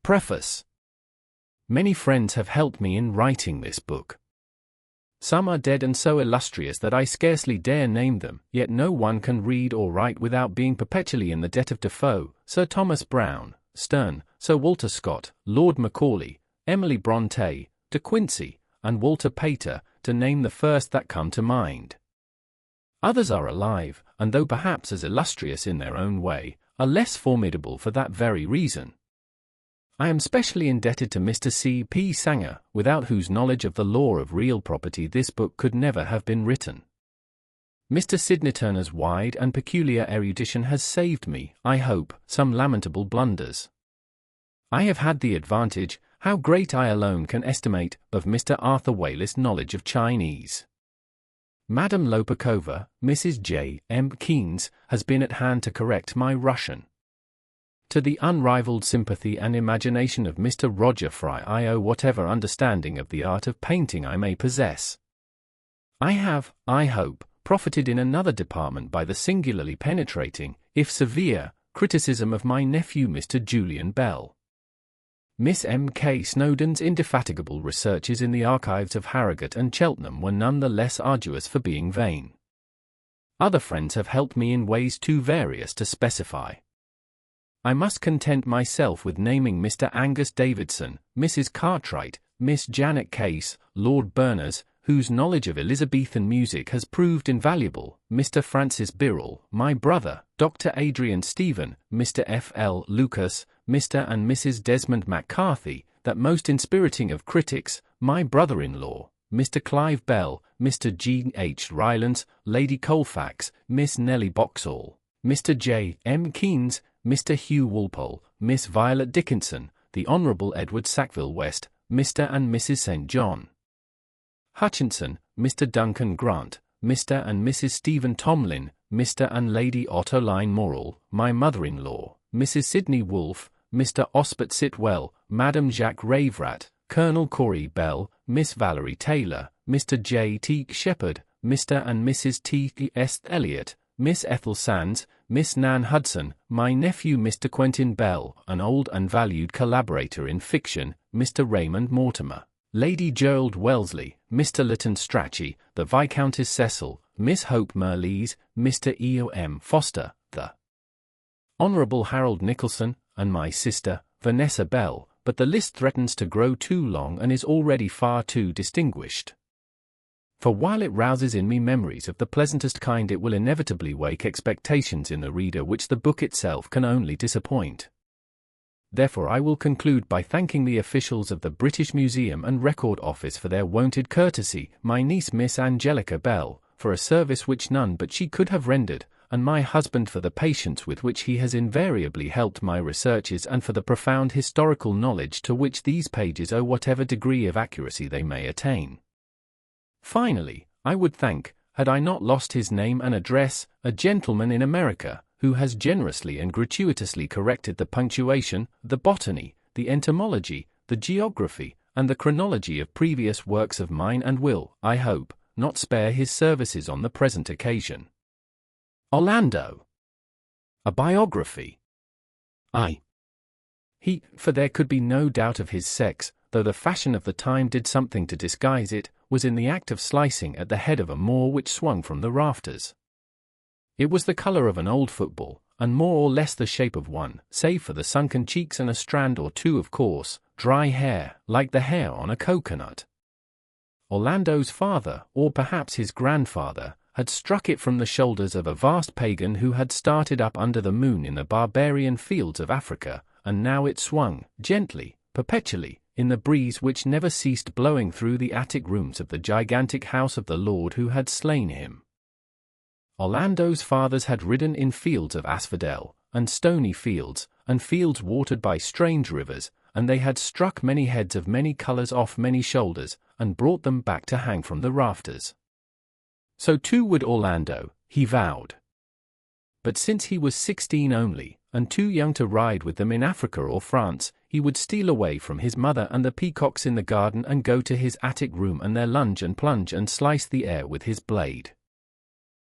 Preface. Many friends have helped me in writing this book. Some are dead and so illustrious that I scarcely dare name them, yet no one can read or write without being perpetually in the debt of Defoe, Sir Thomas Browne, Sterne, Sir Walter Scott, Lord Macaulay, Emily Brontë, De Quincey, and Walter Pater, to name the first that come to mind. Others are alive, and though perhaps as illustrious in their own way, are less formidable for that very reason. I am specially indebted to Mr. C. P. Sanger, without whose knowledge of the law of real property this book could never have been written. Mr. Sidney Turner's wide and peculiar erudition has saved me, I hope, some lamentable blunders. I have had the advantage, how great I alone can estimate, of Mr. Arthur Wallis' knowledge of Chinese. Madame Lopakova, Mrs. J. M. Keynes, has been at hand to correct my Russian. To the unrivaled sympathy and imagination of Mr. Roger Fry I owe whatever understanding of the art of painting I may possess. I have, I hope, profited in another department by the singularly penetrating, if severe, criticism of my nephew Mr. Julian Bell. Miss M. K. Snowdon's indefatigable researches in the archives of Harrogate and Cheltenham were none the less arduous for being vain. Other friends have helped me in ways too various to specify. I must content myself with naming Mr. Angus Davidson, Mrs. Cartwright, Miss Janet Case, Lord Berners, whose knowledge of Elizabethan music has proved invaluable, Mr. Francis Birrell, my brother, Dr. Adrian Stephen, Mr. F. L. Lucas, Mr. and Mrs. Desmond McCarthy, that most inspiriting of critics, my brother-in-law, Mr. Clive Bell, Mr. G. H. Rylance, Lady Colfax, Miss Nellie Boxall, Mr. J. M. Keynes, Mr. Hugh Walpole, Miss Violet Dickinson, the Honourable Edward Sackville West, Mr. and Mrs. St. John Hutchinson, Mr. Duncan Grant, Mr. and Mrs. Stephen Tomlin, Mr. and Lady Ottoline Morrell, my mother-in-law, Mrs. Sidney Woolf, Mr. Osbert Sitwell, Madam Jacques Ravrat, Colonel Corey Bell, Miss Valerie Taylor, Mr. J. T. Shepherd, Mr. and Mrs. T. S. Elliot, Miss Ethel Sands, Miss Nan Hudson, my nephew Mr. Quentin Bell, an old and valued collaborator in fiction, Mr. Raymond Mortimer, Lady Gerald Wellesley, Mr. Lytton Strachey, the Viscountess Cecil, Miss Hope Merlees, Mr. E. O. M. Foster, the Honourable Harold Nicholson, and my sister, Vanessa Bell, but the list threatens to grow too long and is already far too distinguished. For while it rouses in me memories of the pleasantest kind, it will inevitably wake expectations in the reader which the book itself can only disappoint. Therefore I will conclude by thanking the officials of the British Museum and Record Office for their wonted courtesy, my niece Miss Angelica Bell, for a service which none but she could have rendered, and my husband for the patience with which he has invariably helped my researches and for the profound historical knowledge to which these pages owe whatever degree of accuracy they may attain. Finally, I would thank, had I not lost his name and address, a gentleman in America, who has generously and gratuitously corrected the punctuation, the botany, the entomology, the geography, and the chronology of previous works of mine, and will, I hope, not spare his services on the present occasion. Orlando. A biography. He, for there could be no doubt of his sex, though the fashion of the time did something to disguise it, was in the act of slicing at the head of a moor which swung from the rafters. It was the colour of an old football, and more or less the shape of one, save for the sunken cheeks and a strand or two of coarse, dry hair, like the hair on a coconut. Orlando's father, or perhaps his grandfather, had struck it from the shoulders of a vast pagan who had started up under the moon in the barbarian fields of Africa, and now it swung, gently, perpetually, in the breeze which never ceased blowing through the attic rooms of the gigantic house of the Lord who had slain him. Orlando's fathers had ridden in fields of asphodel, and stony fields, and fields watered by strange rivers, and they had struck many heads of many colours off many shoulders, and brought them back to hang from the rafters. So too would Orlando, he vowed. But since he was 16 only, and too young to ride with them in Africa or France, he would steal away from his mother and the peacocks in the garden and go to his attic room and there lunge and plunge and slice the air with his blade.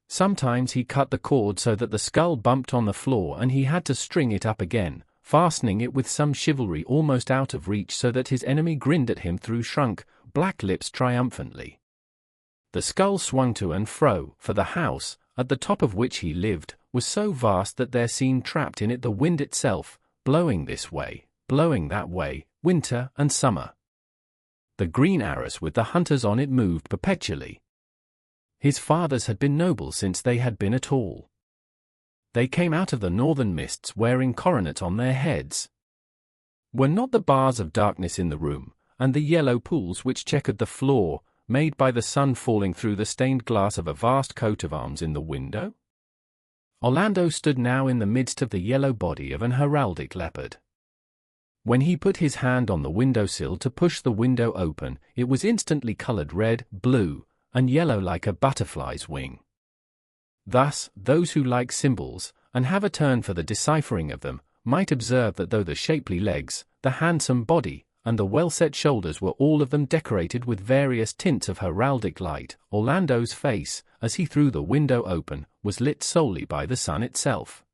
Sometimes he cut the cord so that the skull bumped on the floor and he had to string it up again, fastening it with some chivalry almost out of reach so that his enemy grinned at him through shrunk, black lips triumphantly. The skull swung to and fro, for the house, at the top of which he lived, was so vast that there seemed trapped in it the wind itself, blowing this way, blowing that way, winter and summer. The green arras with the hunters on it moved perpetually. His fathers had been noble since they had been at all. They came out of the northern mists wearing coronets on their heads. Were not the bars of darkness in the room, and the yellow pools which checkered the floor, made by the sun falling through the stained glass of a vast coat of arms in the window? Orlando stood now in the midst of the yellow body of an heraldic leopard. When he put his hand on the window-sill to push the window open, it was instantly colored red, blue, and yellow like a butterfly's wing. Thus, those who like symbols, and have a turn for the deciphering of them, might observe that though the shapely legs, the handsome body, and the well-set shoulders were all of them decorated with various tints of heraldic light, Orlando's face, as he threw the window open, was lit solely by the sun itself.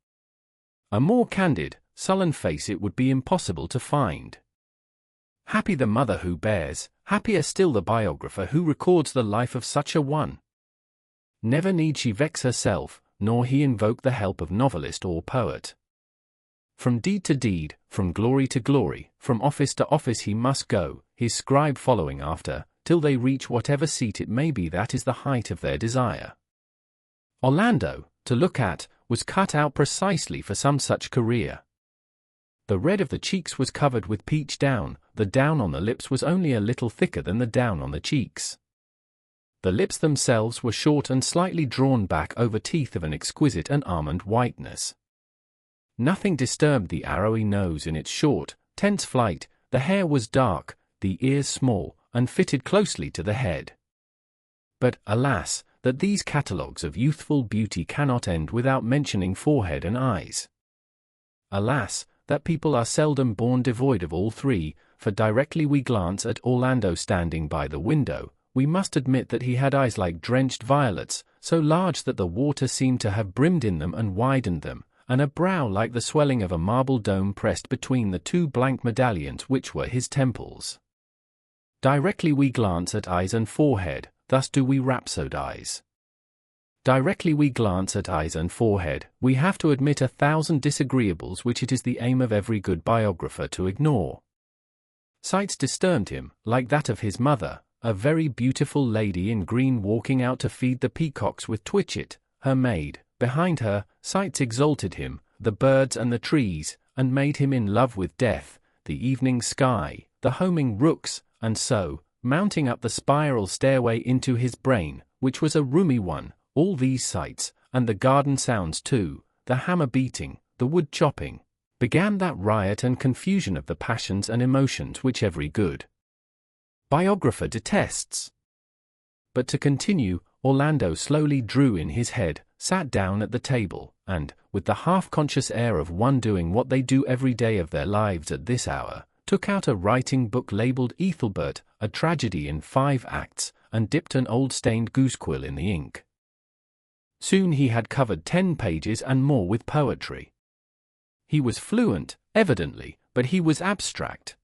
A more candid, sullen face it would be impossible to find. Happy the mother who bears, happier still the biographer who records the life of such a one. Never need she vex herself, nor he invoke the help of novelist or poet. From deed to deed, from glory to glory, from office to office he must go, his scribe following after, till they reach whatever seat it may be that is the height of their desire. Orlando, to look at, was cut out precisely for some such career. The red of the cheeks was covered with peach down, the down on the lips was only a little thicker than the down on the cheeks. The lips themselves were short and slightly drawn back over teeth of an exquisite and almond whiteness. Nothing disturbed the arrowy nose in its short, tense flight, the hair was dark, the ears small, and fitted closely to the head. But, alas, that these catalogues of youthful beauty cannot end without mentioning forehead and eyes. Alas, that people are seldom born devoid of all three, for directly we glance at Orlando standing by the window, we must admit that he had eyes like drenched violets, so large that the water seemed to have brimmed in them and widened them, and a brow like the swelling of a marble dome pressed between the two blank medallions which were his temples. Directly we glance at eyes and forehead, thus do we rhapsodize. Directly we glance at eyes and forehead, we have to admit 1,000 disagreeables which it is the aim of every good biographer to ignore. Sights disturbed him, like that of his mother, a very beautiful lady in green walking out to feed the peacocks with Twitchit, her maid. Behind her, sights exalted him, the birds and the trees, and made him in love with death, the evening sky, the homing rooks, and so, mounting up the spiral stairway into his brain, which was a roomy one, all these sights, and the garden sounds too, the hammer beating, the wood chopping, began that riot and confusion of the passions and emotions which every good biographer detests. But to continue, Orlando slowly drew in his head, sat down at the table, and, with the half-conscious air of one doing what they do every day of their lives at this hour, took out a writing book labelled Ethelbert, a tragedy in 5 acts, and dipped an old stained goosequill in the ink. Soon he had covered 10 pages and more with poetry. He was fluent, evidently, but he was abstract.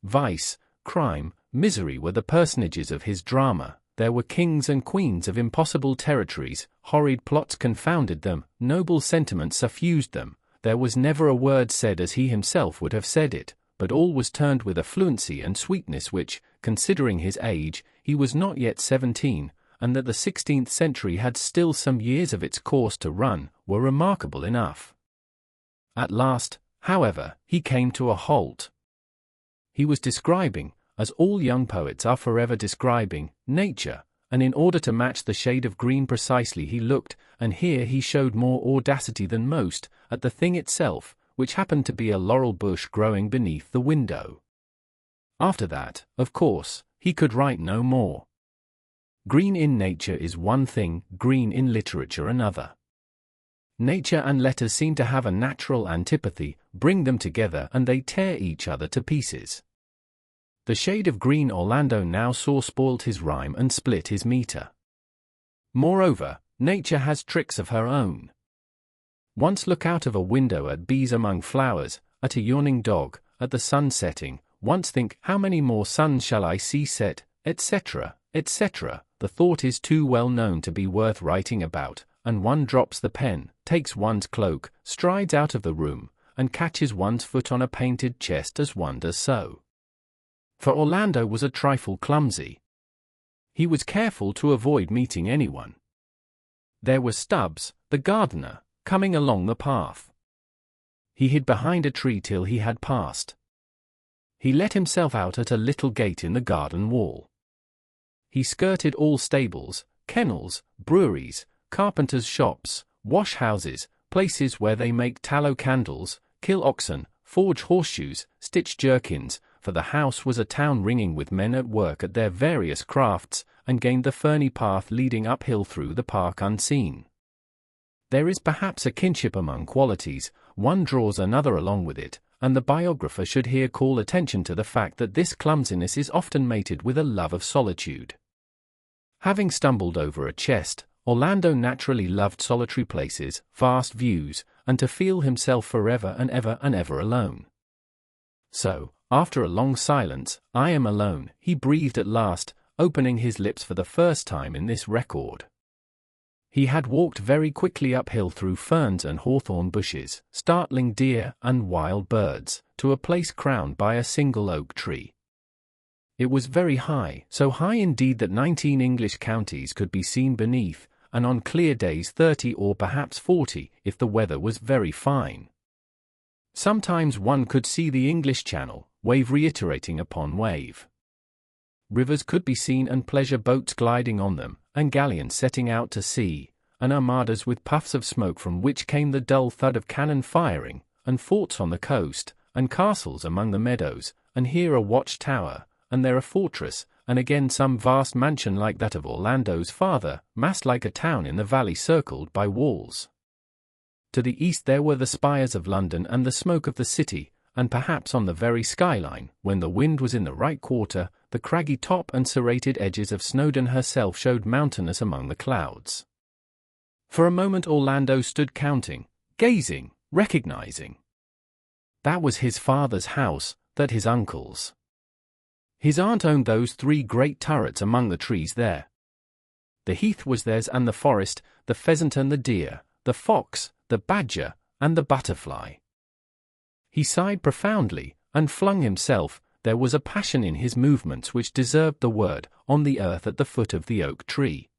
Vice, crime, misery were the personages of his drama. There were kings and queens of impossible territories, horrid plots confounded them, noble sentiments suffused them, there was never a word said as he himself would have said it, but all was turned with a fluency and sweetness which, considering his age, he was not yet 17, and that the 16th century had still some years of its course to run, were remarkable enough. At last, however, he came to a halt. He was describing, as all young poets are forever describing, nature, and in order to match the shade of green precisely he looked, and here he showed more audacity than most, at the thing itself, which happened to be a laurel bush growing beneath the window. After that, of course, he could write no more. Green in nature is one thing, green in literature another. Nature and letters seem to have a natural antipathy, bring them together and they tear each other to pieces. The shade of green Orlando now saw spoilt his rhyme and split his meter. Moreover, nature has tricks of her own. Once look out of a window at bees among flowers, at a yawning dog, at the sun setting, once think, how many more suns shall I see set, etc., etc. The thought is too well known to be worth writing about, and one drops the pen, takes one's cloak, strides out of the room, and catches one's foot on a painted chest as one does so. For Orlando was a trifle clumsy. He was careful to avoid meeting anyone. There was Stubbs, the gardener, coming along the path. He hid behind a tree till he had passed. He let himself out at a little gate in the garden wall. He skirted all stables, kennels, breweries, carpenters' shops, wash-houses, places where they make tallow candles, kill oxen, forge horseshoes, stitch jerkins, for the house was a town ringing with men at work at their various crafts, and gained the ferny path leading uphill through the park unseen. There is perhaps a kinship among qualities, one draws another along with it, and the biographer should here call attention to the fact that this clumsiness is often mated with a love of solitude. Having stumbled over a chest, Orlando naturally loved solitary places, vast views, and to feel himself forever and ever alone. So, after a long silence, "I am alone," he breathed at last, opening his lips for the first time in this record. He had walked very quickly uphill through ferns and hawthorn bushes, startling deer and wild birds, to a place crowned by a single oak tree. It was very high, so high indeed that 19 English counties could be seen beneath, and on clear days 30 or perhaps 40, if the weather was very fine. Sometimes one could see the English Channel, wave reiterating upon wave. Rivers could be seen and pleasure boats gliding on them, and galleons setting out to sea, and armadas with puffs of smoke from which came the dull thud of cannon firing, and forts on the coast, and castles among the meadows, and here a watch-tower, and there a fortress, and again some vast mansion like that of Orlando's father, massed like a town in the valley circled by walls. To the east there were the spires of London and the smoke of the city, and perhaps on the very skyline, when the wind was in the right quarter, the craggy top and serrated edges of Snowdon herself showed mountainous among the clouds. For a moment Orlando stood counting, gazing, recognizing. That was his father's house, that his uncle's. His aunt owned those 3 great turrets among the trees there. The heath was theirs and the forest, the pheasant and the deer, the fox, the badger, and the butterfly. He sighed profoundly, and flung himself, there was a passion in his movements which deserved the word, on the earth at the foot of the oak tree.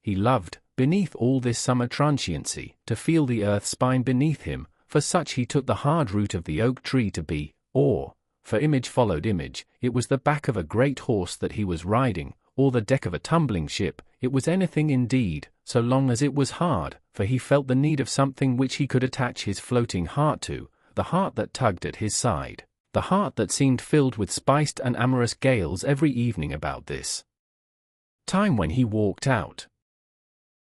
He loved, beneath all this summer transiency, to feel the earth spine beneath him, for such he took the hard root of the oak tree to be, or, for image followed image, it was the back of a great horse that he was riding, or the deck of a tumbling ship, it was anything indeed, so long as it was hard, for he felt the need of something which he could attach his floating heart to, the heart that tugged at his side, the heart that seemed filled with spiced and amorous gales every evening about this time when he walked out.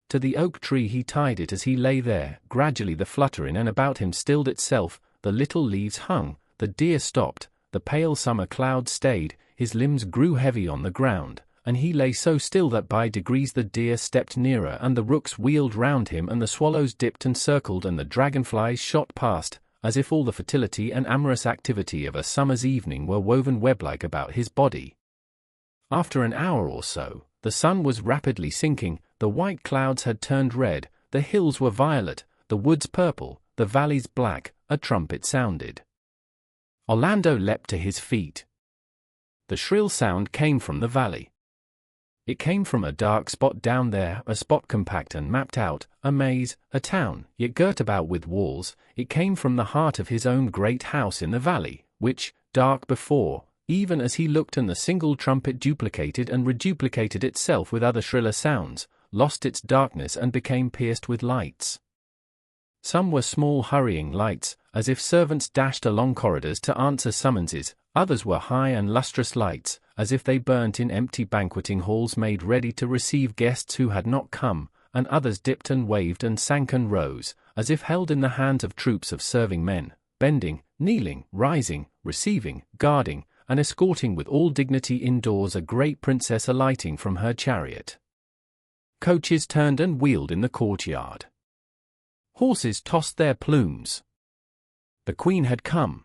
To the oak tree he tied it as he lay there, gradually the flutter in and about him stilled itself, the little leaves hung, the deer stopped, the pale summer cloud stayed, his limbs grew heavy on the ground, and he lay so still that by degrees the deer stepped nearer and the rooks wheeled round him and the swallows dipped and circled and the dragonflies shot past, as if all the fertility and amorous activity of a summer's evening were woven web-like about his body. After an hour or so, the sun was rapidly sinking, the white clouds had turned red, the hills were violet, the woods purple, the valleys black, a trumpet sounded. Orlando leapt to his feet. The shrill sound came from the valley. It came from a dark spot down there, a spot compact and mapped out, a maze, a town, yet girt about with walls. It came from the heart of his own great house in the valley, which, dark before, even as he looked and the single trumpet duplicated and reduplicated itself with other shriller sounds, lost its darkness and became pierced with lights. Some were small hurrying lights, as if servants dashed along corridors to answer summonses, others were high and lustrous lights, as if they burnt in empty banqueting halls made ready to receive guests who had not come, and others dipped and waved and sank and rose, as if held in the hands of troops of serving men, bending, kneeling, rising, receiving, guarding, and escorting with all dignity indoors a great princess alighting from her chariot. Coaches turned and wheeled in the courtyard. Horses tossed their plumes. The Queen had come.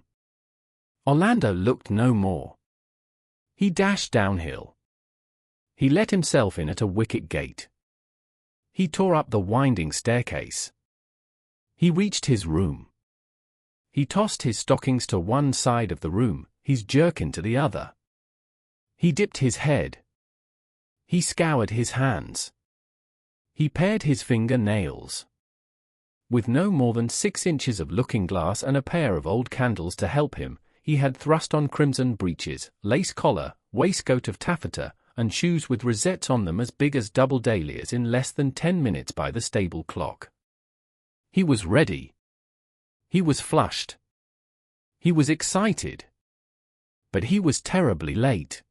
Orlando looked no more. He dashed downhill. He let himself in at a wicket gate. He tore up the winding staircase. He reached his room. He tossed his stockings to one side of the room, his jerkin to the other. He dipped his head. He scoured his hands. He pared his finger-nails. With no more than 6 inches of looking-glass and a pair of old candles to help him, he had thrust on crimson breeches, lace collar, waistcoat of taffeta, and shoes with rosettes on them as big as double dahlias in less than 10 minutes by the stable clock. He was ready. He was flushed. He was excited. But he was terribly late.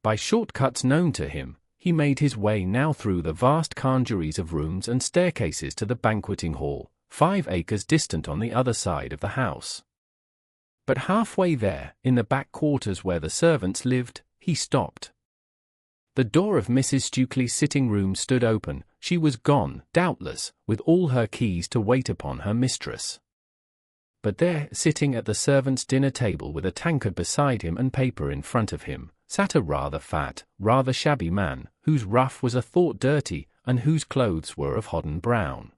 By shortcuts known to him, he made his way now through the vast congeries of rooms and staircases to the banqueting hall, 5 acres distant on the other side of the house. But halfway there, in the back quarters where the servants lived, he stopped. The door of Mrs. Stukely's sitting room stood open. She was gone, doubtless, with all her keys to wait upon her mistress. But there, sitting at the servants' dinner table with a tankard beside him and paper in front of him, sat a rather fat, rather shabby man, whose ruff was a thought dirty, and whose clothes were of hodden brown.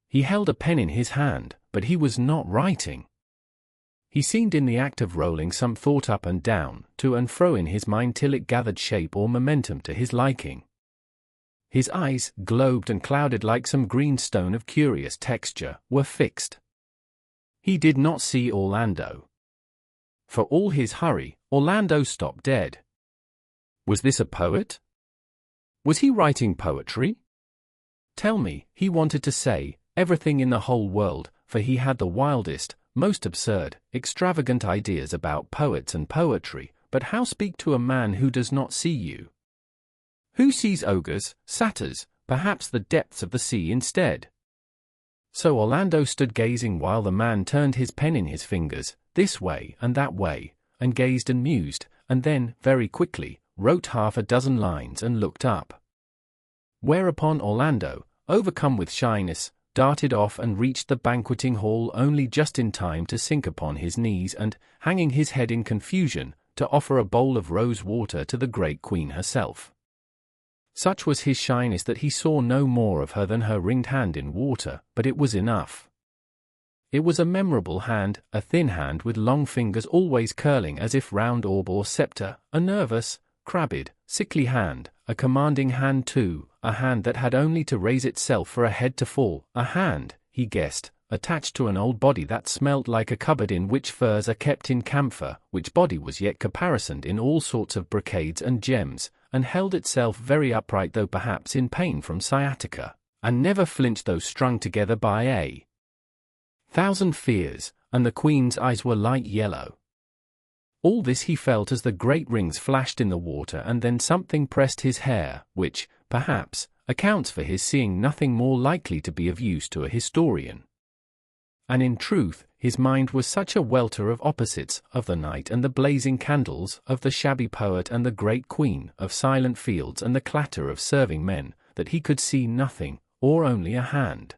He held a pen in his hand, but he was not writing. He seemed in the act of rolling some thought up and down, to and fro in his mind till it gathered shape or momentum to his liking. His eyes, globed and clouded like some green stone of curious texture, were fixed. He did not see Orlando. For all his hurry, Orlando stopped dead. Was this a poet? Was he writing poetry? Tell me, he wanted to say, everything in the whole world, for he had the wildest, most absurd, extravagant ideas about poets and poetry, but how speak to a man who does not see you? Who sees ogres, satyrs, perhaps the depths of the sea instead? So Orlando stood gazing while the man turned his pen in his fingers, this way and that way, and gazed and mused, and then, very quickly, wrote 6 lines and looked up. Whereupon Orlando, overcome with shyness, darted off and reached the banqueting hall only just in time to sink upon his knees and, hanging his head in confusion, to offer a bowl of rose water to the great Queen herself. Such was his shyness that he saw no more of her than her ringed hand in water, but it was enough. It was a memorable hand, a thin hand with long fingers always curling as if round orb or sceptre, a nervous, crabbed, sickly hand, a commanding hand too, a hand that had only to raise itself for a head to fall, a hand, he guessed, attached to an old body that smelt like a cupboard in which furs are kept in camphor, which body was yet caparisoned in all sorts of brocades and gems, and held itself very upright though perhaps in pain from sciatica, and never flinched though strung together by 1,000 fears, and the Queen's eyes were light yellow. All this he felt as the great rings flashed in the water, and then something pressed his hair, which, perhaps, accounts for his seeing nothing more likely to be of use to a historian. And in truth, his mind was such a welter of opposites, of the night and the blazing candles, of the shabby poet and the great Queen, of silent fields and the clatter of serving men, that he could see nothing, or only a hand.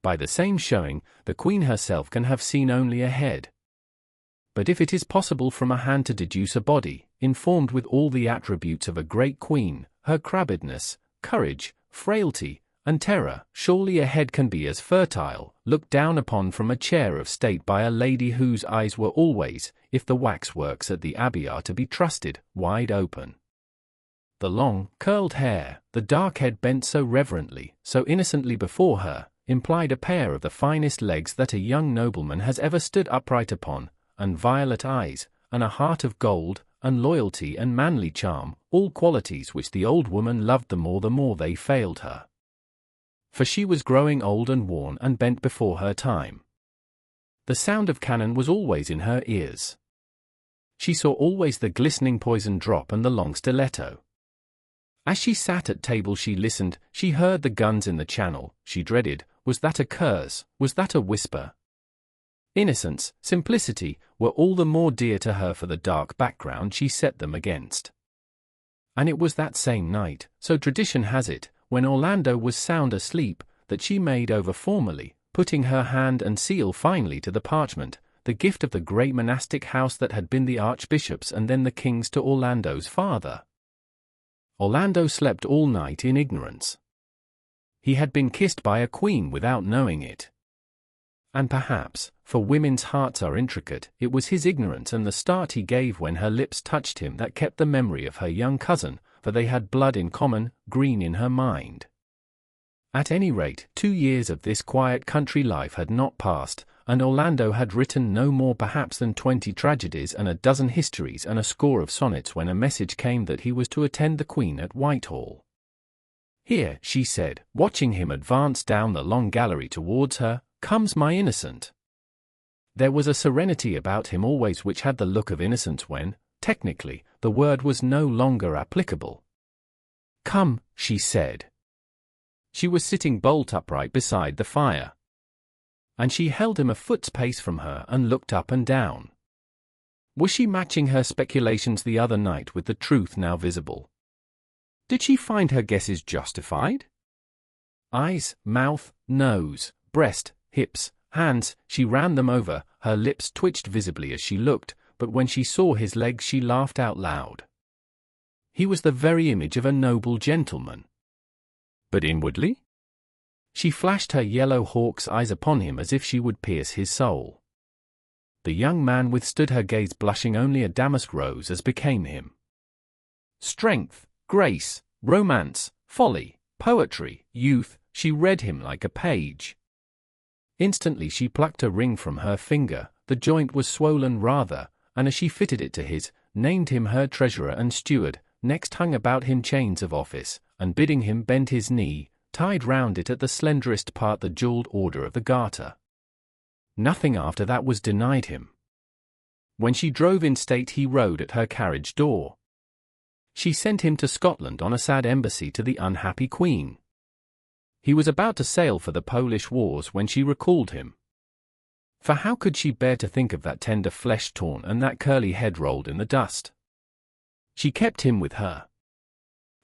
By the same showing, the Queen herself can have seen only a head. But if it is possible from a hand to deduce a body, informed with all the attributes of a great Queen, her crabbedness, courage, frailty, and terror, surely a head can be as fertile, looked down upon from a chair of state by a lady whose eyes were always, if the waxworks at the Abbey are to be trusted, wide open. The long, curled hair, the dark head bent so reverently, so innocently before her, implied a pair of the finest legs that a young nobleman has ever stood upright upon, and violet eyes, and a heart of gold, and loyalty and manly charm, all qualities which the old woman loved the more they failed her. For she was growing old and worn and bent before her time. The sound of cannon was always in her ears. She saw always the glistening poison drop and the long stiletto. As she sat at table she listened, she heard the guns in the channel, she dreaded, was that a curse, was that a whisper? Innocence, simplicity, were all the more dear to her for the dark background she set them against. And it was that same night, so tradition has it, when Orlando was sound asleep, that she made over formally, putting her hand and seal finally to the parchment, the gift of the great monastic house that had been the Archbishop's and then the King's to Orlando's father. Orlando slept all night in ignorance. He had been kissed by a queen without knowing it. And perhaps, for women's hearts are intricate, it was his ignorance and the start he gave when her lips touched him that kept the memory of her young cousin, for they had blood in common, green in her mind. At any rate, 2 years of this quiet country life had not passed, and Orlando had written no more perhaps than 20 tragedies and a dozen histories and a score of sonnets when a message came that he was to attend the Queen at Whitehall. "Here," she said, watching him advance down the long gallery towards her, "comes my innocent." There was a serenity about him always which had the look of innocence when, technically, the word was no longer applicable. "Come," she said. She was sitting bolt upright beside the fire. And she held him a foot's pace from her and looked up and down. Was she matching her speculations the other night with the truth now visible? Did she find her guesses justified? Eyes, mouth, nose, breast, hips, hands, she ran them over, her lips twitched visibly as she looked, but when she saw his legs she laughed out loud. He was the very image of a noble gentleman. But inwardly? She flashed her yellow hawk's eyes upon him as if she would pierce his soul. The young man withstood her gaze, blushing only a damask rose as became him. Strength, grace, romance, folly, poetry, youth, she read him like a page. Instantly she plucked a ring from her finger, the joint was swollen rather, and as she fitted it to his, named him her treasurer and steward, next hung about him chains of office, and bidding him bend his knee, tied round it at the slenderest part the jewelled order of the garter. Nothing after that was denied him. When she drove in state he rode at her carriage door. She sent him to Scotland on a sad embassy to the unhappy Queen. He was about to sail for the Polish wars when she recalled him. For how could she bear to think of that tender flesh torn and that curly head rolled in the dust? She kept him with her.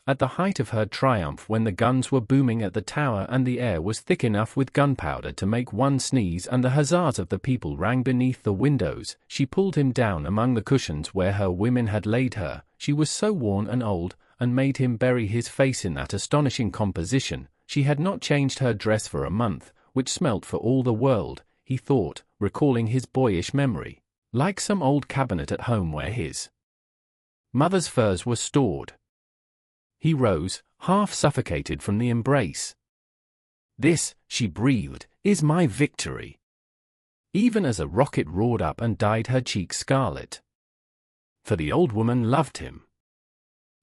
At the height of her triumph, when the guns were booming at the tower and the air was thick enough with gunpowder to make one sneeze and the huzzas of the people rang beneath the windows, she pulled him down among the cushions where her women had laid her, she was so worn and old, and made him bury his face in that astonishing composition. She had not changed her dress for a month, which smelt for all the world, he thought, recalling his boyish memory, like some old cabinet at home where his mother's furs were stored. He rose, half suffocated from the embrace. "This," she breathed, "is my victory." Even as a rocket roared up and dyed her cheeks scarlet. For the old woman loved him.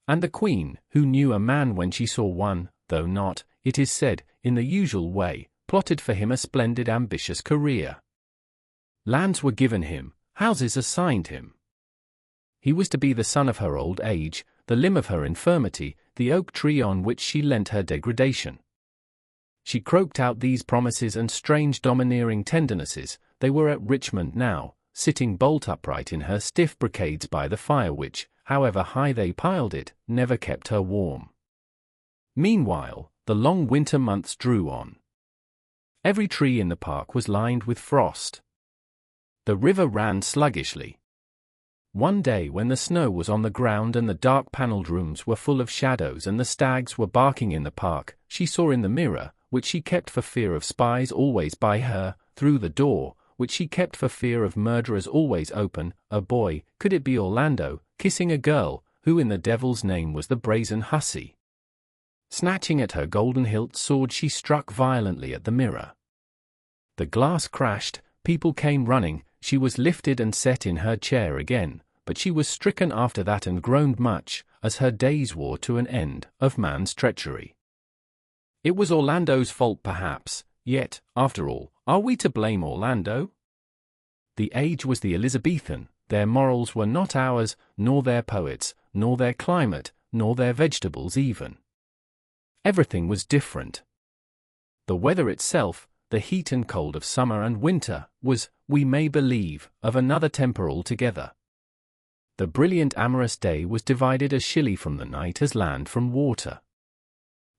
And the Queen, who knew a man when she saw one, though not, it is said, in the usual way, plotted for him a splendid ambitious career. Lands were given him, houses assigned him. He was to be the son of her old age, the limb of her infirmity, the oak tree on which she leant her degradation. She croaked out these promises and strange domineering tendernesses. They were at Richmond now, sitting bolt upright in her stiff brocades by the fire which, however high they piled it, never kept her warm. Meanwhile, the long winter months drew on. Every tree in the park was lined with frost. The river ran sluggishly. One day when the snow was on the ground and the dark panelled rooms were full of shadows and the stags were barking in the park, she saw in the mirror, which she kept for fear of spies always by her, through the door, which she kept for fear of murderers always open, a boy, could it be Orlando, kissing a girl, who in the devil's name was the brazen hussy? Snatching at her golden hilt sword she struck violently at the mirror. The glass crashed, people came running, she was lifted and set in her chair again, but she was stricken after that and groaned much, as her days wore to an end, of man's treachery. It was Orlando's fault perhaps, yet, after all, are we to blame Orlando? The age was the Elizabethan, their morals were not ours, nor their poets, nor their climate, nor their vegetables even. Everything was different. The weather itself, the heat and cold of summer and winter, was, we may believe, of another temper altogether. The brilliant amorous day was divided as chilly from the night as land from water.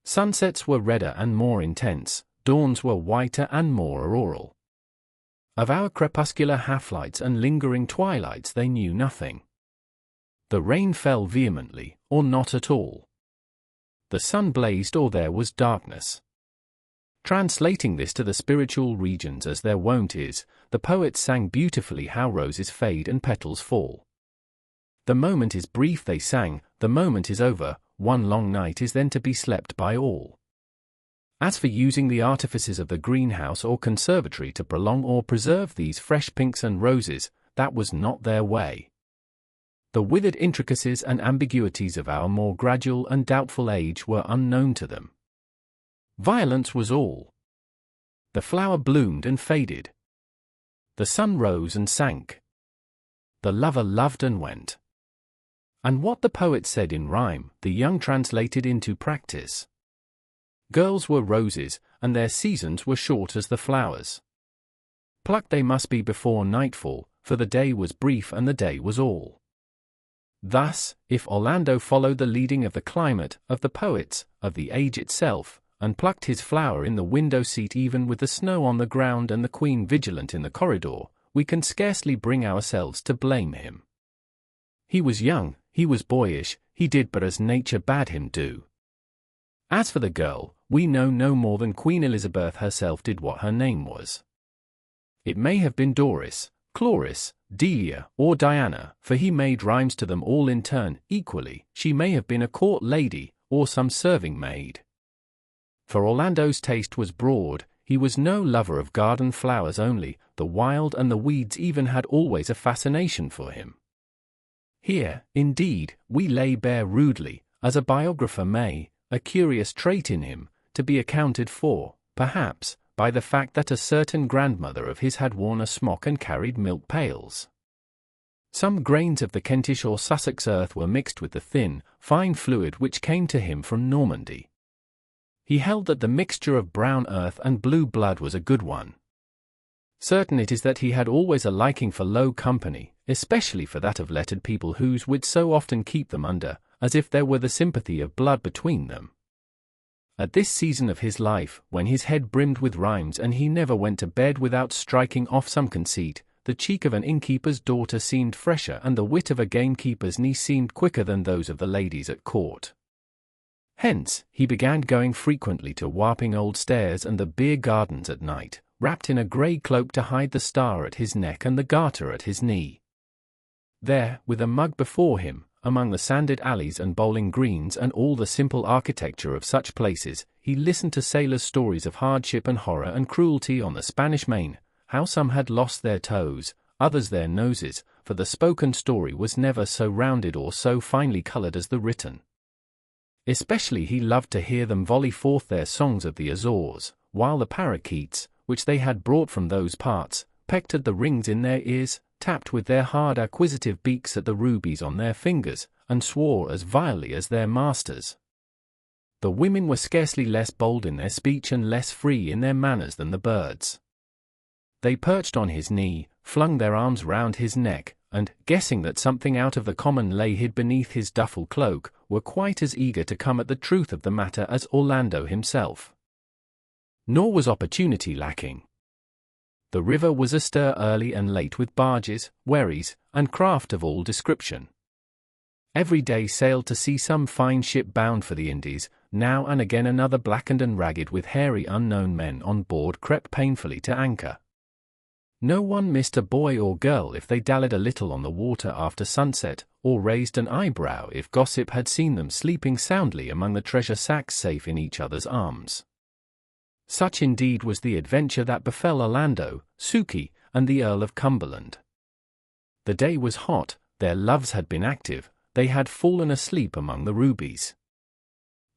Sunsets were redder and more intense, dawns were whiter and more auroral. Of our crepuscular half-lights and lingering twilights they knew nothing. The rain fell vehemently, or not at all. The sun blazed or there was darkness. Translating this to the spiritual regions as their wont is, the poets sang beautifully how roses fade and petals fall. The moment is brief, they sang, the moment is over, one long night is then to be slept by all. As for using the artifices of the greenhouse or conservatory to prolong or preserve these fresh pinks and roses, that was not their way. The withered intricacies and ambiguities of our more gradual and doubtful age were unknown to them. Violence was all. The flower bloomed and faded. The sun rose and sank. The lover loved and went. And what the poet said in rhyme, the young translated into practice. Girls were roses, and their seasons were short as the flowers. Plucked they must be before nightfall, for the day was brief and the day was all. Thus, if Orlando followed the leading of the climate, of the poets, of the age itself, and plucked his flower in the window seat even with the snow on the ground and the queen vigilant in the corridor, we can scarcely bring ourselves to blame him. He was young, he was boyish, he did but as nature bade him do. As for the girl, we know no more than Queen Elizabeth herself did what her name was. It may have been Doris, Chloris, Delia, or Diana, for he made rhymes to them all in turn, equally. She may have been a court lady, or some serving maid. For Orlando's taste was broad, he was no lover of garden flowers only, the wild and the weeds even had always a fascination for him. Here, indeed, we lay bare rudely, as a biographer may, a curious trait in him, to be accounted for, perhaps, by the fact that a certain grandmother of his had worn a smock and carried milk pails. Some grains of the Kentish or Sussex earth were mixed with the thin, fine fluid which came to him from Normandy. He held that the mixture of brown earth and blue blood was a good one. Certain it is that he had always a liking for low company, especially for that of lettered people whose wits so often keep them under, as if there were the sympathy of blood between them. At this season of his life, when his head brimmed with rhymes and he never went to bed without striking off some conceit, the cheek of an innkeeper's daughter seemed fresher and the wit of a gamekeeper's niece seemed quicker than those of the ladies at court. Hence, he began going frequently to Wapping Old Stairs and the beer gardens at night, wrapped in a grey cloak to hide the star at his neck and the garter at his knee. There, with a mug before him, among the sanded alleys and bowling greens and all the simple architecture of such places, he listened to sailors' stories of hardship and horror and cruelty on the Spanish Main, how some had lost their toes, others their noses, for the spoken story was never so rounded or so finely coloured as the written. Especially he loved to hear them volley forth their songs of the Azores, while the parakeets, which they had brought from those parts, pecked at the rings in their ears, tapped with their hard acquisitive beaks at the rubies on their fingers, and swore as vilely as their masters. The women were scarcely less bold in their speech and less free in their manners than the birds. They perched on his knee, flung their arms round his neck, and, guessing that something out of the common lay hid beneath his duffel cloak, were quite as eager to come at the truth of the matter as Orlando himself. Nor was opportunity lacking. The river was astir early and late with barges, wherries, and craft of all description. Every day sailed to sea some fine ship bound for the Indies, now and again another blackened and ragged with hairy unknown men on board crept painfully to anchor. No one missed a boy or girl if they dallied a little on the water after sunset, or raised an eyebrow if gossip had seen them sleeping soundly among the treasure sacks safe in each other's arms. Such indeed was the adventure that befell Orlando, Suki, and the Earl of Cumberland. The day was hot, their loves had been active, they had fallen asleep among the rubies.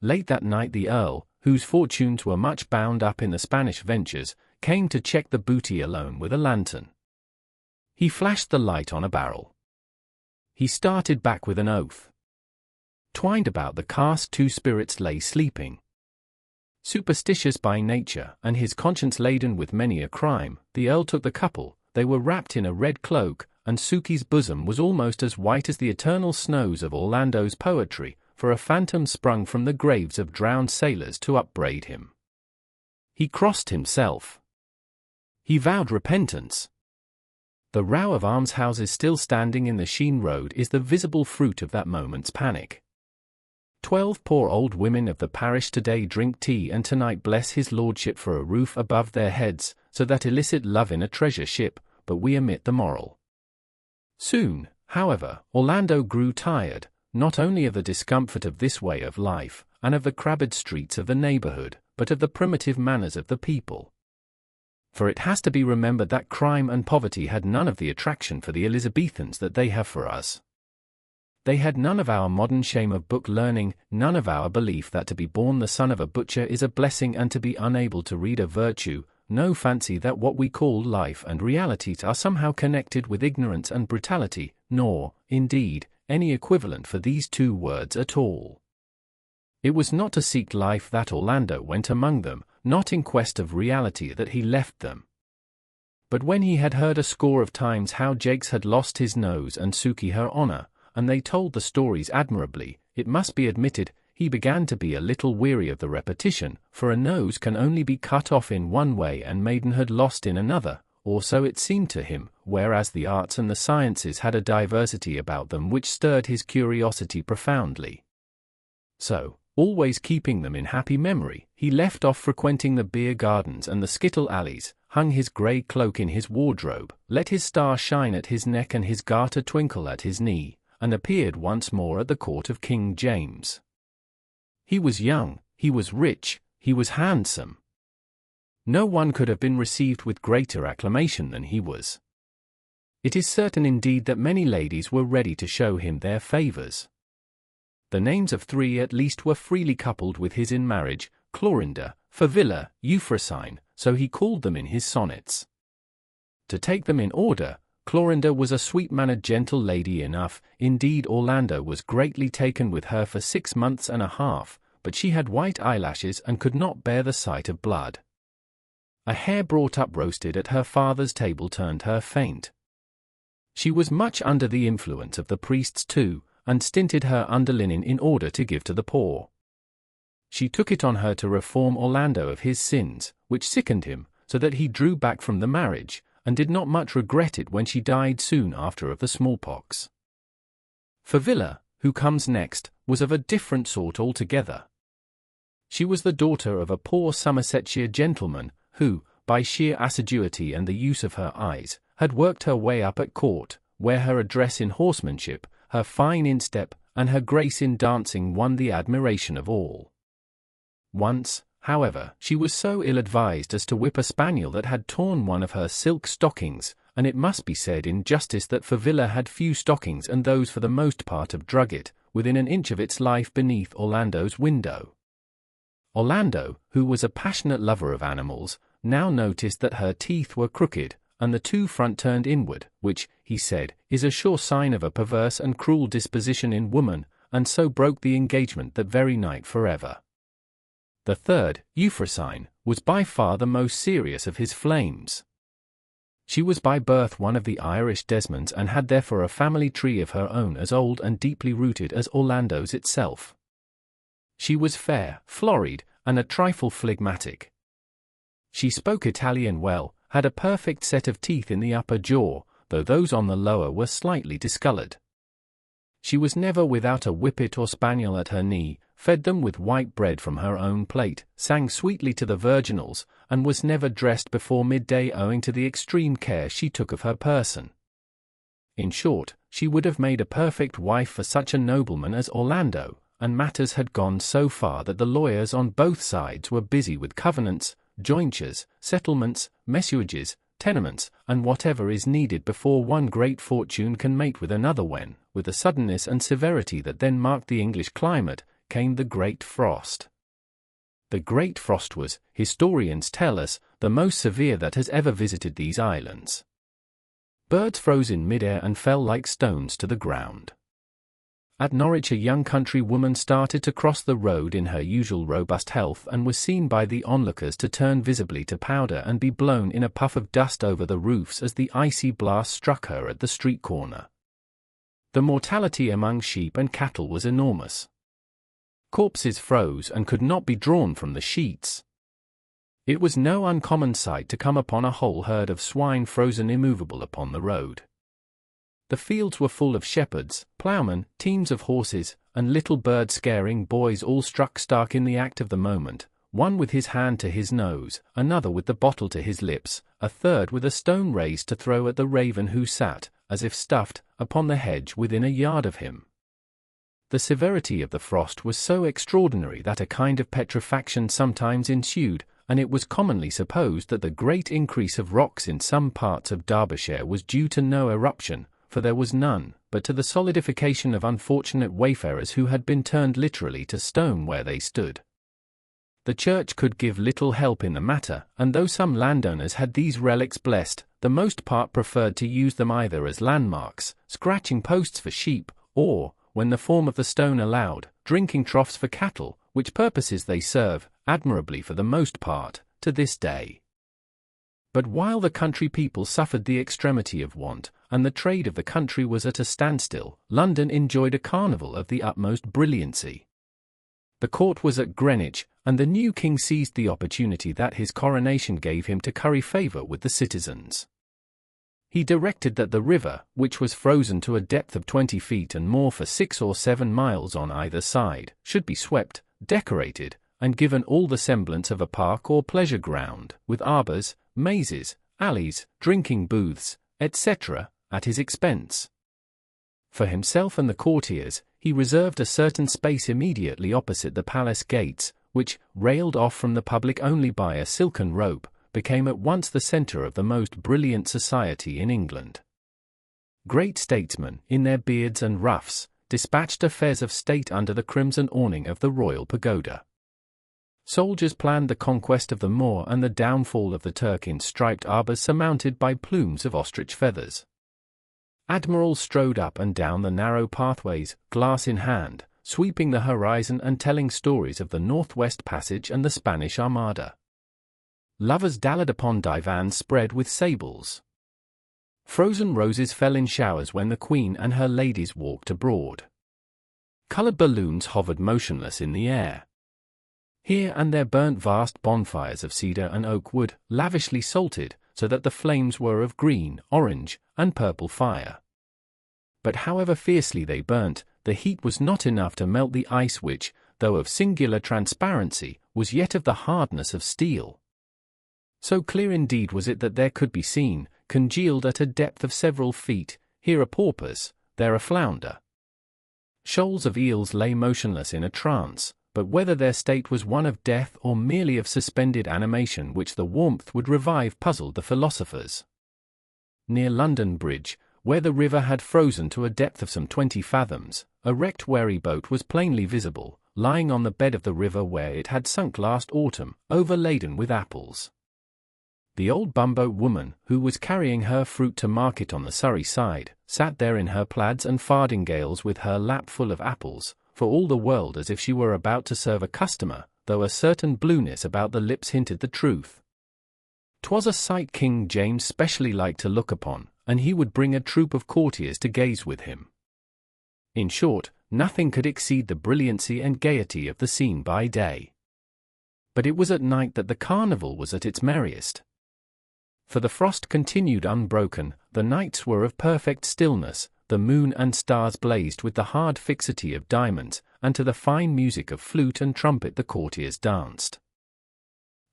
Late that night the Earl, whose fortunes were much bound up in the Spanish ventures, came to check the booty alone with a lantern. He flashed the light on a barrel. He started back with an oath. Twined about the cask 2 spirits lay sleeping. Superstitious by nature, and his conscience laden with many a crime, the Earl took the couple. They were wrapped in a red cloak, and Suki's bosom was almost as white as the eternal snows of Orlando's poetry, for a phantom sprung from the graves of drowned sailors to upbraid him. He crossed himself. He vowed repentance. The row of almshouses still standing in the Sheen Road is the visible fruit of that moment's panic. 12 poor old women of the parish today drink tea and tonight bless his lordship for a roof above their heads, so that illicit love in a treasure ship, but we omit the moral. Soon, however, Orlando grew tired, not only of the discomfort of this way of life, and of the crabbed streets of the neighborhood, but of the primitive manners of the people. For it has to be remembered that crime and poverty had none of the attraction for the Elizabethans that they have for us. They had none of our modern shame of book learning, none of our belief that to be born the son of a butcher is a blessing and to be unable to read a virtue, no fancy that what we call life and reality are somehow connected with ignorance and brutality, nor, indeed, any equivalent for these two words at all. It was not to seek life that Orlando went among them, not in quest of reality that he left them. But when he had heard a score of times how Jakes had lost his nose and Suki her honor, and they told the stories admirably, it must be admitted, he began to be a little weary of the repetition, for a nose can only be cut off in one way and maidenhood lost in another, or so it seemed to him, whereas the arts and the sciences had a diversity about them which stirred his curiosity profoundly. So, always keeping them in happy memory, he left off frequenting the beer gardens and the skittle alleys, hung his grey cloak in his wardrobe, let his star shine at his neck and his garter twinkle at his knee, and appeared once more at the court of King James. He was young, he was rich, he was handsome. No one could have been received with greater acclamation than he was. It is certain indeed that many ladies were ready to show him their favours. The names of 3 at least were freely coupled with his in marriage, Clorinda, Favilla, Euphrosyne, so he called them in his sonnets. To take them in order, Clorinda was a sweet-mannered gentle lady enough, indeed Orlando was greatly taken with her for 6 months and a half, but she had white eyelashes and could not bear the sight of blood. A hare brought up roasted at her father's table turned her faint. She was much under the influence of the priests too, and stinted her underlinen in order to give to the poor. She took it on her to reform Orlando of his sins, which sickened him, so that he drew back from the marriage, and did not much regret it when she died soon after of the smallpox. Favilla, who comes next, was of a different sort altogether. She was the daughter of a poor Somersetshire gentleman, who, by sheer assiduity and the use of her eyes, had worked her way up at court, where her address in horsemanship, her fine instep, and her grace in dancing won the admiration of all. Once, however, she was so ill-advised as to whip a spaniel that had torn one of her silk stockings, and it must be said in justice that Favilla had few stockings and those for the most part of drugget, within an inch of its life beneath Orlando's window. Orlando, who was a passionate lover of animals, now noticed that her teeth were crooked, and the 2 front turned inward, which, he said, is a sure sign of a perverse and cruel disposition in woman, and so broke the engagement that very night forever. The 3rd, Euphrosyne, was by far the most serious of his flames. She was by birth one of the Irish Desmonds and had therefore a family tree of her own as old and deeply rooted as Orlando's itself. She was fair, florid, and a trifle phlegmatic. She spoke Italian well, had a perfect set of teeth in the upper jaw, though those on the lower were slightly discoloured. She was never without a whippet or spaniel at her knee, fed them with white bread from her own plate, sang sweetly to the virginals, and was never dressed before midday owing to the extreme care she took of her person. In short, she would have made a perfect wife for such a nobleman as Orlando, and matters had gone so far that the lawyers on both sides were busy with covenants, jointures, settlements, messuages, tenements, and whatever is needed before one great fortune can mate with another when, with the suddenness and severity that then marked the English climate, came the Great Frost. The Great Frost was, historians tell us, the most severe that has ever visited these islands. Birds froze in mid-air and fell like stones to the ground. At Norwich a young country woman started to cross the road in her usual robust health and was seen by the onlookers to turn visibly to powder and be blown in a puff of dust over the roofs as the icy blast struck her at the street corner. The mortality among sheep and cattle was enormous. Corpses froze and could not be drawn from the sheets. It was no uncommon sight to come upon a whole herd of swine frozen immovable upon the road. The fields were full of shepherds, ploughmen, teams of horses, and little bird-scaring boys, all struck stark in the act of the moment, one with his hand to his nose, another with the bottle to his lips, a third with a stone raised to throw at the raven who sat, as if stuffed, upon the hedge within a yard of him. The severity of the frost was so extraordinary that a kind of petrifaction sometimes ensued, and it was commonly supposed that the great increase of rocks in some parts of Derbyshire was due to no eruption, for there was none, but to the solidification of unfortunate wayfarers who had been turned literally to stone where they stood. The church could give little help in the matter, and though some landowners had these relics blessed, the most part preferred to use them either as landmarks, scratching posts for sheep, or, when the form of the stone allowed, drinking troughs for cattle, which purposes they serve, admirably for the most part, to this day. But while the country people suffered the extremity of want, and the trade of the country was at a standstill, London enjoyed a carnival of the utmost brilliancy. The court was at Greenwich, and the new king seized the opportunity that his coronation gave him to curry favour with the citizens. He directed that the river, which was frozen to a depth of 20 feet and more for 6 or 7 miles on either side, should be swept, decorated, and given all the semblance of a park or pleasure ground, with arbours, mazes, alleys, drinking booths, etc., at his expense. For himself and the courtiers, he reserved a certain space immediately opposite the palace gates, which, railed off from the public only by a silken rope, became at once the centre of the most brilliant society in England. Great statesmen, in their beards and ruffs, dispatched affairs of state under the crimson awning of the royal pagoda. Soldiers planned the conquest of the Moor and the downfall of the Turk in striped arbours surmounted by plumes of ostrich feathers. Admirals strode up and down the narrow pathways, glass in hand, sweeping the horizon and telling stories of the Northwest Passage and the Spanish Armada. Lovers dallied upon divans spread with sables. Frozen roses fell in showers when the Queen and her ladies walked abroad. Coloured balloons hovered motionless in the air. Here and there burnt vast bonfires of cedar and oak wood, lavishly salted, so that the flames were of green, orange, and purple fire. But however fiercely they burnt, the heat was not enough to melt the ice which, though of singular transparency, was yet of the hardness of steel. So clear indeed was it that there could be seen, congealed at a depth of several feet, here a porpoise, there a flounder. Shoals of eels lay motionless in a trance, but whether their state was one of death or merely of suspended animation which the warmth would revive puzzled the philosophers. Near London Bridge, where the river had frozen to a depth of some 20 fathoms, a wrecked wherry-boat was plainly visible, lying on the bed of the river where it had sunk last autumn, overladen with apples. The old bumboat woman, who was carrying her fruit to market on the Surrey side, sat there in her plaids and fardingales with her lap full of apples, for all the world as if she were about to serve a customer, though a certain blueness about the lips hinted the truth. 'Twas a sight King James specially liked to look upon, and he would bring a troop of courtiers to gaze with him. In short, nothing could exceed the brilliancy and gaiety of the scene by day. But it was at night that the carnival was at its merriest. For the frost continued unbroken, the nights were of perfect stillness, the moon and stars blazed with the hard fixity of diamonds, and to the fine music of flute and trumpet the courtiers danced.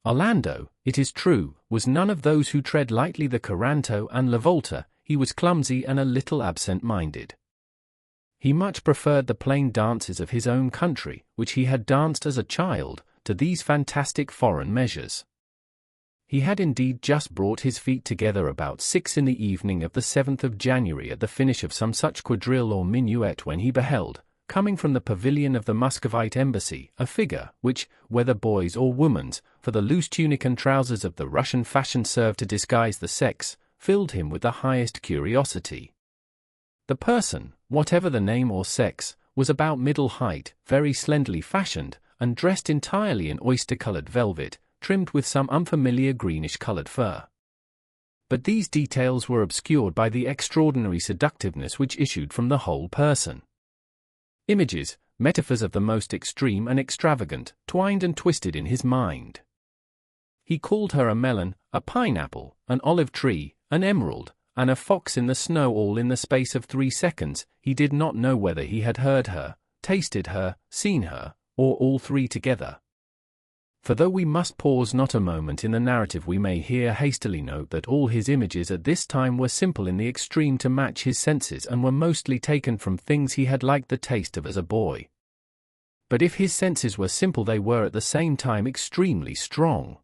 Orlando, it is true, was none of those who tread lightly the Coranto and La Volta. He was clumsy and a little absent-minded. He much preferred the plain dances of his own country, which he had danced as a child, to these fantastic foreign measures. He had indeed just brought his feet together about 6 in the evening of the 7th of January at the finish of some such quadrille or minuet when he beheld, coming from the pavilion of the Muscovite embassy, a figure which, whether boy's or woman's, for the loose tunic and trousers of the Russian fashion served to disguise the sex, filled him with the highest curiosity. The person, whatever the name or sex, was about middle height, very slenderly fashioned, and dressed entirely in oyster-coloured velvet, trimmed with some unfamiliar greenish-coloured fur. But these details were obscured by the extraordinary seductiveness which issued from the whole person. Images, metaphors of the most extreme and extravagant, twined and twisted in his mind. He called her a melon, a pineapple, an olive tree, an emerald, and a fox in the snow, all in the space of 3 seconds. He did not know whether he had heard her, tasted her, seen her, or all three together. For though we must pause not a moment in the narrative, we may here hastily note that all his images at this time were simple in the extreme to match his senses, and were mostly taken from things he had liked the taste of as a boy. But if his senses were simple, they were at the same time extremely strong.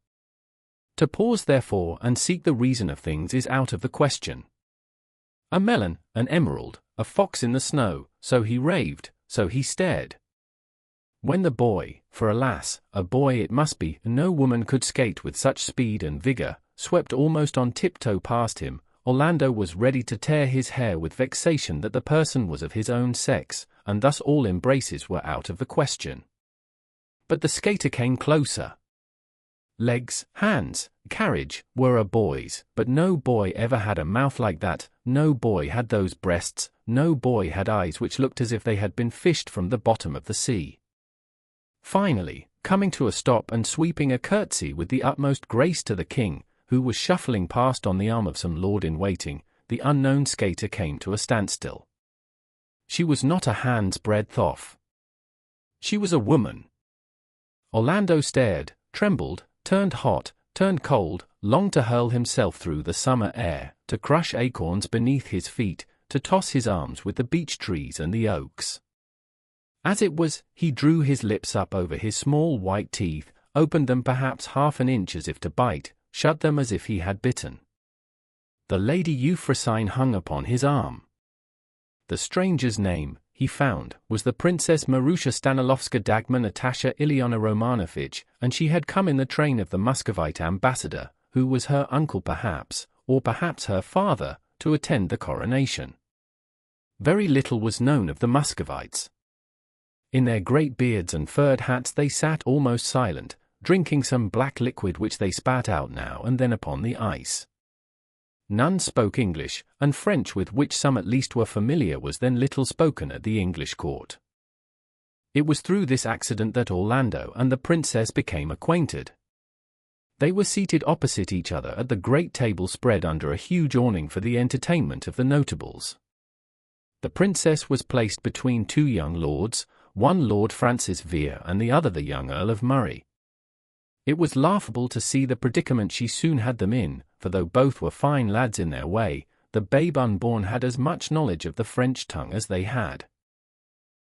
To pause, therefore, and seek the reason of things is out of the question. A melon, an emerald, a fox in the snow, so he raved, so he stared. When the boy, for alas, a boy it must be, no woman could skate with such speed and vigor, swept almost on tiptoe past him, Orlando was ready to tear his hair with vexation that the person was of his own sex, and thus all embraces were out of the question. But the skater came closer. Legs, hands, carriage, were a boy's, but no boy ever had a mouth like that, no boy had those breasts, no boy had eyes which looked as if they had been fished from the bottom of the sea. Finally, coming to a stop and sweeping a curtsy with the utmost grace to the king, who was shuffling past on the arm of some lord-in-waiting, the unknown skater came to a standstill. She was not a hand's breadth off. She was a woman. Orlando stared, trembled, turned hot, turned cold, longed to hurl himself through the summer air, to crush acorns beneath his feet, to toss his arms with the beech trees and the oaks. As it was, he drew his lips up over his small white teeth, opened them perhaps half an inch as if to bite, shut them as if he had bitten. The Lady Euphrosyne hung upon his arm. The stranger's name, he found, was the Princess Marussia Stanilovska Dagmar Natasha Ilyona Romanovich, and she had come in the train of the Muscovite ambassador, who was her uncle perhaps, or perhaps her father, to attend the coronation. Very little was known of the Muscovites. In their great beards and furred hats they sat almost silent, drinking some black liquid which they spat out now and then upon the ice. None spoke English, and French, with which some at least were familiar, was then little spoken at the English court. It was through this accident that Orlando and the princess became acquainted. They were seated opposite each other at the great table spread under a huge awning for the entertainment of the notables. The princess was placed between two young lords, one Lord Francis Vere and the other the young Earl of Murray. It was laughable to see the predicament she soon had them in, for though both were fine lads in their way, the babe unborn had as much knowledge of the French tongue as they had.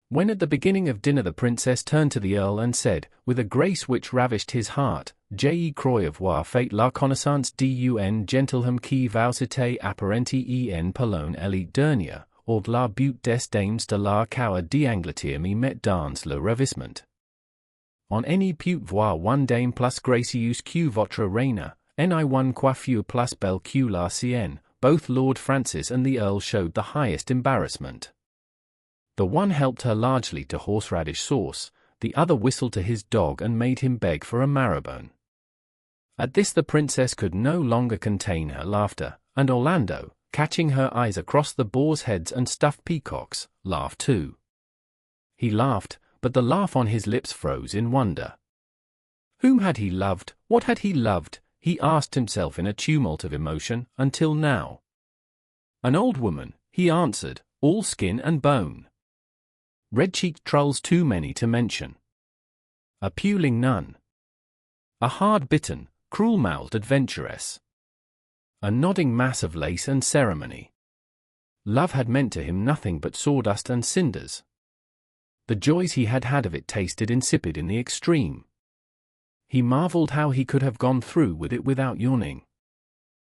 When at the beginning of dinner the princess turned to the earl and said, with a grace which ravished his heart, Je crois avoir fait la connaissance d'un gentilhomme qui vous était apparenti en Pologne l'année dernière, or de la butte des dames de la cour d'Angleterre me met dans le ravissement. On any peut voir one dame plus gracieuse que votre reine, ni one coiffure plus belle que la sienne. Both Lord Francis and the earl showed the highest embarrassment. The one helped her largely to horseradish sauce, the other whistled to his dog and made him beg for a marrowbone. At this the princess could no longer contain her laughter, and Orlando, catching her eyes across the boars' heads and stuffed peacocks, laughed too. He laughed, but the laugh on his lips froze in wonder. Whom had he loved? What had he loved? He asked himself in a tumult of emotion, until now. An old woman, he answered, all skin and bone. Red-cheeked trulls too many to mention. A puling nun. A hard-bitten, cruel-mouthed adventuress. A nodding mass of lace and ceremony. Love had meant to him nothing but sawdust and cinders. The joys he had had of it tasted insipid in the extreme. He marveled how he could have gone through with it without yawning.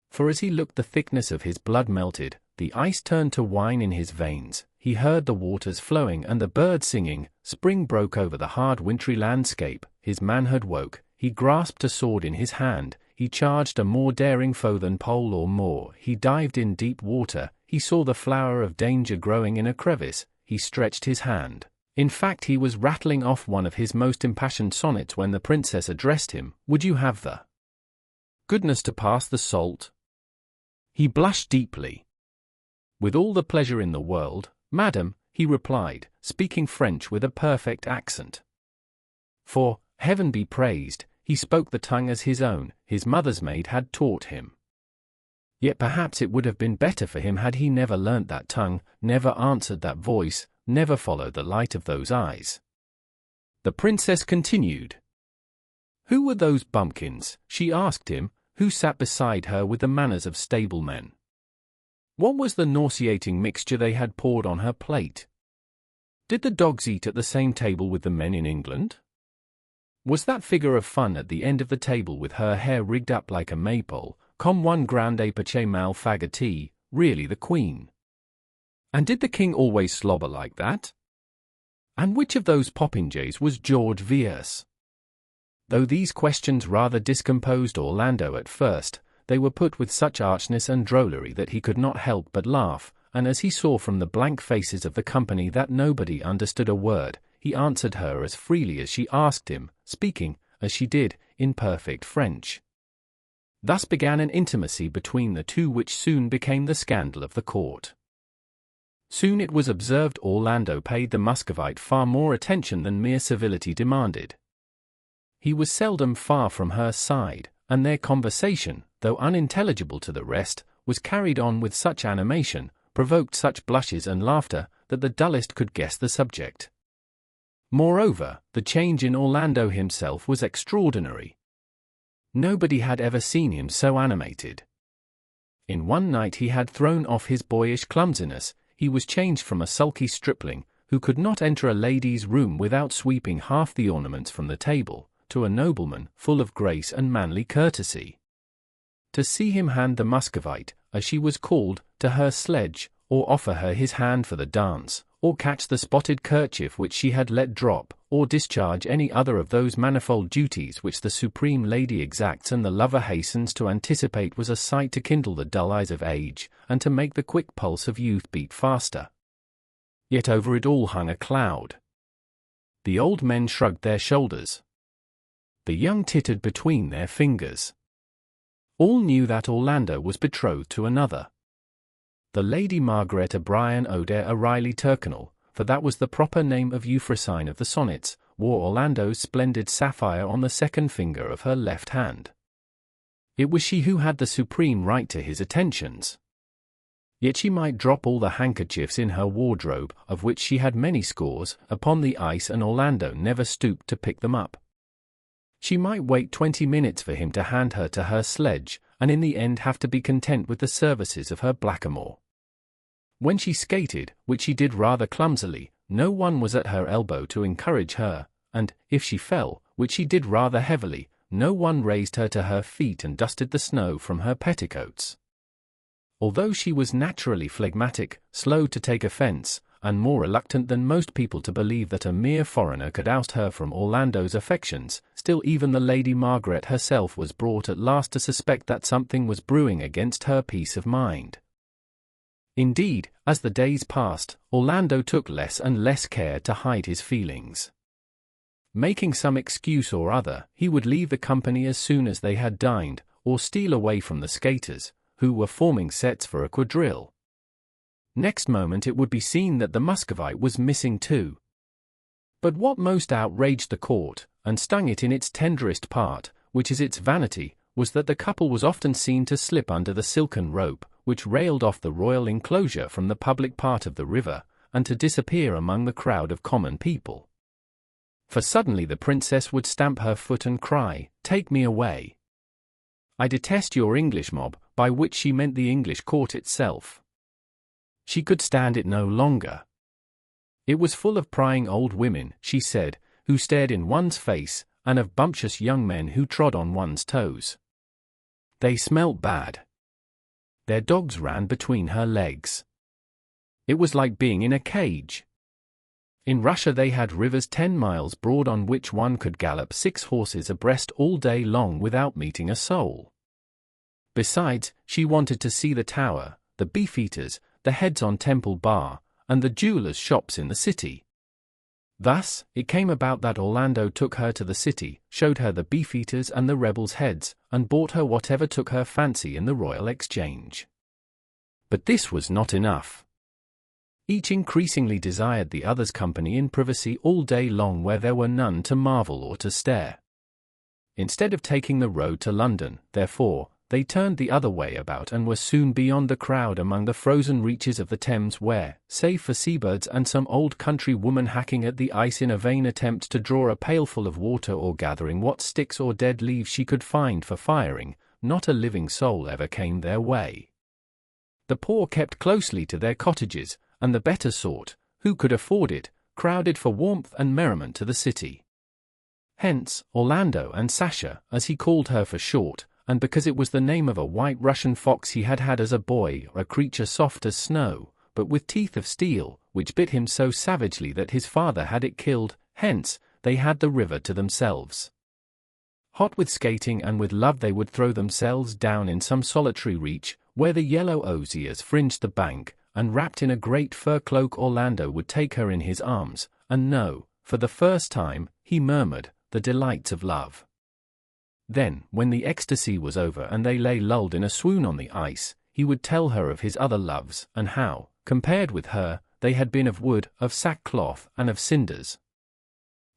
For as he looked the thickness of his blood melted, the ice turned to wine in his veins, he heard the waters flowing and the birds singing, spring broke over the hard wintry landscape, his manhood woke, he grasped a sword in his hand, he charged a more daring foe than pole or moor, he dived in deep water, he saw the flower of danger growing in a crevice, he stretched his hand. In fact, he was rattling off one of his most impassioned sonnets when the princess addressed him, "Would you have the goodness to pass the salt?" He blushed deeply. "With all the pleasure in the world, madam," he replied, speaking French with a perfect accent. For, heaven be praised, he spoke the tongue as his own, his mother's maid had taught him. Yet perhaps it would have been better for him had he never learnt that tongue, never answered that voice, never followed the light of those eyes. The princess continued. Who were those bumpkins, she asked him, who sat beside her with the manners of stablemen? What was the nauseating mixture they had poured on her plate? Did the dogs eat at the same table with the men in England? Was that figure of fun at the end of the table with her hair rigged up like a maypole, comme one grande épache mal fagottée, really the queen? And did the king always slobber like that? And which of those popinjays was George Villiers? Though these questions rather discomposed Orlando at first, they were put with such archness and drollery that he could not help but laugh, and as he saw from the blank faces of the company that nobody understood a word, he answered her as freely as she asked him, speaking, as she did, in perfect French. Thus began an intimacy between the two which soon became the scandal of the court. Soon it was observed Orlando paid the Muscovite far more attention than mere civility demanded. He was seldom far from her side, and their conversation, though unintelligible to the rest, was carried on with such animation, provoked such blushes and laughter, that the dullest could guess the subject. Moreover, the change in Orlando himself was extraordinary. Nobody had ever seen him so animated. In one night he had thrown off his boyish clumsiness. He was changed from a sulky stripling, who could not enter a lady's room without sweeping half the ornaments from the table, to a nobleman, full of grace and manly courtesy. To see him hand the Muscovite, as she was called, to her sledge, or offer her his hand for the dance, or catch the spotted kerchief which she had let drop, or discharge any other of those manifold duties which the supreme lady exacts and the lover hastens to anticipate, was a sight to kindle the dull eyes of age, and to make the quick pulse of youth beat faster. Yet over it all hung a cloud. The old men shrugged their shoulders. The young tittered between their fingers. All knew that Orlando was betrothed to another. The Lady Margaret O'Brien O'Dare O'Reilly Tyrconnell, for that was the proper name of Euphrosyne of the sonnets, wore Orlando's splendid sapphire on the second finger of her left hand. It was she who had the supreme right to his attentions. Yet she might drop all the handkerchiefs in her wardrobe, of which she had many scores, upon the ice, and Orlando never stooped to pick them up. She might wait 20 minutes for him to hand her to her sledge, and in the end have to be content with the services of her blackamoor. When she skated, which she did rather clumsily, no one was at her elbow to encourage her, and, if she fell, which she did rather heavily, no one raised her to her feet and dusted the snow from her petticoats. Although she was naturally phlegmatic, slow to take offence, and more reluctant than most people to believe that a mere foreigner could oust her from Orlando's affections, still even the Lady Margaret herself was brought at last to suspect that something was brewing against her peace of mind. Indeed, as the days passed, Orlando took less and less care to hide his feelings. Making some excuse or other, he would leave the company as soon as they had dined, or steal away from the skaters, who were forming sets for a quadrille. Next moment it would be seen that the Muscovite was missing too. But what most outraged the court, and stung it in its tenderest part, which is its vanity, was that the couple was often seen to slip under the silken rope, which railed off the royal enclosure from the public part of the river, and to disappear among the crowd of common people. For suddenly the princess would stamp her foot and cry, "Take me away! I detest your English mob," by which she meant the English court itself. She could stand it no longer. It was full of prying old women, she said, who stared in one's face, and of bumptious young men who trod on one's toes. They smelt bad. Their dogs ran between her legs. It was like being in a cage. In Russia they had rivers 10 miles broad on which one could gallop 6 horses abreast all day long without meeting a soul. Besides, she wanted to see the tower, the beefeaters, the heads on Temple Bar, and the jewelers' shops in the city. Thus, it came about that Orlando took her to the city, showed her the beefeaters and the rebels' heads, and bought her whatever took her fancy in the Royal Exchange. But this was not enough. Each increasingly desired the other's company in privacy all day long where there were none to marvel or to stare. instead of taking the road to London, therefore, they turned the other way about and were soon beyond the crowd among the frozen reaches of the Thames where, save for seabirds and some old country woman hacking at the ice in a vain attempt to draw a pailful of water or gathering what sticks or dead leaves she could find for firing, not a living soul ever came their way. The poor kept closely to their cottages, and the better sort, who could afford it, crowded for warmth and merriment to the city. Hence, Orlando and Sasha, as he called her for short, and because it was the name of a white Russian fox he had had as a boy, a creature soft as snow, but with teeth of steel, which bit him so savagely that his father had it killed, hence, they had the river to themselves. Hot with skating and with love they would throw themselves down in some solitary reach, where the yellow osiers fringed the bank, and wrapped in a great fur cloak Orlando would take her in his arms, and know, for the first time, he murmured, the delights of love. Then, when the ecstasy was over and they lay lulled in a swoon on the ice, he would tell her of his other loves, and how, compared with her, they had been of wood, of sackcloth, and of cinders.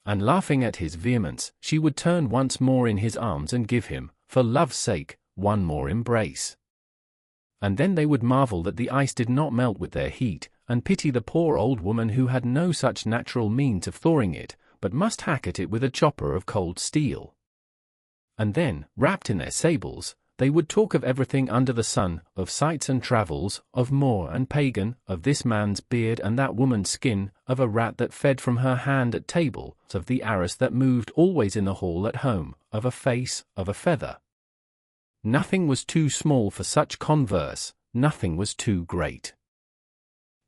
And laughing at his vehemence, she would turn once more in his arms and give him, for love's sake, one more embrace. And then they would marvel that the ice did not melt with their heat, and pity the poor old woman who had no such natural means of thawing it, but must hack at it with a chopper of cold steel. And then, wrapped in their sables, they would talk of everything under the sun, of sights and travels, of Moor and pagan, of this man's beard and that woman's skin, of a rat that fed from her hand at table, of the arras that moved always in the hall at home, of a face, of a feather. Nothing was too small for such converse, nothing was too great.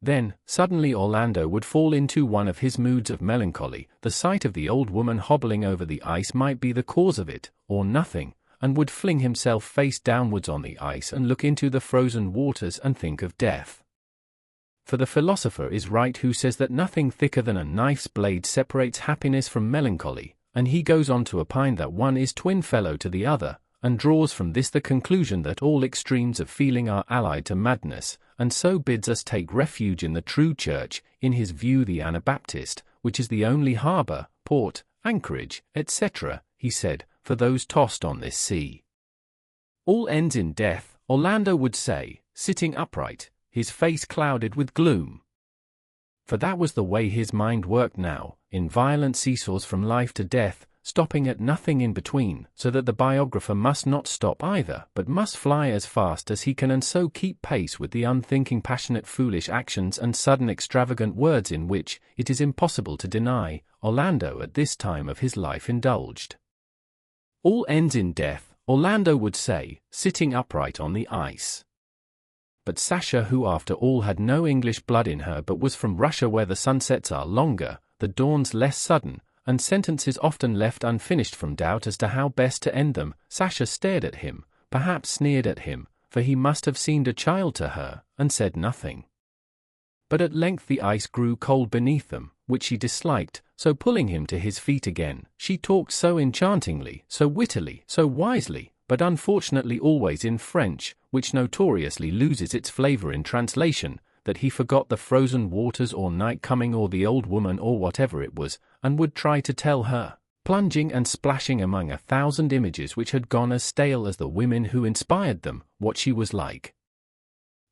Then, suddenly Orlando would fall into one of his moods of melancholy. The sight of the old woman hobbling over the ice might be the cause of it, or nothing, and would fling himself face downwards on the ice and look into the frozen waters and think of death. For the philosopher is right who says that nothing thicker than a knife's blade separates happiness from melancholy, and he goes on to opine that one is twin fellow to the other, and draws from this the conclusion that all extremes of feeling are allied to madness, and so bids us take refuge in the true church, in his view the Anabaptist, which is the only harbour, port, anchorage, etc., he said, for those tossed on this sea. All ends in death, Orlando would say, sitting upright, his face clouded with gloom. For that was the way his mind worked now, in violent seesaws from life to death, stopping at nothing in between, so that the biographer must not stop either, but must fly as fast as he can and so keep pace with the unthinking passionate foolish actions and sudden extravagant words in which, it is impossible to deny, Orlando at this time of his life indulged. All ends in death, Orlando would say, sitting upright on the ice. But Sasha, who after all had no English blood in her but was from Russia where the sunsets are longer, the dawns less sudden, and sentences often left unfinished from doubt as to how best to end them, Sasha stared at him, perhaps sneered at him, for he must have seemed a child to her, and said nothing. But at length the ice grew cold beneath them, which she disliked, so pulling him to his feet again, she talked so enchantingly, so wittily, so wisely, but unfortunately always in French, which notoriously loses its flavour in translation, that he forgot the frozen waters or night coming or the old woman or whatever it was, and would try to tell her, plunging and splashing among 1,000 images which had gone as stale as the women who inspired them, what she was like.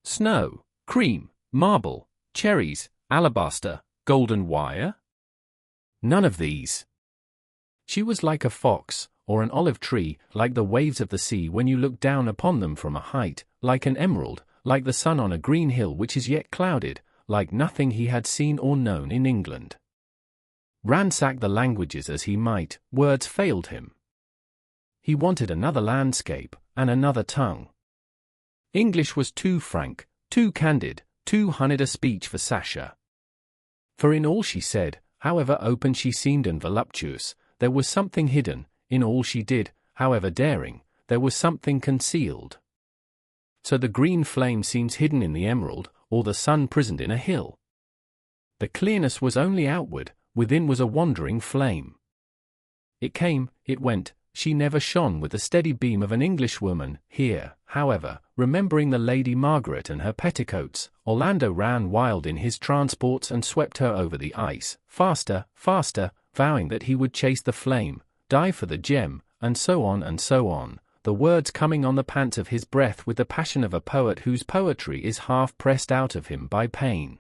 Snow, cream, marble, cherries, alabaster, golden wire? None of these. She was like a fox, or an olive tree, like the waves of the sea when you look down upon them from a height, like an emerald, like the sun on a green hill which is yet clouded, like nothing he had seen or known in England. Ransack the languages as he might, words failed him. He wanted another landscape, and another tongue. English was too frank, too candid, too honeyed a speech for Sasha. For in all she said, however open she seemed and voluptuous, there was something hidden, in all she did, however daring, there was something concealed. So the green flame seems hidden in the emerald, or the sun prisoned in a hill. The clearness was only outward, within was a wandering flame. It came, it went, she never shone with the steady beam of an Englishwoman. Here, however, remembering the Lady Margaret and her petticoats, Orlando ran wild in his transports and swept her over the ice, faster, faster, vowing that he would chase the flame, die for the gem, and so on and so on, the words coming on the pants of his breath with the passion of a poet whose poetry is half pressed out of him by pain.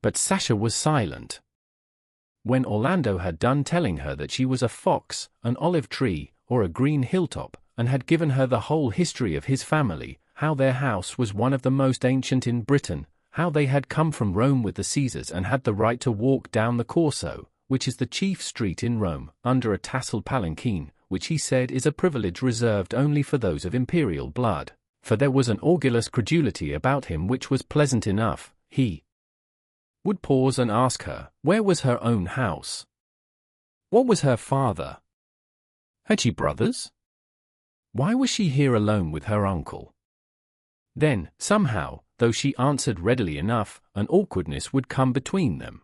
But Sasha was silent. When Orlando had done telling her that she was a fox, an olive tree, or a green hilltop, and had given her the whole history of his family, how their house was one of the most ancient in Britain, how they had come from Rome with the Caesars and had the right to walk down the Corso, which is the chief street in Rome, under a tasseled palanquin, which he said is a privilege reserved only for those of imperial blood, for there was an orgulous credulity about him which was pleasant enough, he would pause and ask her, where was her own house? What was her father? Had she brothers? Why was she here alone with her uncle? Then, somehow, though she answered readily enough, an awkwardness would come between them.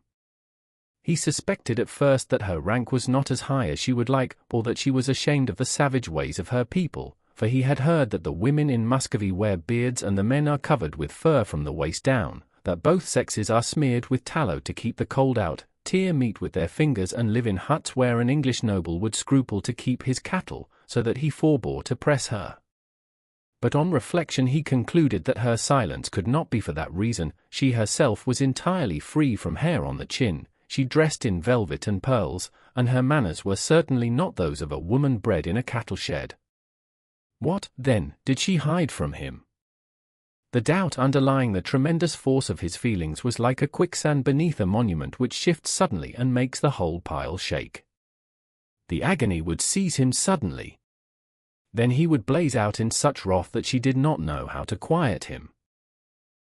He suspected at first that her rank was not as high as she would like, or that she was ashamed of the savage ways of her people, for he had heard that the women in Muscovy wear beards and the men are covered with fur from the waist down, that both sexes are smeared with tallow to keep the cold out, tear meat with their fingers and live in huts where an English noble would scruple to keep his cattle, so that he forbore to press her. But on reflection he concluded that her silence could not be for that reason. She herself was entirely free from hair on the chin, she dressed in velvet and pearls, and her manners were certainly not those of a woman bred in a cattle shed. What, then, did she hide from him? The doubt underlying the tremendous force of his feelings was like a quicksand beneath a monument which shifts suddenly and makes the whole pile shake. The agony would seize him suddenly. Then he would blaze out in such wrath that she did not know how to quiet him.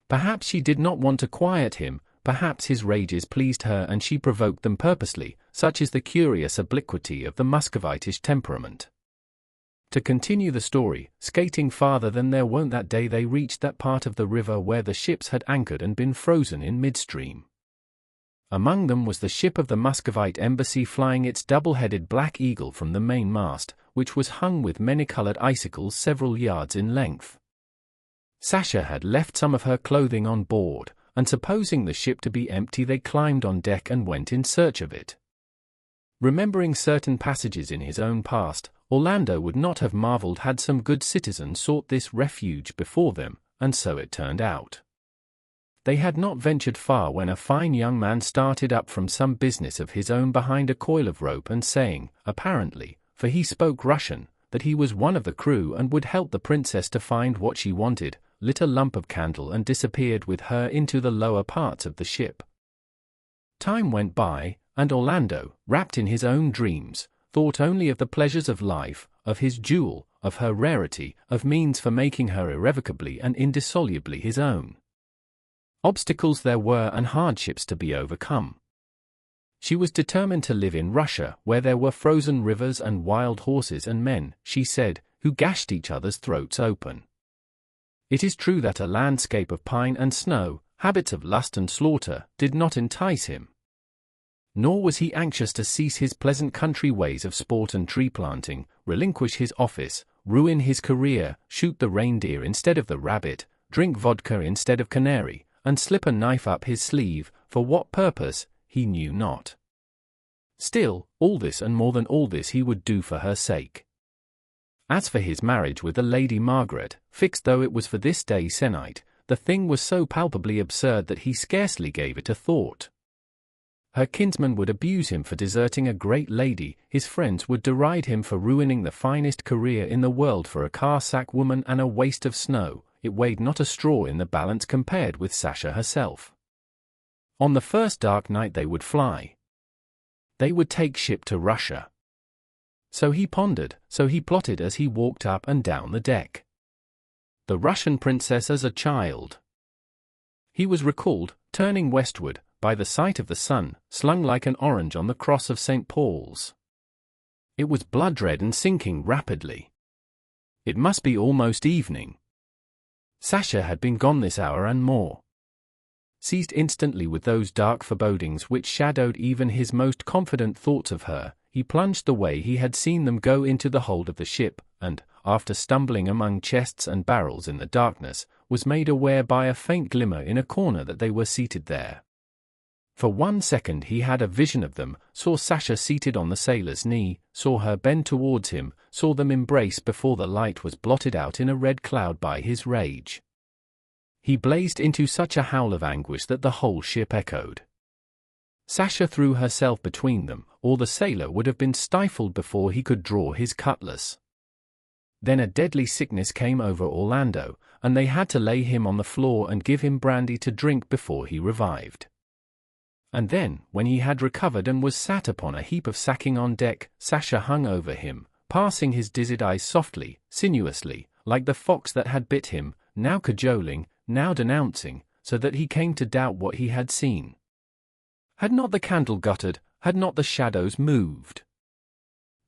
Perhaps she did not want to quiet him, perhaps his rages pleased her and she provoked them purposely, such is the curious obliquity of the Muscovitish temperament. To continue the story, skating farther than their wont that day they reached that part of the river where the ships had anchored and been frozen in midstream. Among them was the ship of the Muscovite embassy flying its double-headed black eagle from the main mast, which was hung with many-colored icicles several yards in length. Sasha had left some of her clothing on board, and supposing the ship to be empty they climbed on deck and went in search of it. Remembering certain passages in his own past, Orlando would not have marveled had some good citizen sought this refuge before them, and so it turned out. They had not ventured far when a fine young man started up from some business of his own behind a coil of rope and saying, apparently, for he spoke Russian, that he was one of the crew and would help the princess to find what she wanted, lit a lump of candle and disappeared with her into the lower parts of the ship. Time went by, and Orlando, wrapped in his own dreams, thought only of the pleasures of life, of his jewel, of her rarity, of means for making her irrevocably and indissolubly his own. Obstacles there were and hardships to be overcome. She was determined to live in Russia, where there were frozen rivers and wild horses and men, she said, who gashed each other's throats open. It is true that a landscape of pine and snow, habits of lust and slaughter, did not entice him. Nor was he anxious to cease his pleasant country ways of sport and tree planting, relinquish his office, ruin his career, shoot the reindeer instead of the rabbit, drink vodka instead of canary, and slip a knife up his sleeve, for what purpose, he knew not. Still, all this and more than all this he would do for her sake. As for his marriage with the Lady Margaret, fixed though it was for this day sennight, the thing was so palpably absurd that he scarcely gave it a thought. Her kinsman would abuse him for deserting a great lady, his friends would deride him for ruining the finest career in the world for a car-sack woman and a waste of snow. It weighed not a straw in the balance compared with Sasha herself. On the first dark night they would fly. They would take ship to Russia. So he pondered, so he plotted as he walked up and down the deck. The Russian princess as a child. He was recalled, turning westward, by the sight of the sun, slung like an orange on the cross of St. Paul's. It was blood-red and sinking rapidly. It must be almost evening. Sasha had been gone this hour and more. Seized instantly with those dark forebodings which shadowed even his most confident thoughts of her, he plunged the way he had seen them go into the hold of the ship, and, after stumbling among chests and barrels in the darkness, was made aware by a faint glimmer in a corner that they were seated there. For 1 second he had a vision of them, saw Sasha seated on the sailor's knee, saw her bend towards him, saw them embrace before the light was blotted out in a red cloud by his rage. He blazed into such a howl of anguish that the whole ship echoed. Sasha threw herself between them, or the sailor would have been stifled before he could draw his cutlass. Then a deadly sickness came over Orlando, and they had to lay him on the floor and give him brandy to drink before he revived. And then, when he had recovered and was sat upon a heap of sacking on deck, Sasha hung over him, passing his dizzied eyes softly, sinuously, like the fox that had bit him, now cajoling, now denouncing, so that he came to doubt what he had seen. Had not the candle guttered, had not the shadows moved?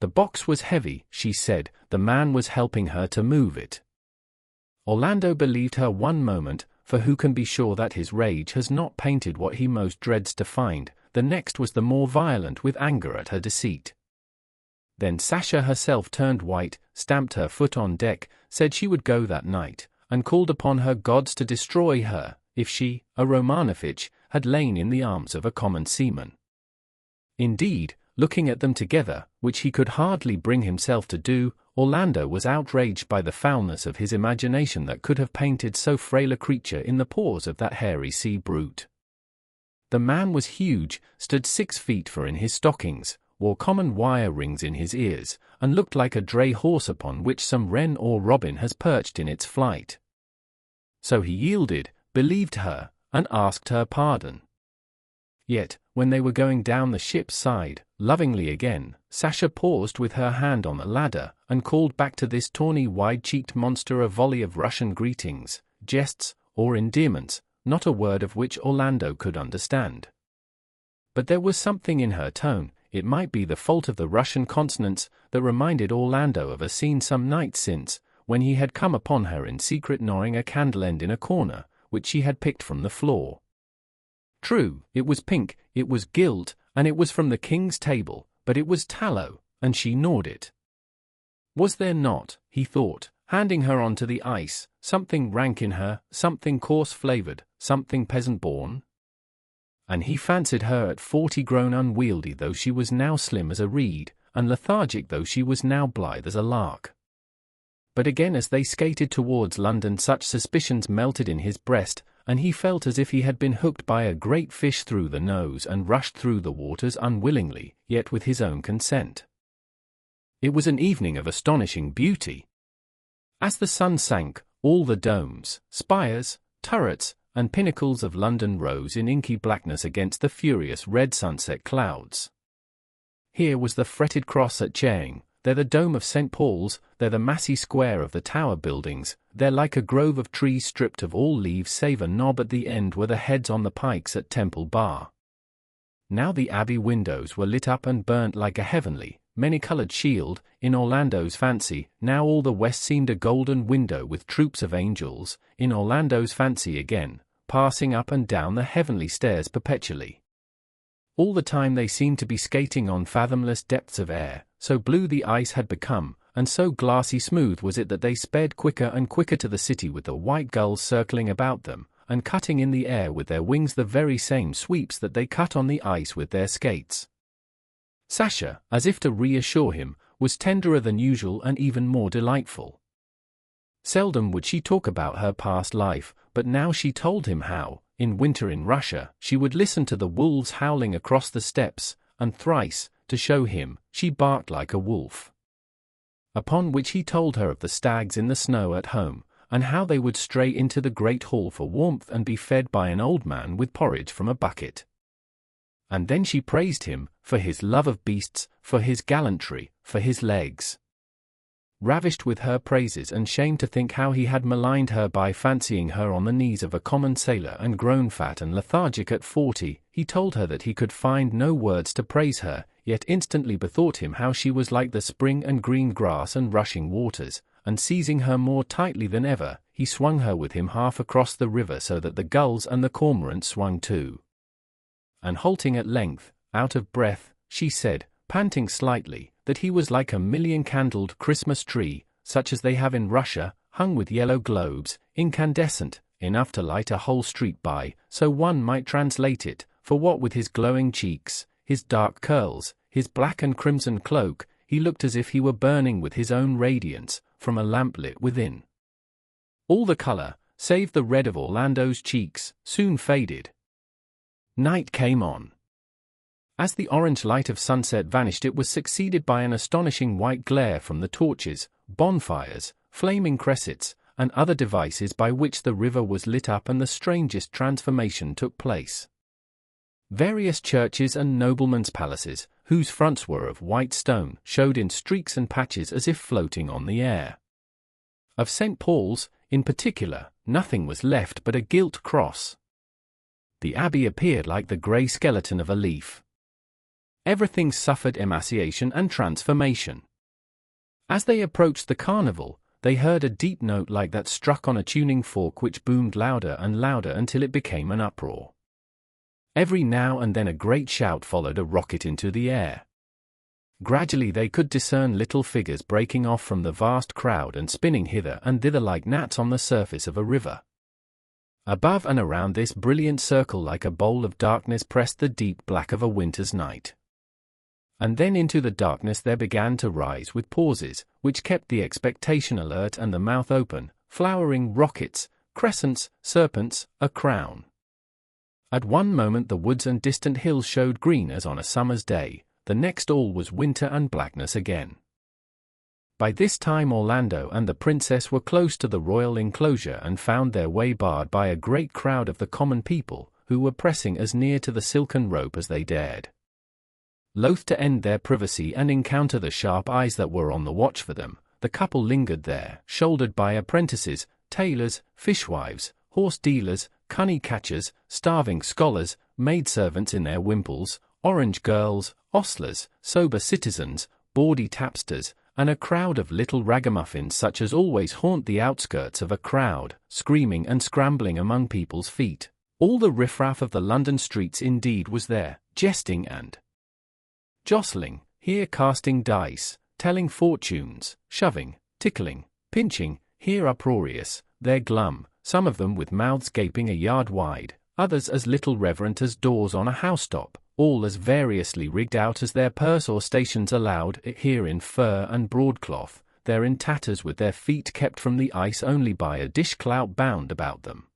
The box was heavy, she said, the man was helping her to move it. Orlando believed her 1 moment, for who can be sure that his rage has not painted what he most dreads to find? The next was the more violent with anger at her deceit. Then Sasha herself turned white, stamped her foot on deck, said she would go that night, and called upon her gods to destroy her, if she, a Romanovitch, had lain in the arms of a common seaman. Indeed, looking at them together, which he could hardly bring himself to do, Orlando was outraged by the foulness of his imagination that could have painted so frail a creature in the paws of that hairy sea brute. The man was huge, stood 6 feet 4 in his stockings, wore common wire rings in his ears, and looked like a dray horse upon which some wren or robin has perched in its flight. So he yielded, believed her, and asked her pardon. Yet, when they were going down the ship's side, lovingly again, Sasha paused with her hand on the ladder, and called back to this tawny wide-cheeked monster a volley of Russian greetings, jests, or endearments, not a word of which Orlando could understand. But there was something in her tone, it might be the fault of the Russian consonants, that reminded Orlando of a scene some nights since, when he had come upon her in secret gnawing a candle end in a corner, which she had picked from the floor. True, it was pink, it was gilt, and it was from the king's table, but it was tallow, and she gnawed it. Was there not, he thought, handing her onto the ice, something rank in her, something coarse-flavoured, something peasant-born? And he fancied her at 40 grown unwieldy though she was now slim as a reed, and lethargic though she was now blithe as a lark. But again as they skated towards London such suspicions melted in his breast, and he felt as if he had been hooked by a great fish through the nose and rushed through the waters unwillingly, yet with his own consent. It was an evening of astonishing beauty. As the sun sank, all the domes, spires, turrets, and pinnacles of London rose in inky blackness against the furious red sunset clouds. Here was the fretted cross at Charing, there the dome of St. Paul's, there the massy square of the Tower buildings, there like a grove of trees stripped of all leaves save a knob at the end were the heads on the pikes at Temple Bar. Now the Abbey windows were lit up and burnt like a heavenly, many-coloured shield, in Orlando's fancy, now all the west seemed a golden window with troops of angels, in Orlando's fancy again, passing up and down the heavenly stairs perpetually. All the time they seemed to be skating on fathomless depths of air, so blue the ice had become, and so glassy smooth was it that they sped quicker and quicker to the city with the white gulls circling about them, and cutting in the air with their wings the very same sweeps that they cut on the ice with their skates. Sasha, as if to reassure him, was tenderer than usual and even more delightful. Seldom would she talk about her past life, but now she told him how, in winter in Russia, she would listen to the wolves howling across the steppes, and thrice, to show him, she barked like a wolf. Upon which he told her of the stags in the snow at home, and how they would stray into the great hall for warmth and be fed by an old man with porridge from a bucket. And then she praised him, for his love of beasts, for his gallantry, for his legs. Ravished with her praises and shamed to think how he had maligned her by fancying her on the knees of a common sailor and grown fat and lethargic at 40, he told her that he could find no words to praise her, yet instantly bethought him how she was like the spring and green grass and rushing waters, and seizing her more tightly than ever, he swung her with him half across the river so that the gulls and the cormorant swung too. And halting at length, out of breath, she said, panting slightly, that he was like a million-candled Christmas tree, such as they have in Russia, hung with yellow globes, incandescent, enough to light a whole street by, so one might translate it, for what with his glowing cheeks, his dark curls, his black and crimson cloak, he looked as if he were burning with his own radiance, from a lamp lit within. All the color, save the red of Orlando's cheeks, soon faded. Night came on. As the orange light of sunset vanished, it was succeeded by an astonishing white glare from the torches, bonfires, flaming cressets, and other devices by which the river was lit up, and the strangest transformation took place. Various churches and noblemen's palaces, whose fronts were of white stone, showed in streaks and patches as if floating on the air. Of St. Paul's, in particular, nothing was left but a gilt cross. The abbey appeared like the grey skeleton of a leaf. Everything suffered emaciation and transformation. As they approached the carnival, they heard a deep note like that struck on a tuning fork, which boomed louder and louder until it became an uproar. Every now and then a great shout followed a rocket into the air. Gradually they could discern little figures breaking off from the vast crowd and spinning hither and thither like gnats on the surface of a river. Above and around this brilliant circle, like a bowl of darkness, pressed the deep black of a winter's night. And then into the darkness there began to rise, with pauses, which kept the expectation alert and the mouth open, flowering rockets, crescents, serpents, a crown. At one moment the woods and distant hills showed green as on a summer's day, the next all was winter and blackness again. By this time Orlando and the princess were close to the royal enclosure and found their way barred by a great crowd of the common people, who were pressing as near to the silken rope as they dared. Loath to end their privacy and encounter the sharp eyes that were on the watch for them, the couple lingered there, shouldered by apprentices, tailors, fishwives, horse dealers, cunny catchers, starving scholars, maidservants in their wimples, orange girls, ostlers, sober citizens, bawdy tapsters, and a crowd of little ragamuffins such as always haunt the outskirts of a crowd, screaming and scrambling among people's feet. All the riffraff of the London streets indeed was there, jesting and jostling, here casting dice, telling fortunes, shoving, tickling, pinching, here uproarious, there glum, some of them with mouths gaping a yard wide, others as little reverent as doors on a housetop, all as variously rigged out as their purse or stations allowed, here in fur and broadcloth, there in tatters, with their feet kept from the ice only by a dishclout bound about them.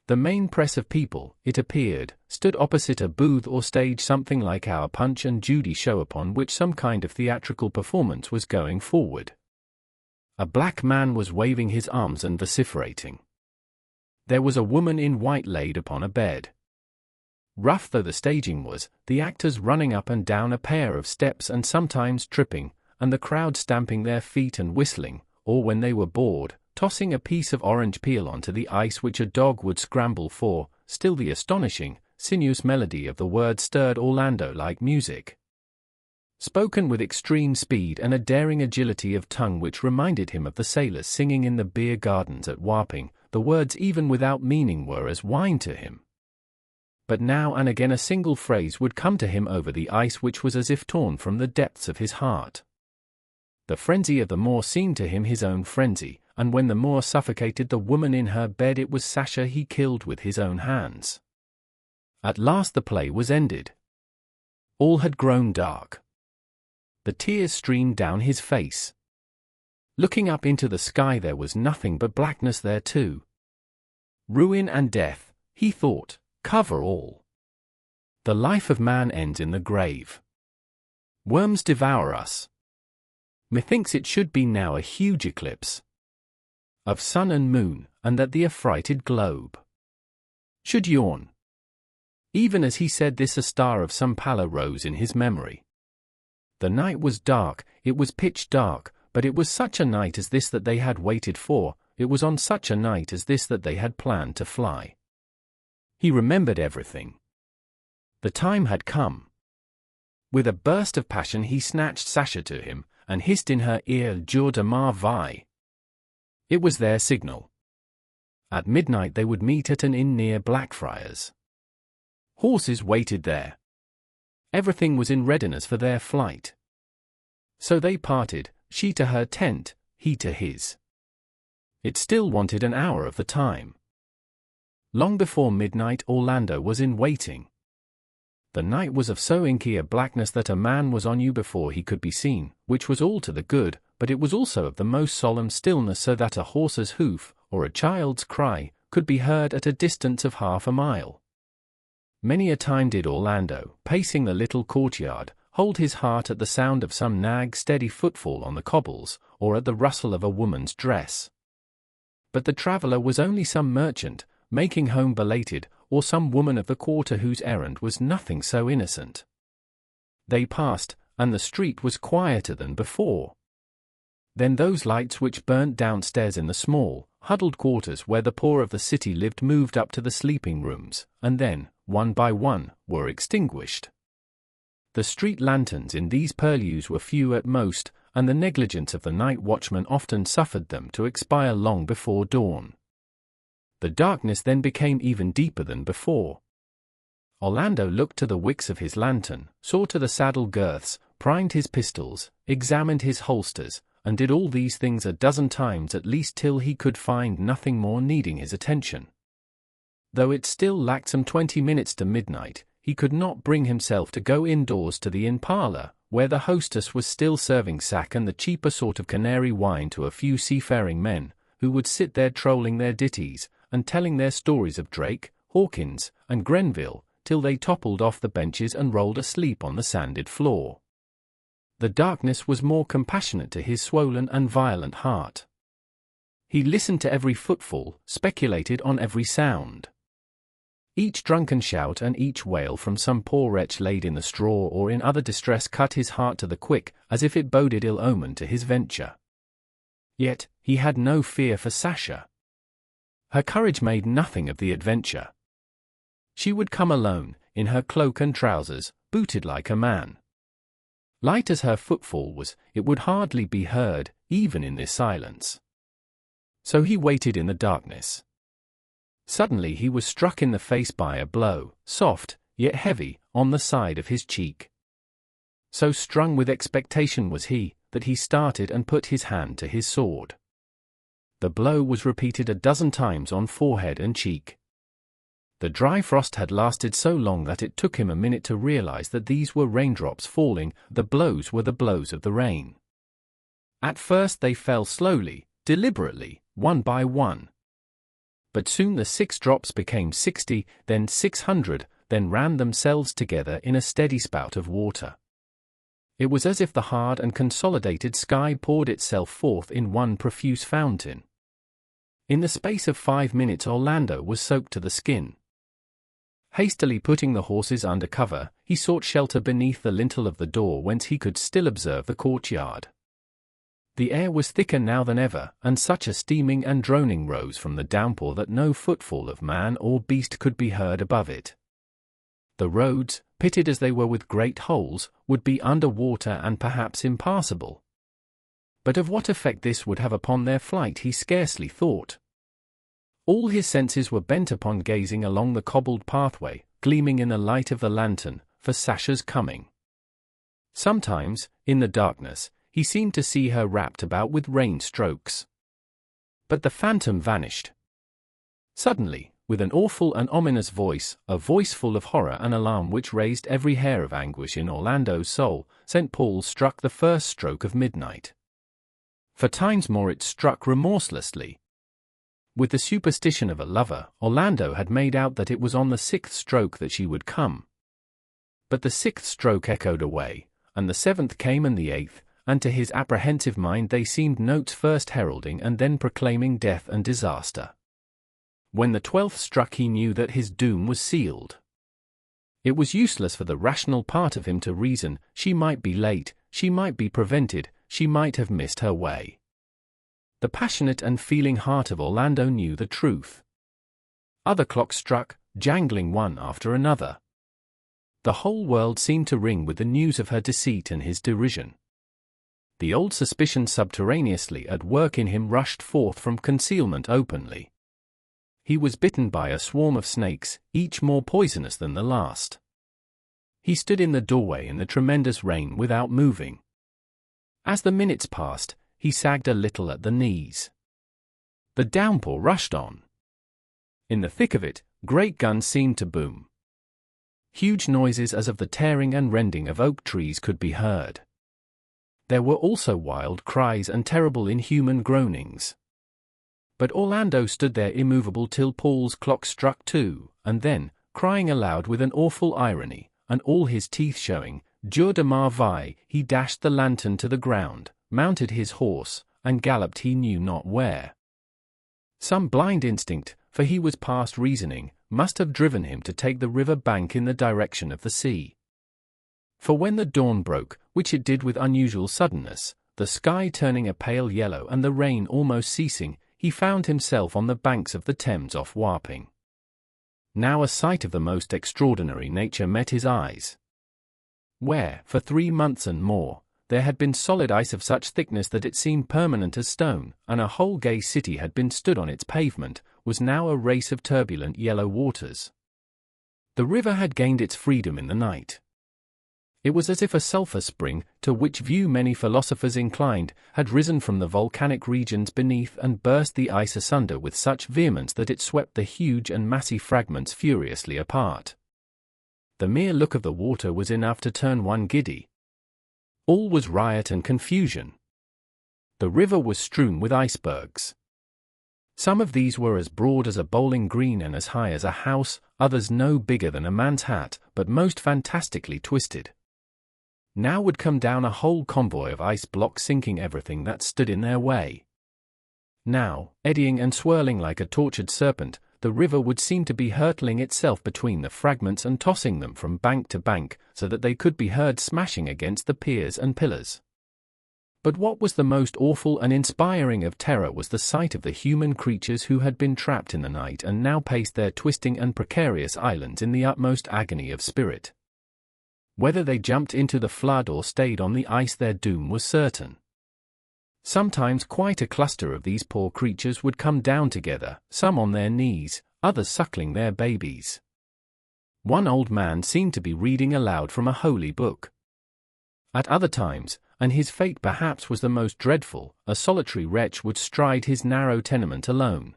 The main press of people, it appeared, stood opposite a booth or stage something like our Punch and Judy show, upon which some kind of theatrical performance was going forward. A black man was waving his arms and vociferating. There was a woman in white laid upon a bed. Rough though the staging was, the actors running up and down a pair of steps and sometimes tripping, and the crowd stamping their feet and whistling, or when they were bored, tossing a piece of orange peel onto the ice which a dog would scramble for. Still the astonishing, sinuous melody of the words stirred Orlando like music, spoken with extreme speed and a daring agility of tongue which reminded him of the sailors singing in the beer gardens at Wapping. The words, even without meaning, were as wine to him. But now and again a single phrase would come to him over the ice which was as if torn from the depths of his heart. The frenzy of the Moor seemed to him his own frenzy, and when the Moor suffocated the woman in her bed, it was Sasha he killed with his own hands. At last the play was ended. All had grown dark. The tears streamed down his face. Looking up into the sky, there was nothing but blackness there too. Ruin and death, he thought, cover all. The life of man ends in the grave. Worms devour us. Methinks it should be now a huge eclipse of sun and moon, and that the affrighted globe should yawn. Even as he said this, a star of some pallor rose in his memory. The night was dark, it was pitch dark, but it was such a night as this that they had waited for, it was on such a night as this that they had planned to fly. He remembered everything. The time had come. With a burst of passion he snatched Sasha to him, and hissed in her ear, "Jour de ma vie." It was their signal. At midnight they would meet at an inn near Blackfriars. Horses waited there. Everything was in readiness for their flight. So they parted, she to her tent, he to his. It still wanted an hour of the time. Long before midnight Orlando was in waiting. The night was of so inky a blackness that a man was on you before he could be seen, which was all to the good, but it was also of the most solemn stillness, so that a horse's hoof, or a child's cry, could be heard at a distance of half a mile. Many a time did Orlando, pacing the little courtyard, hold his heart at the sound of some nag's steady footfall on the cobbles, or at the rustle of a woman's dress. But the traveller was only some merchant, making home belated, or some woman of the quarter whose errand was nothing so innocent. They passed, and the street was quieter than before. Then those lights which burnt downstairs in the small, huddled quarters where the poor of the city lived moved up to the sleeping rooms, and then, one by one, were extinguished. The street lanterns in these purlieus were few at most, and the negligence of the night watchman often suffered them to expire long before dawn. The darkness then became even deeper than before. Orlando looked to the wicks of his lantern, saw to the saddle girths, primed his pistols, examined his holsters, and did all these things a dozen times at least till he could find nothing more needing his attention. Though it still lacked some 20 minutes to midnight, he could not bring himself to go indoors to the inn parlour, where the hostess was still serving sack and the cheaper sort of canary wine to a few seafaring men, who would sit there trolling their ditties, and telling their stories of Drake, Hawkins, and Grenville, till they toppled off the benches and rolled asleep on the sanded floor. The darkness was more compassionate to his swollen and violent heart. He listened to every footfall, speculated on every sound. Each drunken shout and each wail from some poor wretch laid in the straw or in other distress cut his heart to the quick, as if it boded ill omen to his venture. Yet, he had no fear for Sasha. Her courage made nothing of the adventure. She would come alone, in her cloak and trousers, booted like a man. Light as her footfall was, it would hardly be heard, even in this silence. So he waited in the darkness. Suddenly he was struck in the face by a blow, soft, yet heavy, on the side of his cheek. So strung with expectation was he, that he started and put his hand to his sword. The blow was repeated a dozen times on forehead and cheek. The dry frost had lasted so long that it took him a minute to realize that these were raindrops falling, the blows were the blows of the rain. At first they fell slowly, deliberately, one by one. But soon the 6 drops became 60, then 600, then ran themselves together in a steady spout of water. It was as if the hard and consolidated sky poured itself forth in one profuse fountain. In the space of 5 minutes Orlando was soaked to the skin. Hastily putting the horses under cover, he sought shelter beneath the lintel of the door whence he could still observe the courtyard. The air was thicker now than ever, and such a steaming and droning rose from the downpour that no footfall of man or beast could be heard above it. The roads, pitted as they were with great holes, would be under water and perhaps impassable. But of what effect this would have upon their flight he scarcely thought. All his senses were bent upon gazing along the cobbled pathway, gleaming in the light of the lantern, for Sasha's coming. Sometimes, in the darkness, he seemed to see her wrapped about with rain strokes. But the phantom vanished. Suddenly, with an awful and ominous voice, a voice full of horror and alarm which raised every hair of anguish in Orlando's soul, St. Paul struck the first stroke of midnight. For times more it struck remorselessly. With the superstition of a lover, Orlando had made out that it was on the 6th stroke that she would come. But the 6th stroke echoed away, and the 7th came and the 8th, and to his apprehensive mind they seemed notes first heralding and then proclaiming death and disaster. When the 12th struck he knew that his doom was sealed. It was useless for the rational part of him to reason, she might be late, she might be prevented, she might have missed her way. The passionate and feeling heart of Orlando knew the truth. Other clocks struck, jangling one after another. The whole world seemed to ring with the news of her deceit and his derision. The old suspicion subterraneously at work in him rushed forth from concealment openly. He was bitten by a swarm of snakes, each more poisonous than the last. He stood in the doorway in the tremendous rain without moving. As the minutes passed, he sagged a little at the knees. The downpour rushed on. In the thick of it, great guns seemed to boom. Huge noises as of the tearing and rending of oak trees could be heard. There were also wild cries and terrible inhuman groanings. But Orlando stood there immovable till Paul's clock struck 2, and then, crying aloud with an awful irony, and all his teeth showing, Dieu de ma vie, he dashed the lantern to the ground, mounted his horse, and galloped he knew not where. Some blind instinct, for he was past reasoning, must have driven him to take the river bank in the direction of the sea. For when the dawn broke, which it did with unusual suddenness, the sky turning a pale yellow and the rain almost ceasing, he found himself on the banks of the Thames off Wapping. Now a sight of the most extraordinary nature met his eyes. Where, for 3 months and more, there had been solid ice of such thickness that it seemed permanent as stone, and a whole gay city had been stood on its pavement, was now a race of turbulent yellow waters. The river had gained its freedom in the night. It was as if a sulphur spring, to which view many philosophers inclined, had risen from the volcanic regions beneath and burst the ice asunder with such vehemence that it swept the huge and massy fragments furiously apart. The mere look of the water was enough to turn one giddy. All was riot and confusion. The river was strewn with icebergs. Some of these were as broad as a bowling green and as high as a house, others no bigger than a man's hat, but most fantastically twisted. Now would come down a whole convoy of ice blocks sinking everything that stood in their way. Now, eddying and swirling like a tortured serpent, the river would seem to be hurtling itself between the fragments and tossing them from bank to bank, so that they could be heard smashing against the piers and pillars. But what was the most awful and inspiring of terror was the sight of the human creatures who had been trapped in the night and now paced their twisting and precarious islands in the utmost agony of spirit. Whether they jumped into the flood or stayed on the ice, their doom was certain. Sometimes quite a cluster of these poor creatures would come down together, some on their knees, others suckling their babies. One old man seemed to be reading aloud from a holy book. At other times, and his fate perhaps was the most dreadful, a solitary wretch would stride his narrow tenement alone.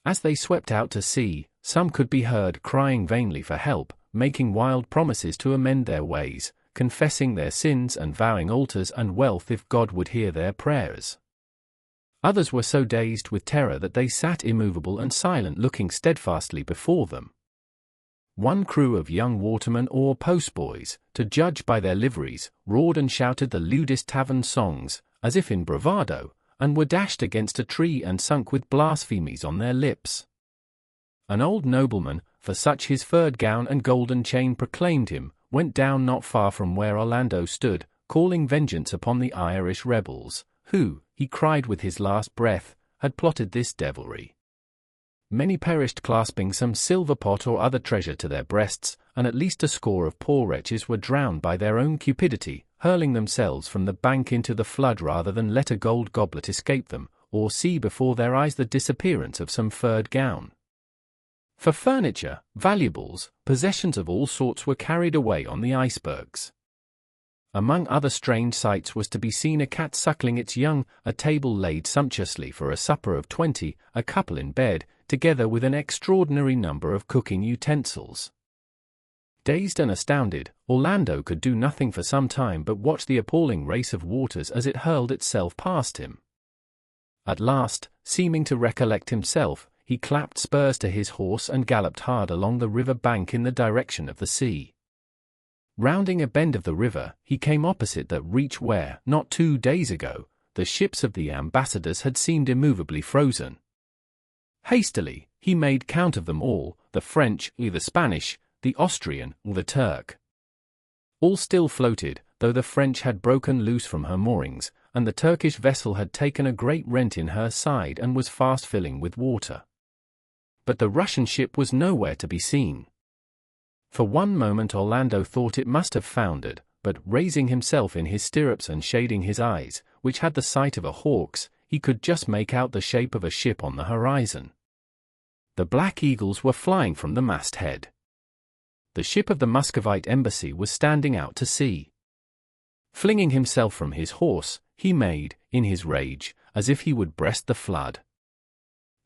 As they swept out to sea, some could be heard crying vainly for help, making wild promises to amend their ways, confessing their sins and vowing altars and wealth if God would hear their prayers. Others were so dazed with terror that they sat immovable and silent, looking steadfastly before them. One crew of young watermen or postboys, to judge by their liveries, roared and shouted the lewdest tavern songs, as if in bravado, and were dashed against a tree and sunk with blasphemies on their lips. An old nobleman, for such his furred gown and golden chain proclaimed him, went down not far from where Orlando stood, calling vengeance upon the Irish rebels, who, he cried with his last breath, had plotted this devilry. Many perished clasping some silver pot or other treasure to their breasts, and at least a score of poor wretches were drowned by their own cupidity, hurling themselves from the bank into the flood rather than let a gold goblet escape them, or see before their eyes the disappearance of some furred gown. For furniture, valuables, possessions of all sorts were carried away on the icebergs. Among other strange sights was to be seen a cat suckling its young, a table laid sumptuously for a supper of 20, a couple in bed, together with an extraordinary number of cooking utensils. Dazed and astounded, Orlando could do nothing for some time but watch the appalling race of waters as it hurled itself past him. At last, seeming to recollect himself, he clapped spurs to his horse and galloped hard along the river bank in the direction of the sea. Rounding a bend of the river, he came opposite that reach where, not 2 days ago, the ships of the ambassadors had seemed immovably frozen. Hastily, he made count of them all, the French, the Spanish, the Austrian, the Turk. All still floated, though the French had broken loose from her moorings, and the Turkish vessel had taken a great rent in her side and was fast filling with water. But the Russian ship was nowhere to be seen. For one moment Orlando thought it must have foundered, but raising himself in his stirrups and shading his eyes, which had the sight of a hawk's, he could just make out the shape of a ship on the horizon. The black eagles were flying from the masthead. The ship of the Muscovite embassy was standing out to sea. Flinging himself from his horse, he made, in his rage, as if he would breast the flood.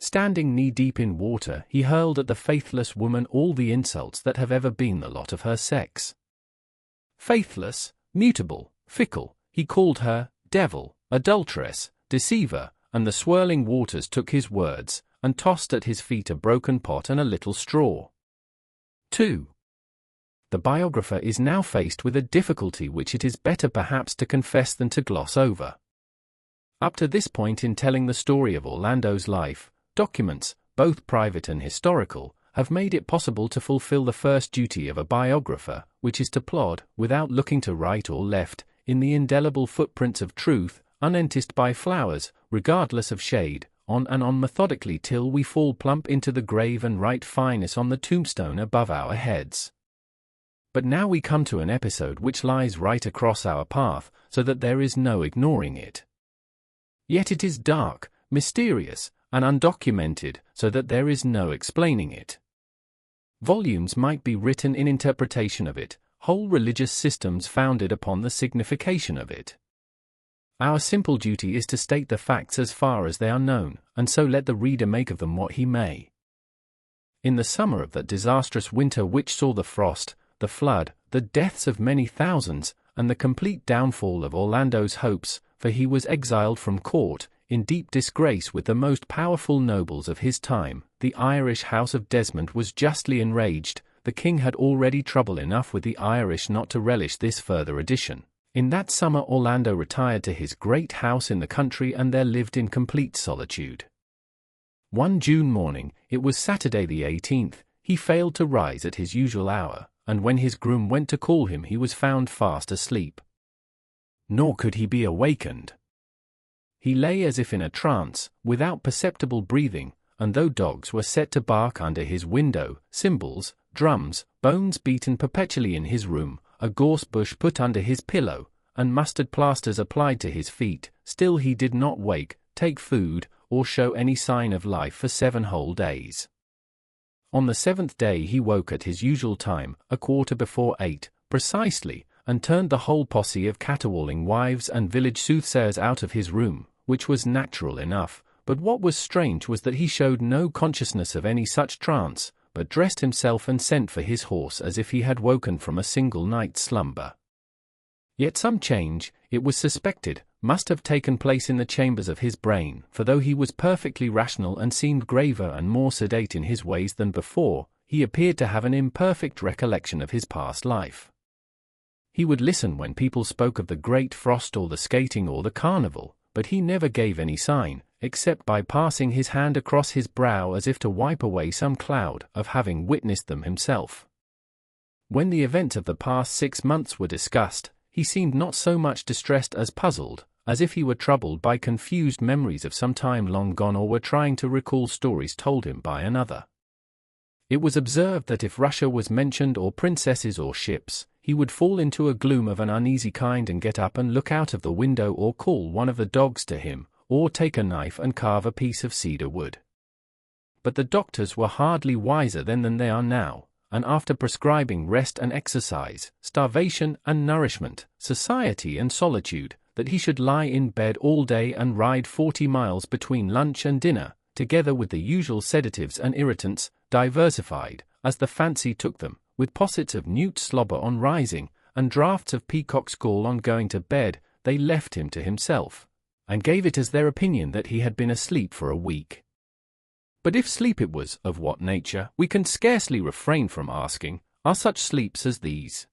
Standing knee-deep in water, he hurled at the faithless woman all the insults that have ever been the lot of her sex. Faithless, mutable, fickle, he called her devil, adulteress, deceiver, and the swirling waters took his words, and tossed at his feet a broken pot and a little straw. 2. The biographer is now faced with a difficulty which it is better perhaps to confess than to gloss over. Up to this point in telling the story of Orlando's life, documents, both private and historical, have made it possible to fulfill the first duty of a biographer, which is to plod, without looking to right or left, in the indelible footprints of truth, unenticed by flowers, regardless of shade, on and on methodically till we fall plump into the grave and write fineness on the tombstone above our heads. But now we come to an episode which lies right across our path, so that there is no ignoring it. Yet it is dark, mysterious, and undocumented, so that there is no explaining it. Volumes might be written in interpretation of it, whole religious systems founded upon the signification of it. Our simple duty is to state the facts as far as they are known, and so let the reader make of them what he may. In the summer of that disastrous winter which saw the frost, the flood, the deaths of many thousands, and the complete downfall of Orlando's hopes, for he was exiled from court, in deep disgrace with the most powerful nobles of his time, the Irish house of Desmond was justly enraged. The king had already trouble enough with the Irish not to relish this further addition. In that summer Orlando retired to his great house in the country and there lived in complete solitude. One June morning, it was Saturday the 18th, he failed to rise at his usual hour, and when his groom went to call him he was found fast asleep. Nor could he be awakened. He lay as if in a trance, without perceptible breathing, and though dogs were set to bark under his window, cymbals, drums, bones beaten perpetually in his room, a gorse bush put under his pillow, and mustard plasters applied to his feet, still he did not wake, take food, or show any sign of life for 7 whole days. On the 7th day he woke at his usual time, 8:15, precisely, and turned the whole posse of caterwauling wives and village soothsayers out of his room, which was natural enough, but what was strange was that he showed no consciousness of any such trance, but dressed himself and sent for his horse as if he had woken from a single night's slumber. Yet some change, it was suspected, must have taken place in the chambers of his brain, for though he was perfectly rational and seemed graver and more sedate in his ways than before, he appeared to have an imperfect recollection of his past life. He would listen when people spoke of the great frost or the skating or the carnival, but he never gave any sign, except by passing his hand across his brow as if to wipe away some cloud, of having witnessed them himself. When the events of the past 6 months were discussed, he seemed not so much distressed as puzzled, as if he were troubled by confused memories of some time long gone or were trying to recall stories told him by another. It was observed that if Russia was mentioned or princesses or ships, he would fall into a gloom of an uneasy kind and get up and look out of the window or call one of the dogs to him, or take a knife and carve a piece of cedar wood. But the doctors were hardly wiser then than they are now, and after prescribing rest and exercise, starvation and nourishment, society and solitude, that he should lie in bed all day and ride 40 miles between lunch and dinner, together with the usual sedatives and irritants, diversified, as the fancy took them, with possets of newt slobber on rising, and draughts of peacock's gall on going to bed, they left him to himself, and gave it as their opinion that he had been asleep for a week. But if sleep it was, of what nature, we can scarcely refrain from asking, are such sleeps as these?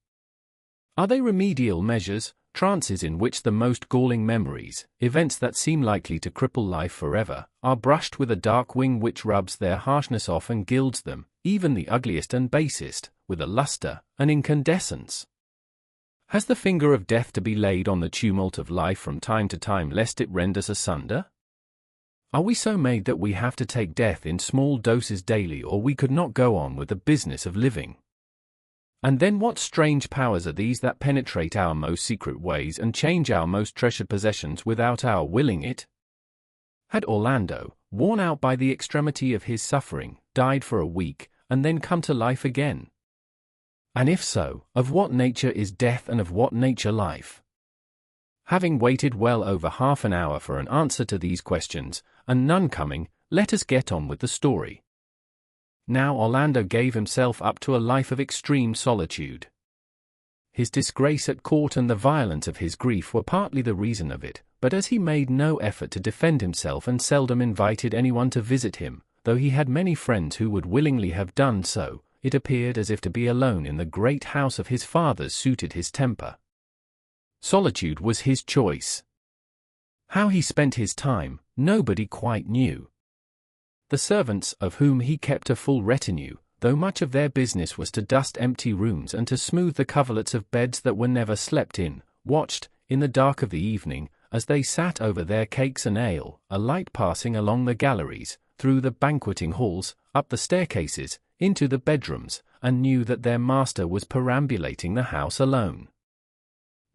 Are they remedial measures, trances in which the most galling memories, events that seem likely to cripple life forever, are brushed with a dark wing which rubs their harshness off and gilds them, even the ugliest and basest, with a lustre, an incandescence? Has the finger of death to be laid on the tumult of life from time to time lest it rend us asunder? Are we so made that we have to take death in small doses daily, or we could not go on with the business of living? And then what strange powers are these that penetrate our most secret ways and change our most treasured possessions without our willing it? Had Orlando, worn out by the extremity of his suffering, died for a week, and then come to life again? And if so, of what nature is death and of what nature life? Having waited well over half an hour for an answer to these questions, and none coming, let us get on with the story. Now Orlando gave himself up to a life of extreme solitude. His disgrace at court and the violence of his grief were partly the reason of it, but as he made no effort to defend himself and seldom invited anyone to visit him, though he had many friends who would willingly have done so, it appeared as if to be alone in the great house of his fathers suited his temper. Solitude was his choice. How he spent his time, nobody quite knew. The servants, of whom he kept a full retinue, though much of their business was to dust empty rooms and to smooth the coverlets of beds that were never slept in, watched, in the dark of the evening, as they sat over their cakes and ale, a light passing along the galleries, through the banqueting halls, up the staircases, into the bedrooms, and knew that their master was perambulating the house alone.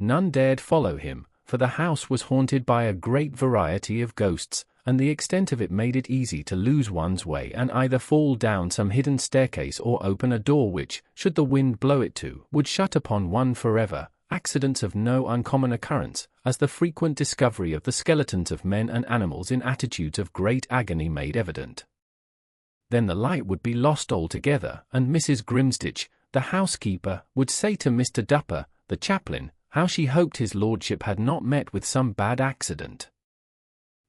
None dared follow him, for the house was haunted by a great variety of ghosts, and the extent of it made it easy to lose one's way and either fall down some hidden staircase or open a door which, should the wind blow it to, would shut upon one forever. Accidents of no uncommon occurrence, as the frequent discovery of the skeletons of men and animals in attitudes of great agony made evident. Then the light would be lost altogether, and Mrs. Grimsditch, the housekeeper, would say to Mr. Dupper, the chaplain, how she hoped his lordship had not met with some bad accident.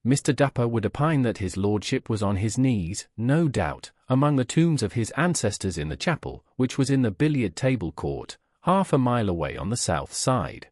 Mr. Dupper would opine that his lordship was on his knees, no doubt, among the tombs of his ancestors in the chapel, which was in the billiard-table court, half a mile away on the south side.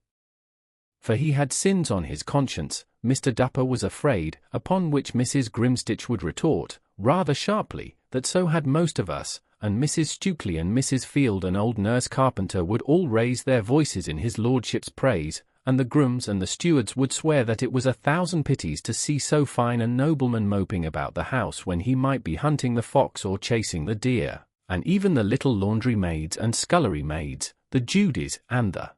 For he had sins on his conscience, Mr. Dupper was afraid, upon which Mrs. Grimsditch would retort, rather sharply, that so had most of us, and Mrs. Stukely and Mrs. Field and old Nurse Carpenter would all raise their voices in his lordship's praise, and the grooms and the stewards would swear that it was 1,000 pities to see so fine a nobleman moping about the house when he might be hunting the fox or chasing the deer, and even the little laundry maids and scullery maids, the Judys and the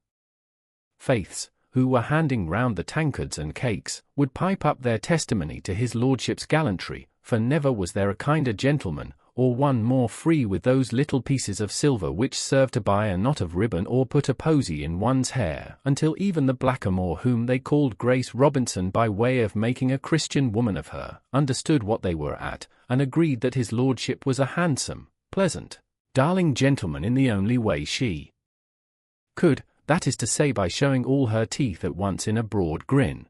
Faiths, who were handing round the tankards and cakes, would pipe up their testimony to his lordship's gallantry, for never was there a kinder gentleman, or one more free with those little pieces of silver which served to buy a knot of ribbon or put a posy in one's hair, until even the blackamoor whom they called Grace Robinson by way of making a Christian woman of her, understood what they were at, and agreed that his lordship was a handsome, pleasant, darling gentleman in the only way she could, that is to say by showing all her teeth at once in a broad grin.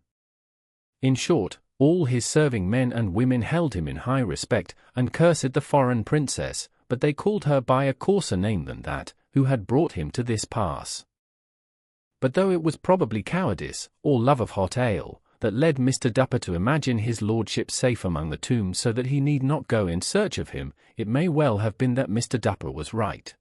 In short, all his serving men and women held him in high respect, and cursed the foreign princess, but they called her by a coarser name than that, who had brought him to this pass. But though it was probably cowardice, or love of hot ale, that led Mr. Dupper to imagine his lordship safe among the tombs so that he need not go in search of him, it may well have been that Mr. Dupper was right.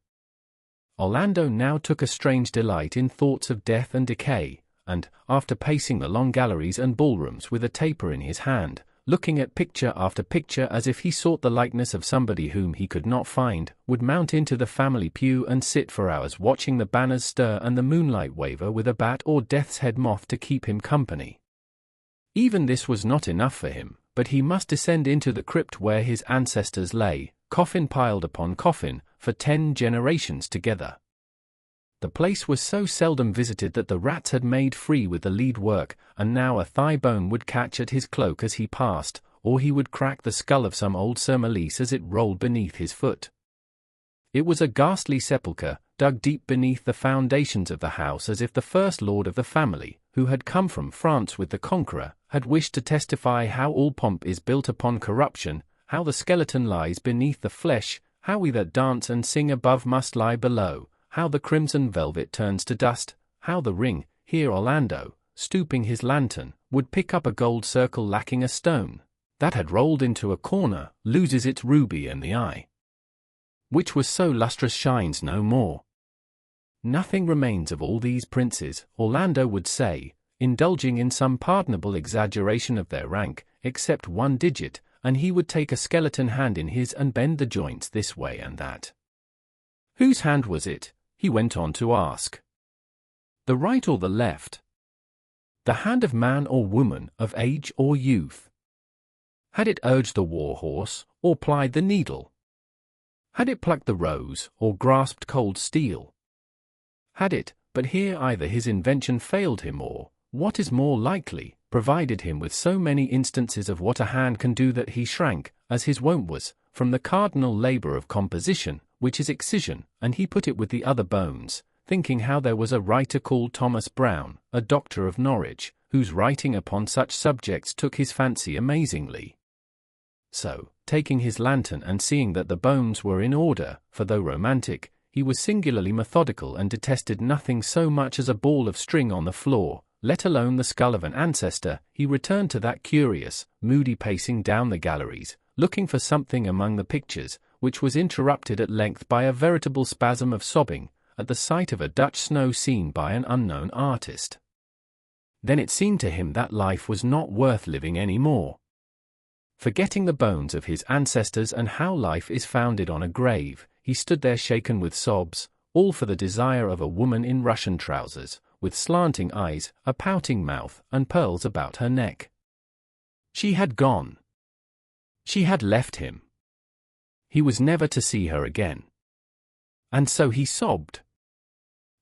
Orlando now took a strange delight in thoughts of death and decay, and, after pacing the long galleries and ballrooms with a taper in his hand, looking at picture after picture as if he sought the likeness of somebody whom he could not find, would mount into the family pew and sit for hours watching the banners stir and the moonlight waver with a bat or death's head moth to keep him company. Even this was not enough for him, but he must descend into the crypt where his ancestors lay, coffin piled upon coffin, for 10 generations together. The place was so seldom visited that the rats had made free with the lead work, and now a thigh bone would catch at his cloak as he passed, or he would crack the skull of some old Sir Malise as it rolled beneath his foot. It was a ghastly sepulchre, dug deep beneath the foundations of the house as if the first lord of the family, who had come from France with the Conqueror, had wished to testify how all pomp is built upon corruption, how the skeleton lies beneath the flesh, how we that dance and sing above must lie below, how the crimson velvet turns to dust, how the ring, here Orlando, stooping his lantern, would pick up a gold circle lacking a stone, that had rolled into a corner, loses its ruby and the eye, which was so lustrous shines no more. Nothing remains of all these princes, Orlando would say, indulging in some pardonable exaggeration of their rank, except one digit, and he would take a skeleton hand in his and bend the joints this way and that. Whose hand was it? He went on to ask. The right or the left? The hand of man or woman, of age or youth? Had it urged the war horse, or plied the needle? Had it plucked the rose, or grasped cold steel? Had it, but here either his invention failed him or, what is more likely, provided him with so many instances of what a hand can do that he shrank, as his wont was, from the cardinal labour of composition, which is excision, and he put it with the other bones, thinking how there was a writer called Thomas Brown, a doctor of Norwich, whose writing upon such subjects took his fancy amazingly. So, taking his lantern and seeing that the bones were in order, for though romantic, he was singularly methodical and detested nothing so much as a ball of string on the floor, let alone the skull of an ancestor, he returned to that curious, moody pacing down the galleries, looking for something among the pictures, which was interrupted at length by a veritable spasm of sobbing, at the sight of a Dutch snow scene by an unknown artist. Then it seemed to him that life was not worth living any more. Forgetting the bones of his ancestors and how life is founded on a grave, he stood there shaken with sobs, all for the desire of a woman in Russian trousers, with slanting eyes, a pouting mouth, and pearls about her neck. She had gone. She had left him. He was never to see her again. And so he sobbed.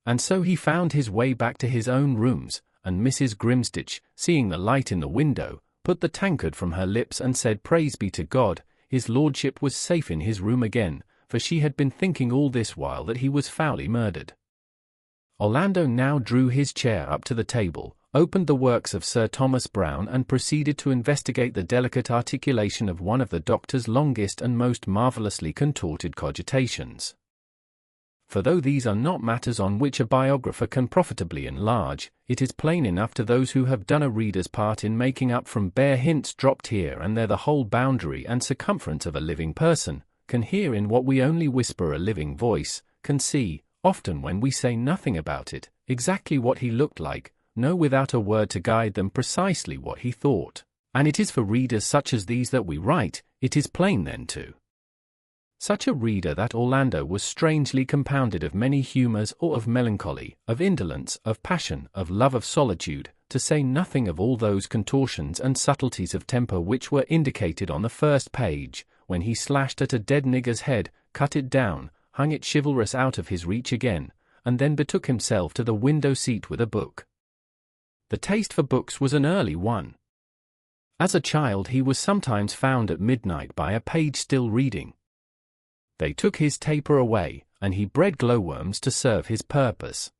And so he found his way back to his own rooms, and Mrs. Grimstitch, seeing the light in the window, put the tankard from her lips and said, "Praise be to God, his lordship was safe in his room again," for she had been thinking all this while that he was foully murdered. Orlando now drew his chair up to the table, opened the works of Sir Thomas Browne and proceeded to investigate the delicate articulation of one of the doctor's longest and most marvellously contorted cogitations. For though these are not matters on which a biographer can profitably enlarge, it is plain enough to those who have done a reader's part in making up from bare hints dropped here and there the whole boundary and circumference of a living person, can hear in what we only whisper a living voice, can see, often when we say nothing about it, exactly what he looked like, know without a word to guide them precisely what he thought. And it is for readers such as these that we write. It is plain then to such a reader that Orlando was strangely compounded of many humours, or of melancholy, of indolence, of passion, of love of solitude, to say nothing of all those contortions and subtleties of temper which were indicated on the first page, when he slashed at a dead nigger's head, cut it down, hung it chivalrous out of his reach again, and then betook himself to the window-seat with a book. The taste for books was an early one. As a child he was sometimes found at midnight by a page still reading. They took his taper away, and he bred glowworms to serve his purpose.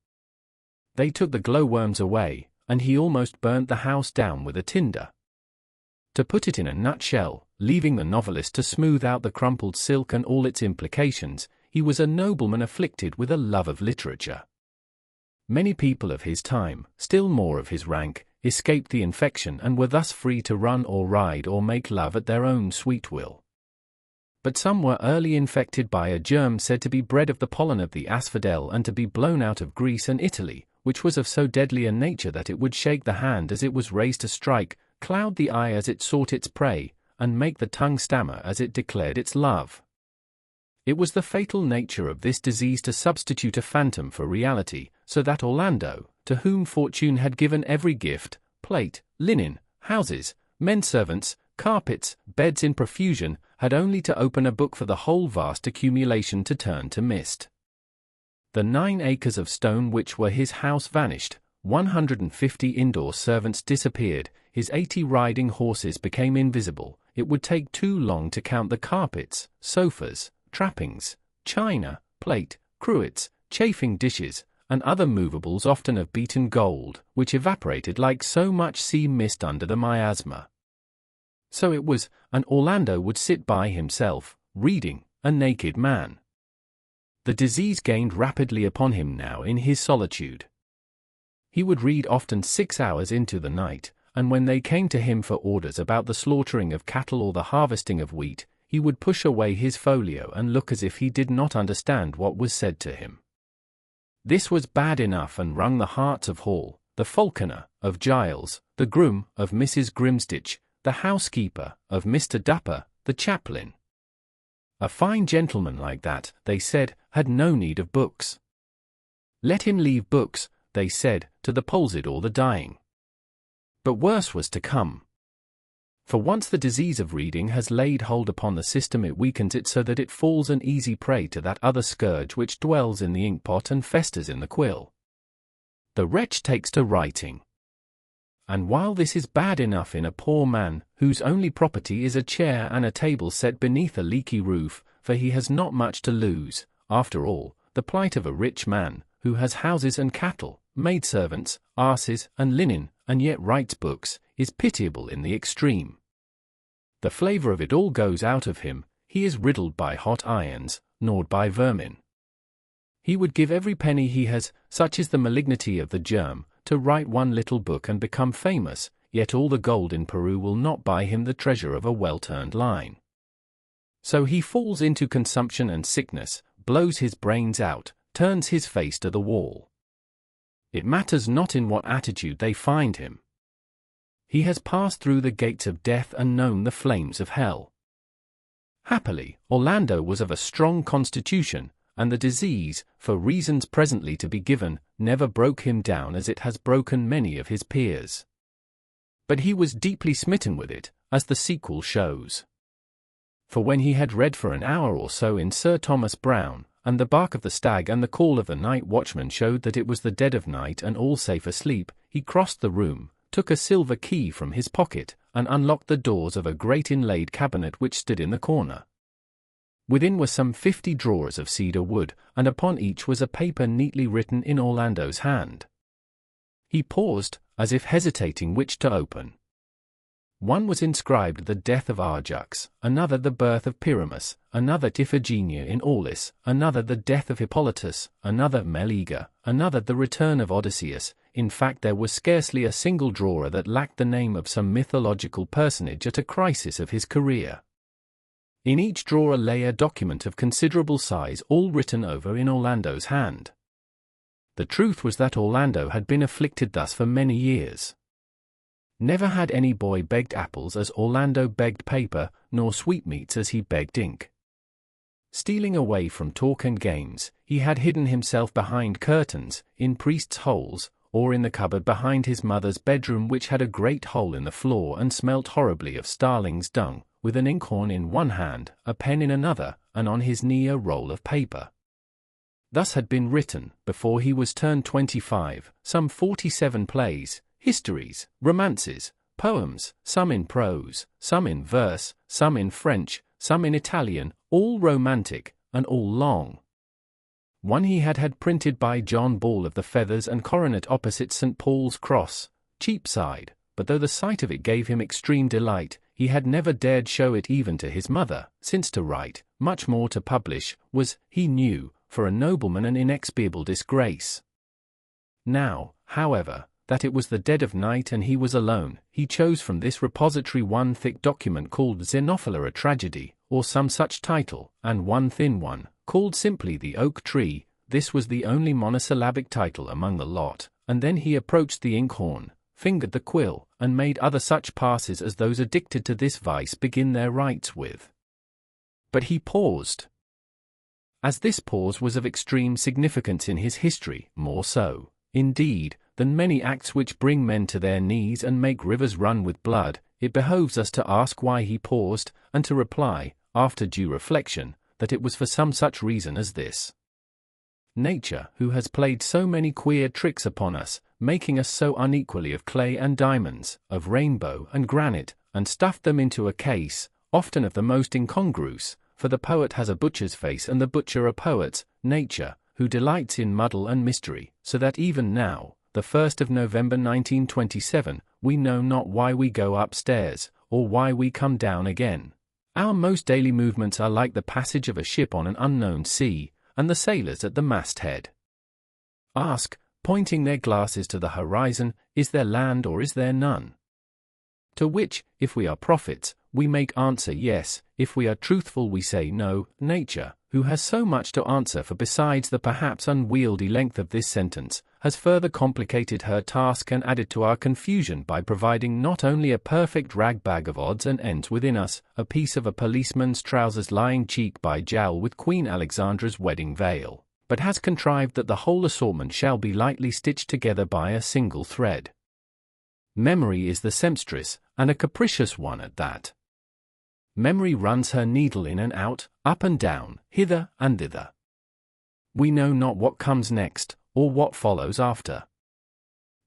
They took the glowworms away, and he almost burnt the house down with a tinder. To put it in a nutshell, leaving the novelist to smooth out the crumpled silk and all its implications, he was a nobleman afflicted with a love of literature. Many people of his time, still more of his rank, escaped the infection and were thus free to run or ride or make love at their own sweet will. But some were early infected by a germ said to be bred of the pollen of the asphodel and to be blown out of Greece and Italy, which was of so deadly a nature that it would shake the hand as it was raised to strike, cloud the eye as it sought its prey, and make the tongue stammer as it declared its love. It was the fatal nature of this disease to substitute a phantom for reality, so that Orlando, to whom fortune had given every gift, plate, linen, houses, men-servants, carpets, beds in profusion, had only to open a book for the whole vast accumulation to turn to mist. The 9 acres of stone which were his house vanished, 150 indoor servants disappeared, his 80 riding horses became invisible. It would take too long to count the carpets, sofas, trappings, china, plate, cruets, chafing dishes, and other movables often of beaten gold, which evaporated like so much sea mist under the miasma. So it was, and Orlando would sit by himself, reading, a naked man. The disease gained rapidly upon him now in his solitude. He would read often 6 hours into the night, and when they came to him for orders about the slaughtering of cattle or the harvesting of wheat, he would push away his folio and look as if he did not understand what was said to him. This was bad enough and wrung the hearts of Hall, the falconer, of Giles, the groom, of Mrs. Grimstitch, the housekeeper, of Mr. Dapper, the chaplain. A fine gentleman like that, they said, had no need of books. Let him leave books, they said, to the palsied or the dying. But worse was to come. For once the disease of reading has laid hold upon the system, it weakens it so that it falls an easy prey to that other scourge which dwells in the inkpot and festers in the quill. The wretch takes to writing. and while this is bad enough in a poor man, whose only property is a chair and a table set beneath a leaky roof, for he has not much to lose, after all, the plight of a rich man, who has houses and cattle, maidservants, asses, and linen, and yet writes books, is pitiable in the extreme. The flavor of it all goes out of him, he is riddled by hot irons, gnawed by vermin. He would give every penny he has, such is the malignity of the germ, to write one little book and become famous, yet all the gold in Peru will not buy him the treasure of a well-turned line. So he falls into consumption and sickness, blows his brains out, turns his face to the wall. It matters not in what attitude they find him. He has passed through the gates of death and known the flames of hell. Happily, Orlando was of a strong constitution, and the disease, for reasons presently to be given, never broke him down as it has broken many of his peers. But he was deeply smitten with it, as the sequel shows. For when he had read for an hour or so in Sir Thomas Browne, and the bark of the stag and the call of the night watchman showed that it was the dead of night and all safe asleep, he crossed the room, took a silver key from his pocket, and unlocked the doors of a great inlaid cabinet which stood in the corner. Within were some 50 drawers of cedar wood, and upon each was a paper neatly written in Orlando's hand. He paused, as if hesitating which to open. One was inscribed the death of Arjux, another the birth of Pyramus, another Iphigenia in Aulis, another the death of Hippolytus, another Meleager, another the return of Odysseus. In fact, there was scarcely a single drawer that lacked the name of some mythological personage at a crisis of his career. In each drawer lay a document of considerable size, all written over in Orlando's hand. The truth was that Orlando had been afflicted thus for many years. Never had any boy begged apples as Orlando begged paper, nor sweetmeats as he begged ink. Stealing away from talk and games, he had hidden himself behind curtains, in priests' holes, or in the cupboard behind his mother's bedroom, which had a great hole in the floor and smelt horribly of starling's dung, with an inkhorn in one hand, a pen in another, and on his knee a roll of paper. Thus had been written, before he was turned 25, some 47 plays, histories, romances, poems, some in prose, some in verse, some in French, some in Italian, all romantic, and all long. One he had printed by John Ball of the Feathers and Coronet opposite St. Paul's Cross, Cheapside, but though the sight of it gave him extreme delight, he had never dared show it even to his mother, since to write, much more to publish, was, he knew, for a nobleman an inexpiable disgrace. Now, however, that it was the dead of night and he was alone, he chose from this repository one thick document called Xenophila, a Tragedy, or some such title, and one thin one, called simply The Oak Tree. This was the only monosyllabic title among the lot, and then he approached the inkhorn, fingered the quill, and made other such passes as those addicted to this vice begin their rites with. But he paused. As this pause was of extreme significance in his history, more so, indeed, than many acts which bring men to their knees and make rivers run with blood, it behoves us to ask why he paused, and to reply, after due reflection, that it was for some such reason as this. Nature, who has played so many queer tricks upon us, making us so unequally of clay and diamonds, of rainbow and granite, and stuffed them into a case, often of the most incongruous, for the poet has a butcher's face and the butcher a poet's, nature, who delights in muddle and mystery, so that even now, the 1st of November 1927, we know not why we go upstairs, or why we come down again. Our most daily movements are like the passage of a ship on an unknown sea, and the sailors at the masthead ask, pointing their glasses to the horizon, is there land or is there none? To which, if we are prophets, we make answer yes, if we are truthful we say no. Nature, who has so much to answer for besides the perhaps unwieldy length of this sentence, has further complicated her task and added to our confusion by providing not only a perfect rag-bag of odds and ends within us, a piece of a policeman's trousers lying cheek by jowl with Queen Alexandra's wedding veil, but has contrived that the whole assortment shall be lightly stitched together by a single thread. Memory is the sempstress, and a capricious one at that. Memory runs her needle in and out, up and down, hither and thither. We know not what comes next, or what follows after.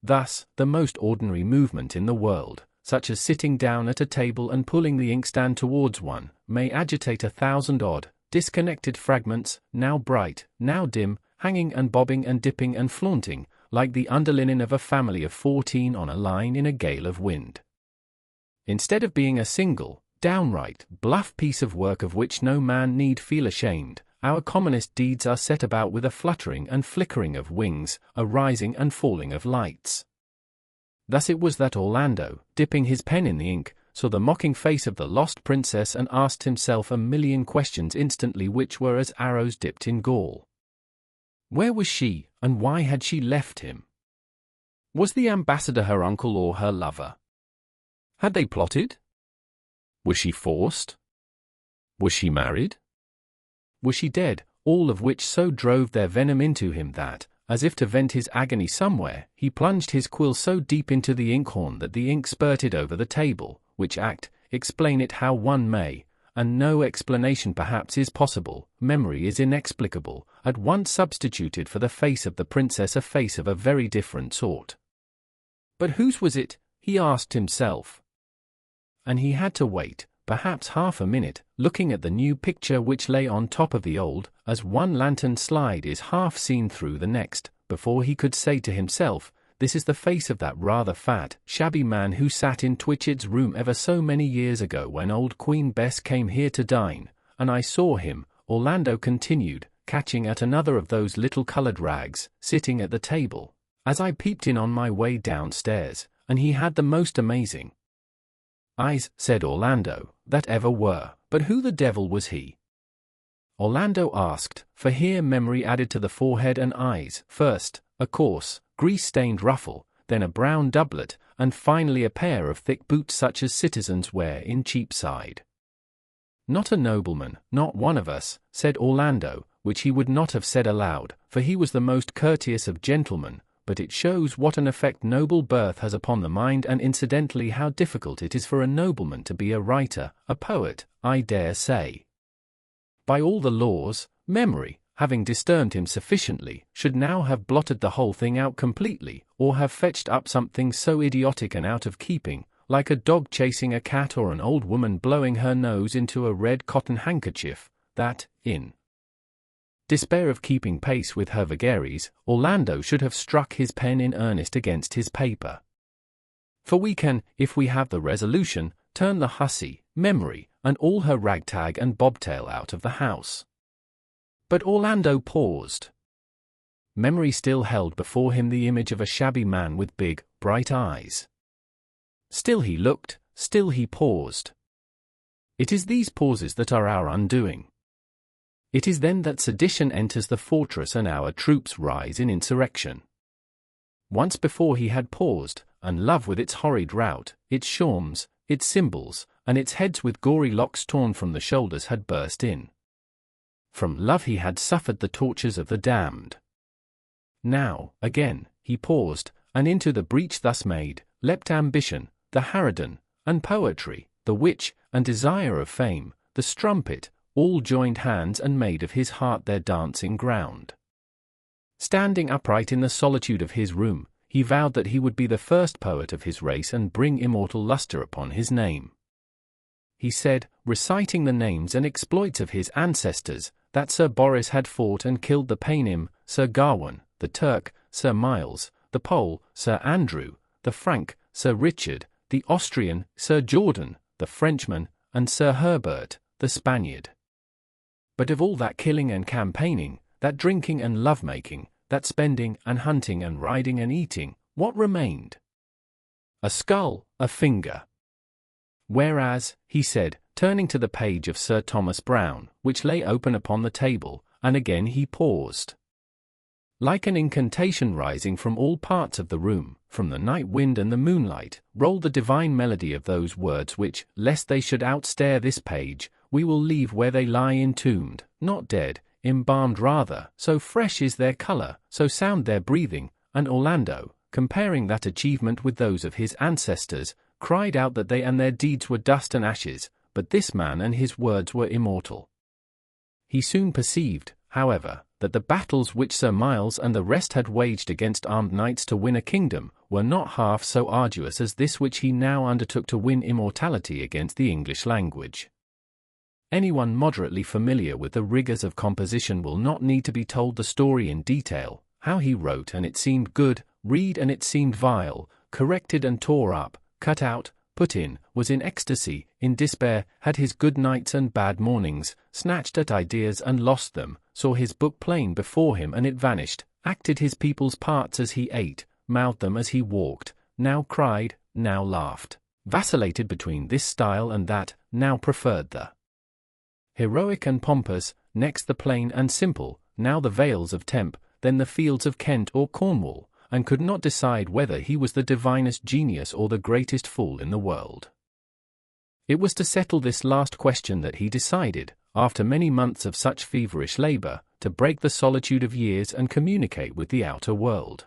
Thus, the most ordinary movement in the world, such as sitting down at a table and pulling the inkstand towards one, may agitate 1,000 odd, disconnected fragments, now bright, now dim, hanging and bobbing and dipping and flaunting, like the underlinen of a family of 14 on a line in a gale of wind. Instead of being a single, downright, bluff piece of work of which no man need feel ashamed, our commonest deeds are set about with a fluttering and flickering of wings, a rising and falling of lights. Thus it was that Orlando, dipping his pen in the ink, saw the mocking face of the lost princess and asked himself a million questions instantly which were as arrows dipped in gall. Where was she, and why had she left him? Was the ambassador her uncle or her lover? Had they plotted? Was she forced? Was she married? Was she dead? All of which so drove their venom into him that, as if to vent his agony somewhere, he plunged his quill so deep into the inkhorn that the ink spurted over the table, which act, explain it how one may, and no explanation perhaps is possible, memory is inexplicable, at once substituted for the face of the princess a face of a very different sort. But whose was it? He asked himself. And he had to wait, perhaps half a minute, looking at the new picture which lay on top of the old, as one lantern slide is half seen through the next, before he could say to himself, this is the face of that rather fat, shabby man who sat in Twitched's room ever so many years ago when old Queen Bess came here to dine, and I saw him, Orlando continued, catching at another of those little coloured rags, sitting at the table, as I peeped in on my way downstairs, and he had the most amazing eyes, said Orlando, that ever were, but who the devil was he? Orlando asked, for here memory added to the forehead and eyes, first, a coarse, grease-stained ruffle, then a brown doublet, and finally a pair of thick boots such as citizens wear in Cheapside. Not a nobleman, not one of us, said Orlando, which he would not have said aloud, for he was the most courteous of gentlemen, but it shows what an effect noble birth has upon the mind and incidentally how difficult it is for a nobleman to be a writer, a poet, I dare say. By all the laws, memory, having disturbed him sufficiently, should now have blotted the whole thing out completely, or have fetched up something so idiotic and out of keeping, like a dog chasing a cat or an old woman blowing her nose into a red cotton handkerchief, that, in despair of keeping pace with her vagaries, Orlando should have struck his pen in earnest against his paper. For we can, if we have the resolution, turn the hussy, memory, and all her ragtag and bobtail out of the house. But Orlando paused. Memory still held before him the image of a shabby man with big, bright eyes. Still he looked, still he paused. It is these pauses that are our undoing. It is then that sedition enters the fortress and our troops rise in insurrection. Once before he had paused, and love with its horrid rout, its shawms, its cymbals, and its heads with gory locks torn from the shoulders had burst in. From love he had suffered the tortures of the damned. Now, again, he paused, and into the breach thus made, leapt ambition, the harridan, and poetry, the witch, and desire of fame, the strumpet, all joined hands and made of his heart their dancing ground. Standing upright in the solitude of his room, he vowed that he would be the first poet of his race and bring immortal lustre upon his name. He said, reciting the names and exploits of his ancestors, that Sir Boris had fought and killed the Paynim, Sir Gawain, the Turk, Sir Miles, the Pole, Sir Andrew, the Frank, Sir Richard, the Austrian, Sir Jordan, the Frenchman, and Sir Herbert, the Spaniard. But of all that killing and campaigning, that drinking and love-making, that spending and hunting and riding and eating, what remained? A skull, a finger. Whereas, he said, turning to the page of Sir Thomas Browne, which lay open upon the table, and again he paused. Like an incantation rising from all parts of the room, from the night wind and the moonlight, rolled the divine melody of those words which, lest they should outstare this page, we will leave where they lie entombed, not dead, embalmed rather, so fresh is their colour, so sound their breathing, and Orlando, comparing that achievement with those of his ancestors, cried out that they and their deeds were dust and ashes, but this man and his words were immortal. He soon perceived, however, that the battles which Sir Miles and the rest had waged against armed knights to win a kingdom, were not half so arduous as this which he now undertook to win immortality against the English language. Anyone moderately familiar with the rigors of composition will not need to be told the story in detail, how he wrote and it seemed good, read and it seemed vile, corrected and tore up, cut out, put in, was in ecstasy, in despair, had his good nights and bad mornings, snatched at ideas and lost them, saw his book plain before him and it vanished, acted his people's parts as he ate, mouthed them as he walked, now cried, now laughed, vacillated between this style and that, now preferred the heroic and pompous, next the plain and simple, now the vales of Tempe, then the fields of Kent or Cornwall, and could not decide whether he was the divinest genius or the greatest fool in the world. It was to settle this last question that he decided, after many months of such feverish labor, to break the solitude of years and communicate with the outer world.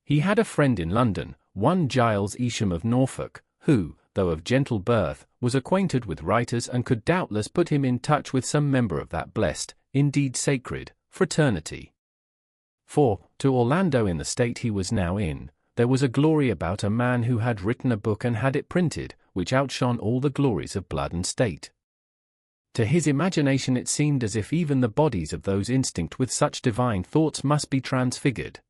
He had a friend in London, one Giles Isham of Norfolk, who, though of gentle birth, was acquainted with writers and could doubtless put him in touch with some member of that blessed, indeed sacred, fraternity. For, to Orlando in the state he was now in, there was a glory about a man who had written a book and had it printed, which outshone all the glories of blood and state. To his imagination it seemed as if even the bodies of those instinct with such divine thoughts must be transfigured.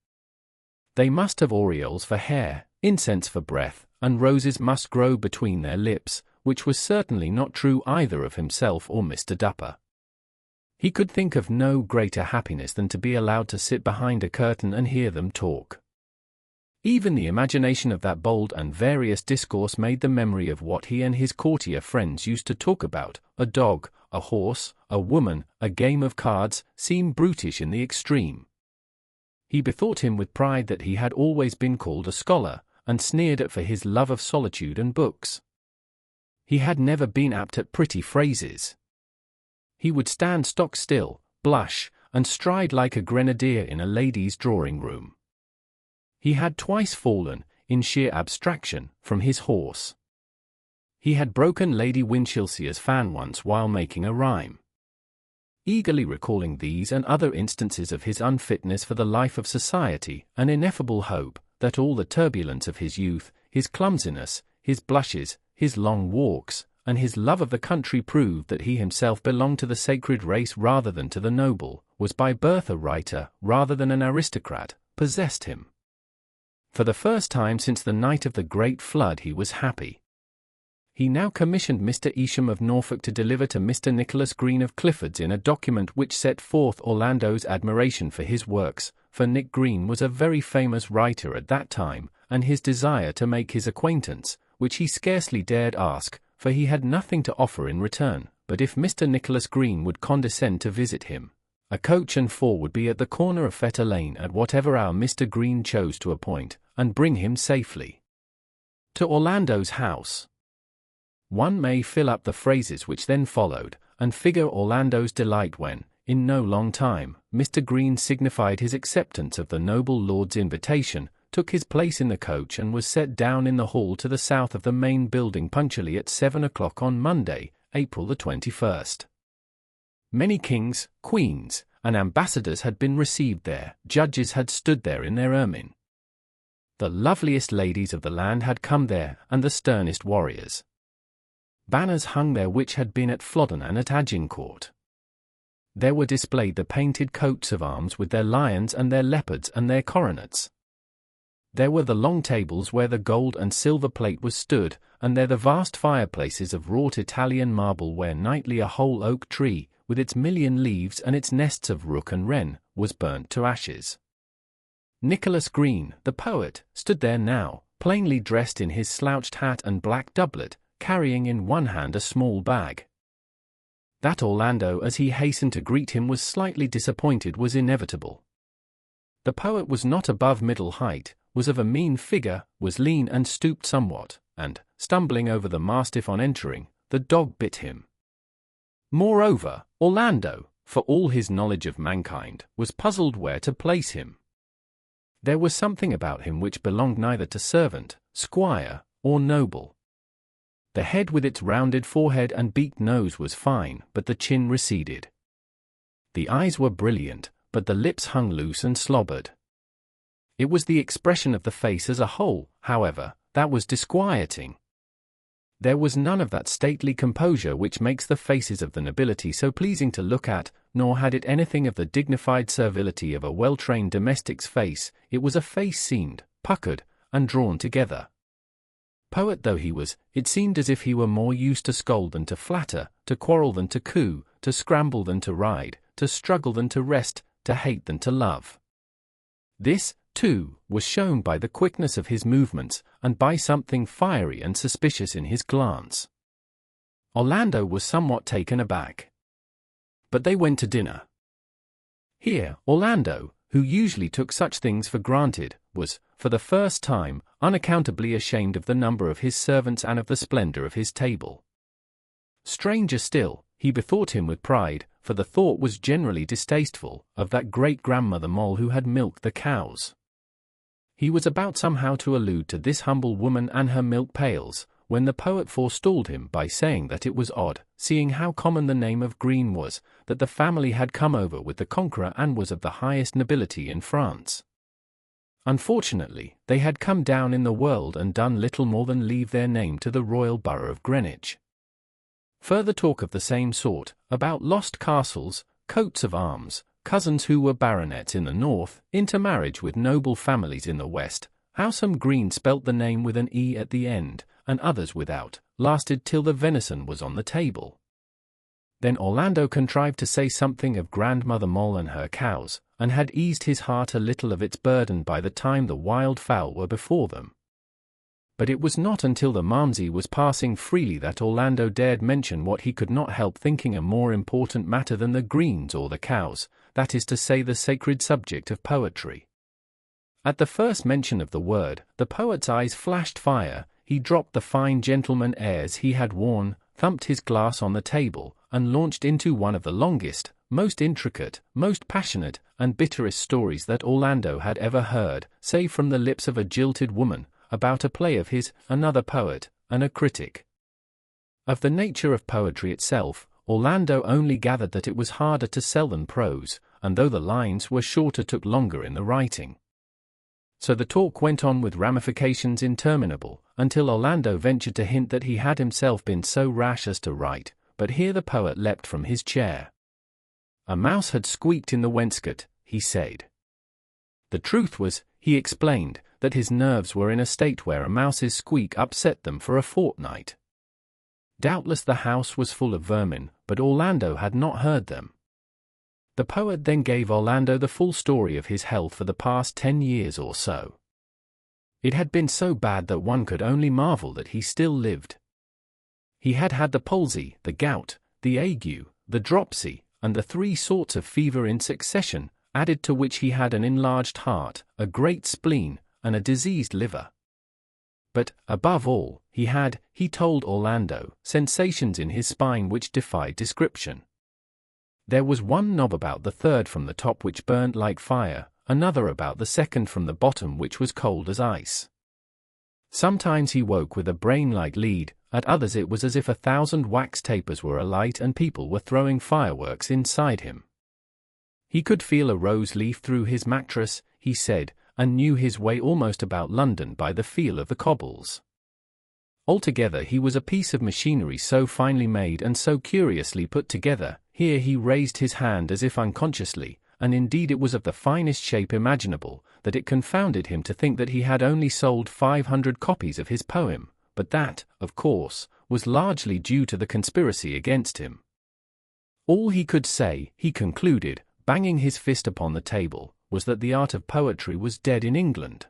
They must have aureoles for hair, incense for breath, and roses must grow between their lips, which was certainly not true either of himself or Mr. Dupper. He could think of no greater happiness than to be allowed to sit behind a curtain and hear them talk. Even the imagination of that bold and various discourse made the memory of what he and his courtier friends used to talk about, a dog, a horse, a woman, a game of cards, seem brutish in the extreme. He bethought him with pride that he had always been called a scholar, and sneered at for his love of solitude and books. He had never been apt at pretty phrases. He would stand stock still, blush, and stride like a grenadier in a lady's drawing-room. He had twice fallen, in sheer abstraction, from his horse. He had broken Lady Winchelsea's fan once while making a rhyme. Eagerly recalling these and other instances of his unfitness for the life of society, an ineffable hope, that all the turbulence of his youth, his clumsiness, his blushes, his long walks, and his love of the country proved that he himself belonged to the sacred race rather than to the noble, was by birth a writer rather than an aristocrat, possessed him. For the first time since the night of the great flood he was happy. He now commissioned Mr. Isham of Norfolk to deliver to Mr. Nicholas Green of Clifford's in a document which set forth Orlando's admiration for his works, for Nick Green was a very famous writer at that time, and his desire to make his acquaintance, which he scarcely dared ask, for he had nothing to offer in return, but if Mr. Nicholas Green would condescend to visit him, a coach and four would be at the corner of Fetter Lane at whatever hour Mr. Green chose to appoint, and bring him safely to Orlando's house. One may fill up the phrases which then followed, and figure Orlando's delight when, in no long time, Mr. Green signified his acceptance of the noble lord's invitation, took his place in the coach and was set down in the hall to the south of the main building punctually at 7 o'clock on Monday, April the 21st. Many kings, queens, and ambassadors had been received there, judges had stood there in their ermine. The loveliest ladies of the land had come there, and the sternest warriors. Banners hung there which had been at Flodden and at Agincourt. There were displayed the painted coats of arms with their lions and their leopards and their coronets. There were the long tables where the gold and silver plate was stood, and there the vast fireplaces of wrought Italian marble where nightly a whole oak tree, with its million leaves and its nests of rook and wren, was burnt to ashes. Nicholas Green, the poet, stood there now, plainly dressed in his slouched hat and black doublet, carrying in one hand a small bag. That Orlando, as he hastened to greet him, was slightly disappointed was inevitable. The poet was not above middle height, was of a mean figure, was lean and stooped somewhat, and, stumbling over the mastiff on entering, the dog bit him. Moreover, Orlando, for all his knowledge of mankind, was puzzled where to place him. There was something about him which belonged neither to servant, squire, or noble. The head with its rounded forehead and beaked nose was fine, but the chin receded. The eyes were brilliant, but the lips hung loose and slobbered. It was the expression of the face as a whole, however, that was disquieting. There was none of that stately composure which makes the faces of the nobility so pleasing to look at, nor had it anything of the dignified servility of a well-trained domestic's face. It was a face seamed, puckered, and drawn together. Poet though he was, it seemed as if he were more used to scold than to flatter, to quarrel than to coo, to scramble than to ride, to struggle than to rest, to hate than to love. This, too, was shown by the quickness of his movements, and by something fiery and suspicious in his glance. Orlando was somewhat taken aback. But they went to dinner. Here, Orlando, who usually took such things for granted, was, for the first time, unaccountably ashamed of the number of his servants and of the splendor of his table. Stranger still, he bethought him with pride, for the thought was generally distasteful, of that great-grandmother Moll who had milked the cows. He was about somehow to allude to this humble woman and her milk pails, when the poet forestalled him by saying that it was odd, seeing how common the name of Green was, that the family had come over with the Conqueror and was of the highest nobility in France. Unfortunately, they had come down in the world and done little more than leave their name to the royal borough of Greenwich. Further talk of the same sort, about lost castles, coats of arms, cousins who were baronets in the north, intermarriage with noble families in the west, how some Green spelt the name with an E at the end, and others without, lasted till the venison was on the table. Then Orlando contrived to say something of Grandmother Moll and her cows, and had eased his heart a little of its burden by the time the wild fowl were before them. But it was not until the Malmsey was passing freely that Orlando dared mention what he could not help thinking a more important matter than the greens or the cows, that is to say the sacred subject of poetry. At the first mention of the word, the poet's eyes flashed fire, he dropped the fine gentleman airs he had worn, thumped his glass on the table, and launched into one of the longest, most intricate, most passionate, and bitterest stories that Orlando had ever heard, save from the lips of a jilted woman, about a play of his, another poet, and a critic. Of the nature of poetry itself, Orlando only gathered that it was harder to sell than prose, and though the lines were shorter took longer in the writing. So the talk went on with ramifications interminable, until Orlando ventured to hint that he had himself been so rash as to write, but here the poet leapt from his chair. A mouse had squeaked in the wainscot, he said. The truth was, he explained, that his nerves were in a state where a mouse's squeak upset them for a fortnight. Doubtless the house was full of vermin, but Orlando had not heard them. The poet then gave Orlando the full story of his health for the past 10 years or so. It had been so bad that one could only marvel that he still lived. He had had the palsy, the gout, the ague, the dropsy, and the 3 sorts of fever in succession, added to which he had an enlarged heart, a great spleen, and a diseased liver. But, above all, he had, he told Orlando, sensations in his spine which defied description. There was one knob about the third from the top which burnt like fire, another about the second from the bottom which was cold as ice. Sometimes he woke with a brain like lead, at others it was as if 1,000 wax tapers were alight and people were throwing fireworks inside him. He could feel a rose leaf through his mattress, he said, and knew his way almost about London by the feel of the cobbles. Altogether he was a piece of machinery so finely made and so curiously put together. Here he raised his hand as if unconsciously, and indeed it was of the finest shape imaginable, that it confounded him to think that he had only sold 500 copies of his poem, but that, of course, was largely due to the conspiracy against him. All he could say, he concluded, banging his fist upon the table, was that the art of poetry was dead in England.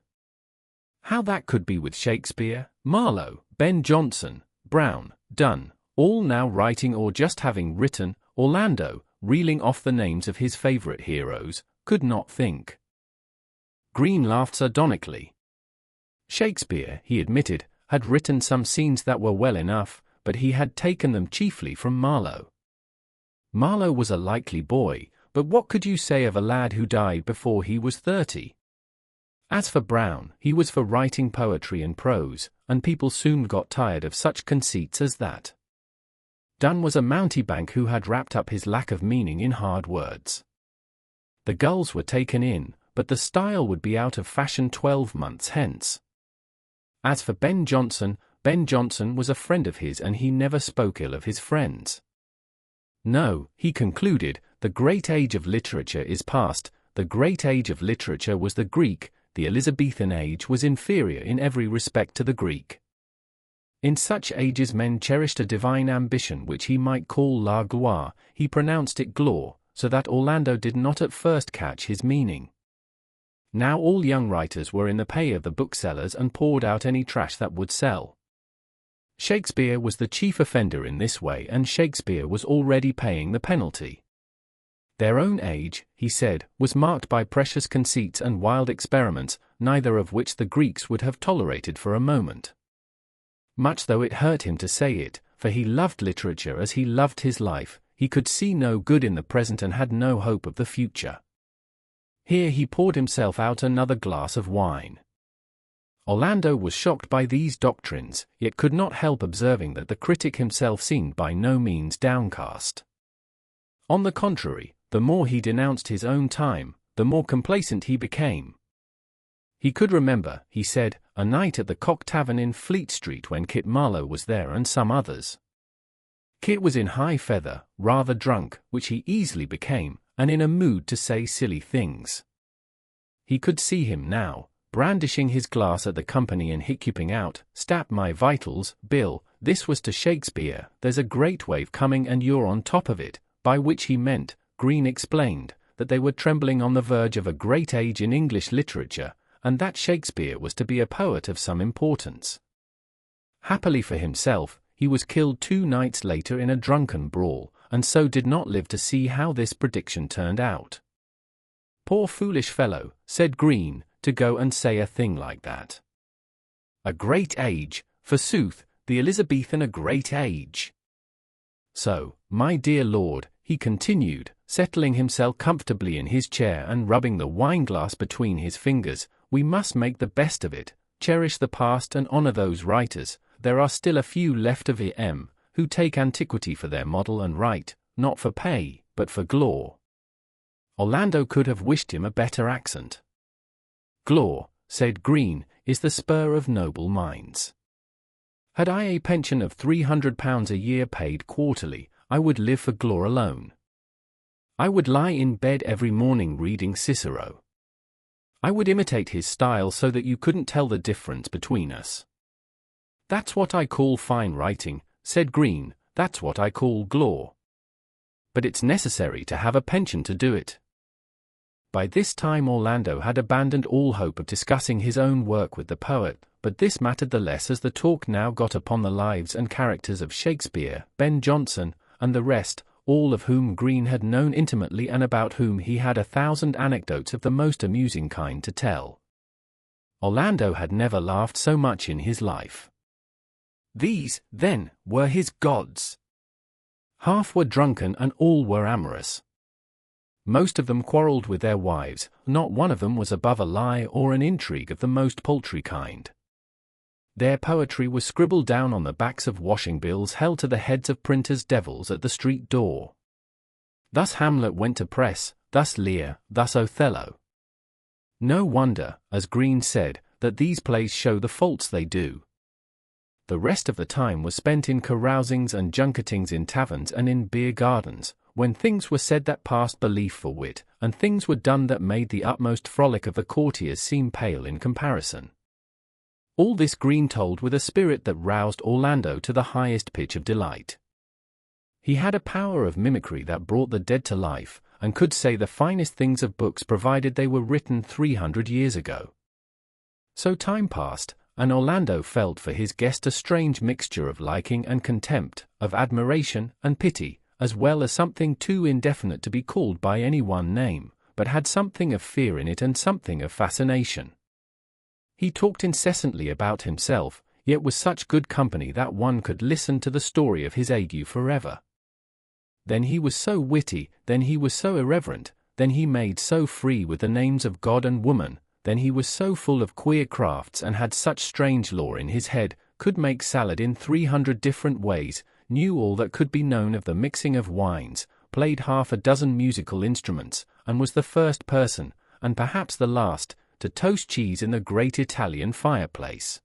How that could be with Shakespeare, Marlowe, Ben Jonson, Brown, Donne, all now writing or just having written, Orlando, reeling off the names of his favorite heroes, could not think. Green laughed sardonically. Shakespeare, he admitted, had written some scenes that were well enough, but he had taken them chiefly from Marlowe. Marlowe was a likely boy, but what could you say of a lad who died before he was 30? As for Brown, he was for writing poetry and prose, and people soon got tired of such conceits as that. Donne was a mountebank who had wrapped up his lack of meaning in hard words. The gulls were taken in, but the style would be out of fashion 12 months hence. As for Ben Jonson was a friend of his and he never spoke ill of his friends. No, he concluded, the great age of literature is past, the great age of literature was the Greek, the Elizabethan age was inferior in every respect to the Greek. In such ages men cherished a divine ambition which he might call la gloire, he pronounced it glore, so that Orlando did not at first catch his meaning. Now all young writers were in the pay of the booksellers and poured out any trash that would sell. Shakespeare was the chief offender in this way, and Shakespeare was already paying the penalty. Their own age, he said, was marked by precious conceits and wild experiments, neither of which the Greeks would have tolerated for a moment. Much though it hurt him to say it, for he loved literature as he loved his life, he could see no good in the present and had no hope of the future. Here he poured himself out another glass of wine. Orlando was shocked by these doctrines, yet could not help observing that the critic himself seemed by no means downcast. On the contrary, the more he denounced his own time, the more complacent he became. He could remember, he said, a night at the Cock Tavern in Fleet Street when Kit Marlowe was there and some others. Kit was in high feather, rather drunk, which he easily became, and in a mood to say silly things. He could see him now, brandishing his glass at the company and hiccuping out, "Stap my vitals, Bill." This was to Shakespeare, "There's a great wave coming and you're on top of it," by which he meant, Green explained, that they were trembling on the verge of a great age in English literature, and that Shakespeare was to be a poet of some importance. Happily for himself, he was killed 2 nights later in a drunken brawl, and so did not live to see how this prediction turned out. "Poor foolish fellow," said Green, "to go and say a thing like that. A great age, forsooth, the Elizabethan a great age. So, my dear lord," he continued, settling himself comfortably in his chair and rubbing the wineglass between his fingers, "we must make the best of it, cherish the past and honor those writers. There are still a few left of em, who take antiquity for their model and write, not for pay, but for glore." Orlando could have wished him a better accent. "Glore," said Green, "is the spur of noble minds. Had I a pension of £300 a year paid quarterly, I would live for glore alone. I would lie in bed every morning reading Cicero. I would imitate his style so that you couldn't tell the difference between us. That's what I call fine writing," said Green, "that's what I call glore. But it's necessary to have a pension to do it." By this time Orlando had abandoned all hope of discussing his own work with the poet, but this mattered the less as the talk now got upon the lives and characters of Shakespeare, Ben Jonson, and the rest, all of whom Green had known intimately and about whom he had 1,000 anecdotes of the most amusing kind to tell. Orlando had never laughed so much in his life. These, then, were his gods. Half were drunken and all were amorous. Most of them quarrelled with their wives, not one of them was above a lie or an intrigue of the most paltry kind. Their poetry was scribbled down on the backs of washing bills held to the heads of printers' devils at the street door. Thus Hamlet went to press, thus Lear, thus Othello. No wonder, as Green said, that these plays show the faults they do. The rest of the time was spent in carousings and junketings in taverns and in beer gardens, when things were said that passed belief for wit, and things were done that made the utmost frolic of the courtiers seem pale in comparison. All this Green told with a spirit that roused Orlando to the highest pitch of delight. He had a power of mimicry that brought the dead to life, and could say the finest things of books provided they were written 300 years ago. So time passed, and Orlando felt for his guest a strange mixture of liking and contempt, of admiration and pity, as well as something too indefinite to be called by any one name, but had something of fear in it and something of fascination. He talked incessantly about himself, yet was such good company that one could listen to the story of his ague forever. Then he was so witty, then he was so irreverent, then he made so free with the names of God and woman, then he was so full of queer crafts and had such strange lore in his head, could make salad in 300 different ways, knew all that could be known of the mixing of wines, played 6 musical instruments, and was the first person, and perhaps the last, to toast cheese in the great Italian fireplace.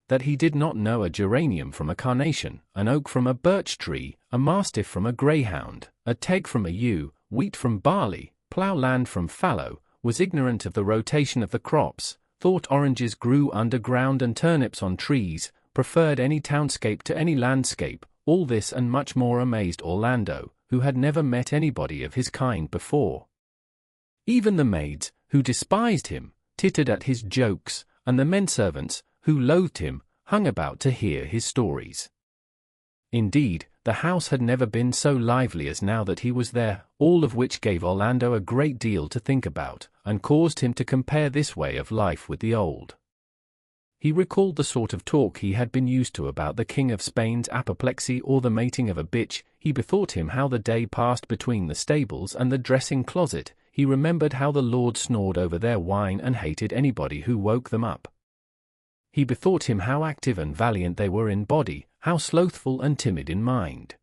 That he did not know a geranium from a carnation, an oak from a birch tree, a mastiff from a greyhound, a teg from a ewe, wheat from barley, plough land from fallow, was ignorant of the rotation of the crops, thought oranges grew underground and turnips on trees, preferred any townscape to any landscape, all this and much more amazed Orlando, who had never met anybody of his kind before. Even the maids, who despised him, tittered at his jokes, and the menservants, who loathed him, hung about to hear his stories. Indeed, the house had never been so lively as now that he was there, all of which gave Orlando a great deal to think about, and caused him to compare this way of life with the old. He recalled the sort of talk he had been used to about the King of Spain's apoplexy or the mating of a bitch. He bethought him how the day passed between the stables and the dressing closet. He remembered how the lords snored over their wine and hated anybody who woke them up. He bethought him how active and valiant they were in body, how slothful and timid in mind.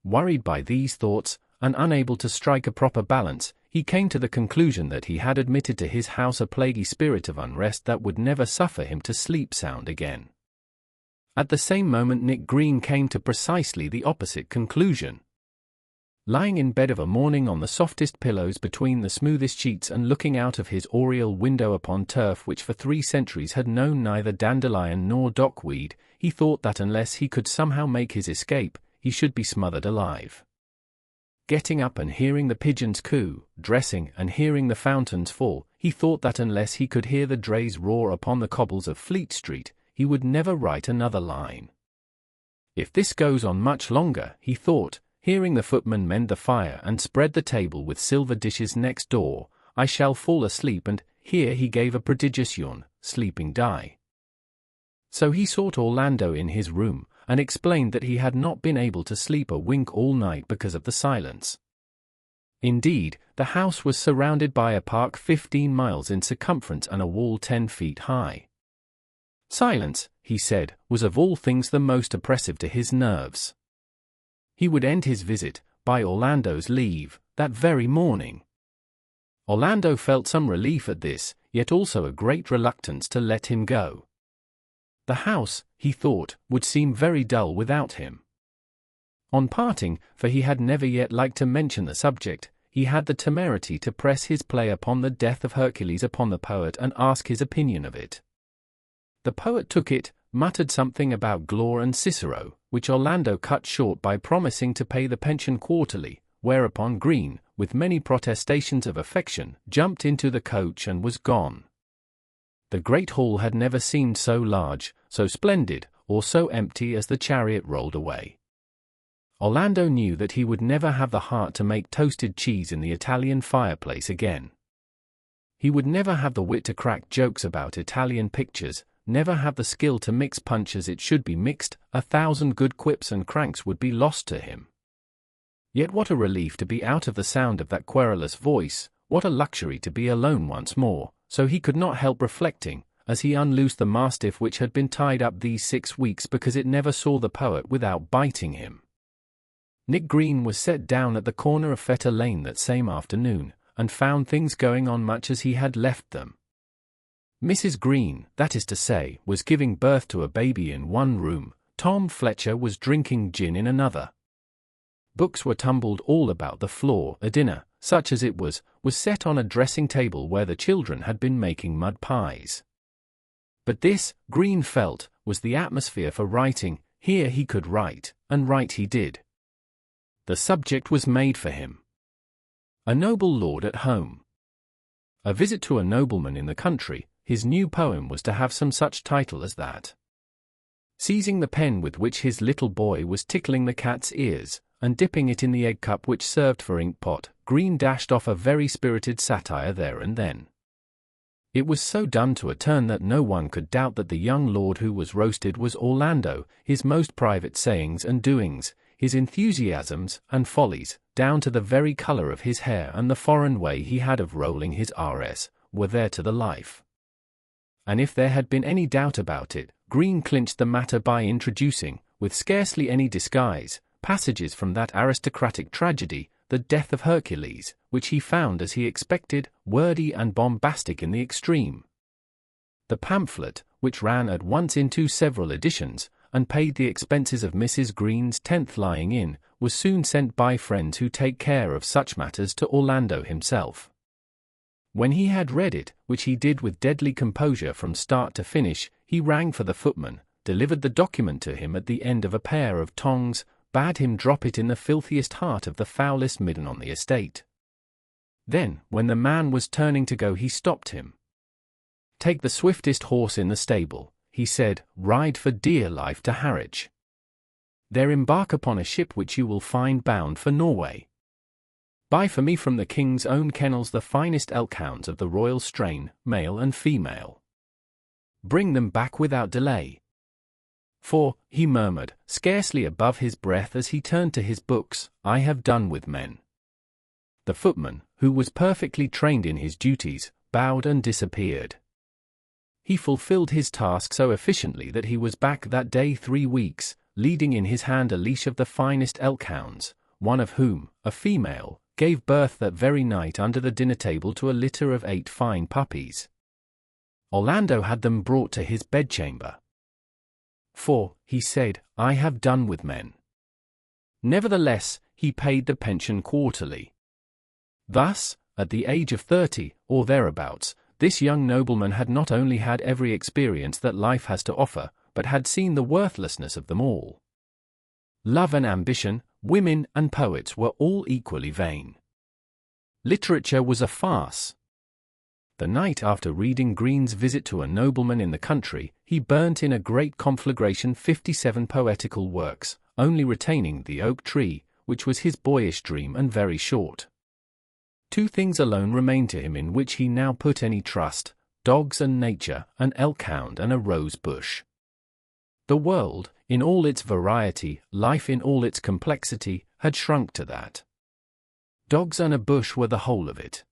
Worried by these thoughts, and unable to strike a proper balance, he came to the conclusion that he had admitted to his house a plaguey spirit of unrest that would never suffer him to sleep sound again. At the same moment Nick Green came to precisely the opposite conclusion. Lying in bed of a morning on the softest pillows between the smoothest sheets and looking out of his oriel window upon turf which for 3 centuries had known neither dandelion nor dockweed, he thought that unless he could somehow make his escape, he should be smothered alive. Getting up and hearing the pigeons coo, dressing and hearing the fountains fall, he thought that unless he could hear the drays roar upon the cobbles of Fleet Street, he would never write another line. If this goes on much longer, he thought, hearing the footman mend the fire and spread the table with silver dishes next door, I shall fall asleep, and here he gave a prodigious yawn, sleeping die. So he sought Orlando in his room, and explained that he had not been able to sleep a wink all night because of the silence. Indeed, the house was surrounded by a park 15 miles in circumference and a wall 10 feet high. Silence, he said, was of all things the most oppressive to his nerves. He would end his visit, by Orlando's leave, that very morning. Orlando felt some relief at this, yet also a great reluctance to let him go. The house, he thought, would seem very dull without him. On parting, for he had never yet liked to mention the subject, he had the temerity to press his play upon the death of Hercules upon the poet and ask his opinion of it. The poet took it, muttered something about Glore and Cicero, which Orlando cut short by promising to pay the pension quarterly, whereupon Green, with many protestations of affection, jumped into the coach and was gone. The great hall had never seemed so large, so splendid, or so empty as the chariot rolled away. Orlando knew that he would never have the heart to make toasted cheese in the Italian fireplace again. He would never have the wit to crack jokes about Italian pictures, never have the skill to mix punch as it should be mixed. 1,000 good quips and cranks would be lost to him. Yet what a relief to be out of the sound of that querulous voice, what a luxury to be alone once more, so he could not help reflecting, as he unloosed the mastiff which had been tied up these 6 weeks because it never saw the poet without biting him. Nick Green was set down at the corner of Fetter Lane that same afternoon, and found things going on much as he had left them. Mrs. Green, that is to say, was giving birth to a baby in one room, Tom Fletcher was drinking gin in another. Books were tumbled all about the floor. A dinner, such as it was set on a dressing table where the children had been making mud pies. But this, Green felt, was the atmosphere for writing. Here he could write, and write he did. The subject was made for him. A noble lord at home. A visit to a nobleman in the country. His new poem was to have some such title as that. Seizing the pen with which his little boy was tickling the cat's ears, and dipping it in the egg cup which served for ink pot, Green dashed off a very spirited satire there and then. It was so done to a turn that no one could doubt that the young lord who was roasted was Orlando, his most private sayings and doings, his enthusiasms and follies, down to the very colour of his hair and the foreign way he had of rolling his RS, were there to the life. And if there had been any doubt about it, Green clinched the matter by introducing, with scarcely any disguise, passages from that aristocratic tragedy, The Death of Hercules, which he found, as he expected, wordy and bombastic in the extreme. The pamphlet, which ran at once into several editions, and paid the expenses of Mrs. Green's 10th lying in, was soon sent by friends who take care of such matters to Orlando himself. When he had read it, which he did with deadly composure from start to finish, he rang for the footman, delivered the document to him at the end of a pair of tongs, bade him drop it in the filthiest heart of the foulest midden on the estate. Then, when the man was turning to go, he stopped him. "Take the swiftest horse in the stable," he said, "ride for dear life to Harwich. There embark upon a ship which you will find bound for Norway. Buy for me from the king's own kennels the finest elk hounds of the royal strain, male and female. Bring them back without delay. For," he murmured, scarcely above his breath as he turned to his books, "I have done with men." The footman, who was perfectly trained in his duties, bowed and disappeared. He fulfilled his task so efficiently that he was back that day 3 weeks, leading in his hand a leash of the finest elk hounds, one of whom, a female, gave birth that very night under the dinner table to a litter of 8 fine puppies. Orlando had them brought to his bedchamber. "For," he said, "I have done with men." Nevertheless, he paid the pension quarterly. Thus, at the age of 30, or thereabouts, this young nobleman had not only had every experience that life has to offer, but had seen the worthlessness of them all. Love and ambition, women and poets were all equally vain. Literature was a farce. The night after reading Green's Visit to a Nobleman in the Country, he burnt in a great conflagration 57 poetical works, only retaining The Oak Tree, which was his boyish dream and very short. 2 things alone remained to him in which he now put any trust: dogs and nature, an elk hound and a rose bush. The world, in all its variety, life in all its complexity, had shrunk to that. Dogs and a bush were the whole of it.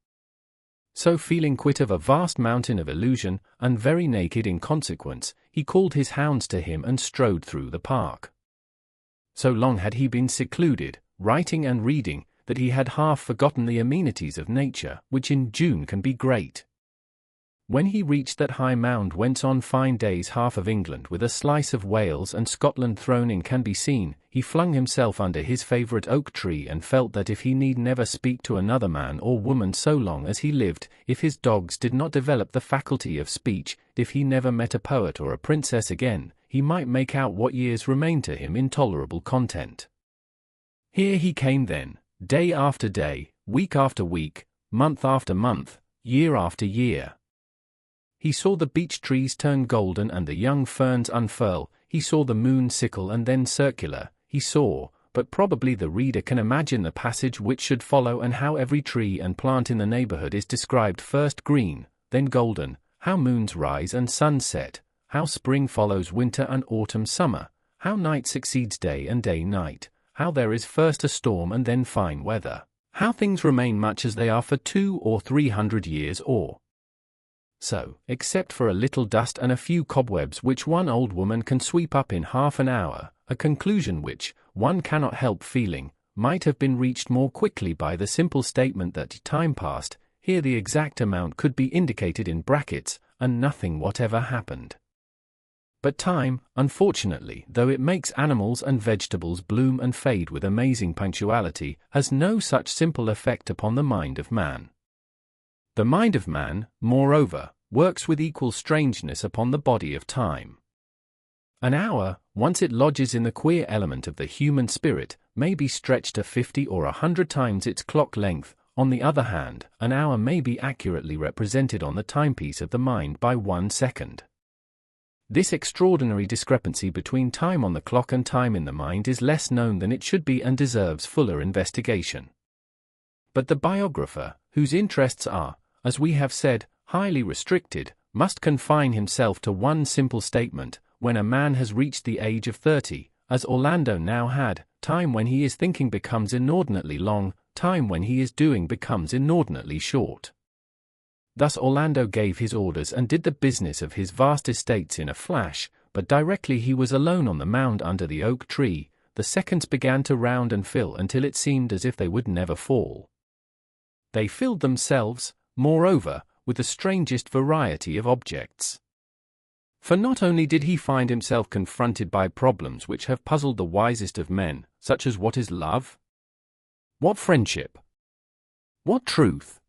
So, feeling quit of a vast mountain of illusion, and very naked in consequence, he called his hounds to him and strode through the park. So long had he been secluded, writing and reading, that he had half forgotten the amenities of nature, which in June can be great. When he reached that high mound whence on fine days half of England with a slice of Wales and Scotland thrown in can be seen, he flung himself under his favourite oak tree and felt that if he need never speak to another man or woman so long as he lived, if his dogs did not develop the faculty of speech, if he never met a poet or a princess again, he might make out what years remained to him in tolerable content. Here he came then, day after day, week after week, month after month, year after year. He saw the beech trees turn golden and the young ferns unfurl, he saw the moon sickle and then circular, he saw, but probably the reader can imagine the passage which should follow and how every tree and plant in the neighborhood is described first green, then golden, how moons rise and suns set, how spring follows winter and autumn summer, how night succeeds day and day night, how there is first a storm and then fine weather, how things remain much as they are for 200 or 300 years or so, except for a little dust and a few cobwebs which one old woman can sweep up in half an hour, a conclusion which, one cannot help feeling, might have been reached more quickly by the simple statement that time passed, here the exact amount could be indicated in brackets, and nothing whatever happened. But time, unfortunately, though it makes animals and vegetables bloom and fade with amazing punctuality, has no such simple effect upon the mind of man. The mind of man, moreover, works with equal strangeness upon the body of time. An hour, once it lodges in the queer element of the human spirit, may be stretched to 50 or 100 times its clock length. On the other hand, an hour may be accurately represented on the timepiece of the mind by 1 second. This extraordinary discrepancy between time on the clock and time in the mind is less known than it should be and deserves fuller investigation. But the biographer, whose interests are, as we have said, highly restricted, must confine himself to one simple statement: when a man has reached the age of 30, as Orlando now had, time when he is thinking becomes inordinately long, time when he is doing becomes inordinately short. Thus Orlando gave his orders and did the business of his vast estates in a flash, but directly he was alone on the mound under the oak tree, the seconds began to round and fill until it seemed as if they would never fall. They filled themselves, moreover, with the strangest variety of objects. For not only did he find himself confronted by problems which have puzzled the wisest of men, such as what is love? What friendship? What truth?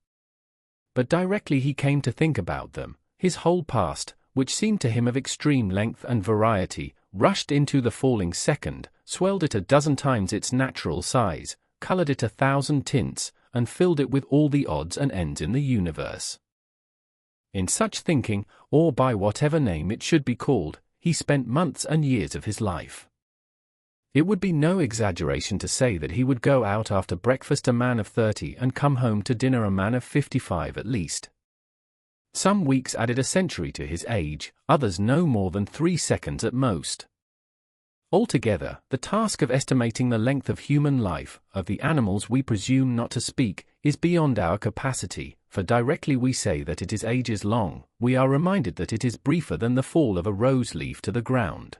But directly he came to think about them, his whole past, which seemed to him of extreme length and variety, rushed into the falling second, swelled it 12 times its natural size, colored it 1,000 tints, and filled it with all the odds and ends in the universe. In such thinking, or by whatever name it should be called, he spent months and years of his life. It would be no exaggeration to say that he would go out after breakfast a man of 30 and come home to dinner a man of 55 at least. Some weeks added a century to his age, others no more than 3 seconds at most. Altogether, the task of estimating the length of human life, of the animals we presume not to speak, is beyond our capacity, for directly we say that it is ages long, we are reminded that it is briefer than the fall of a rose leaf to the ground.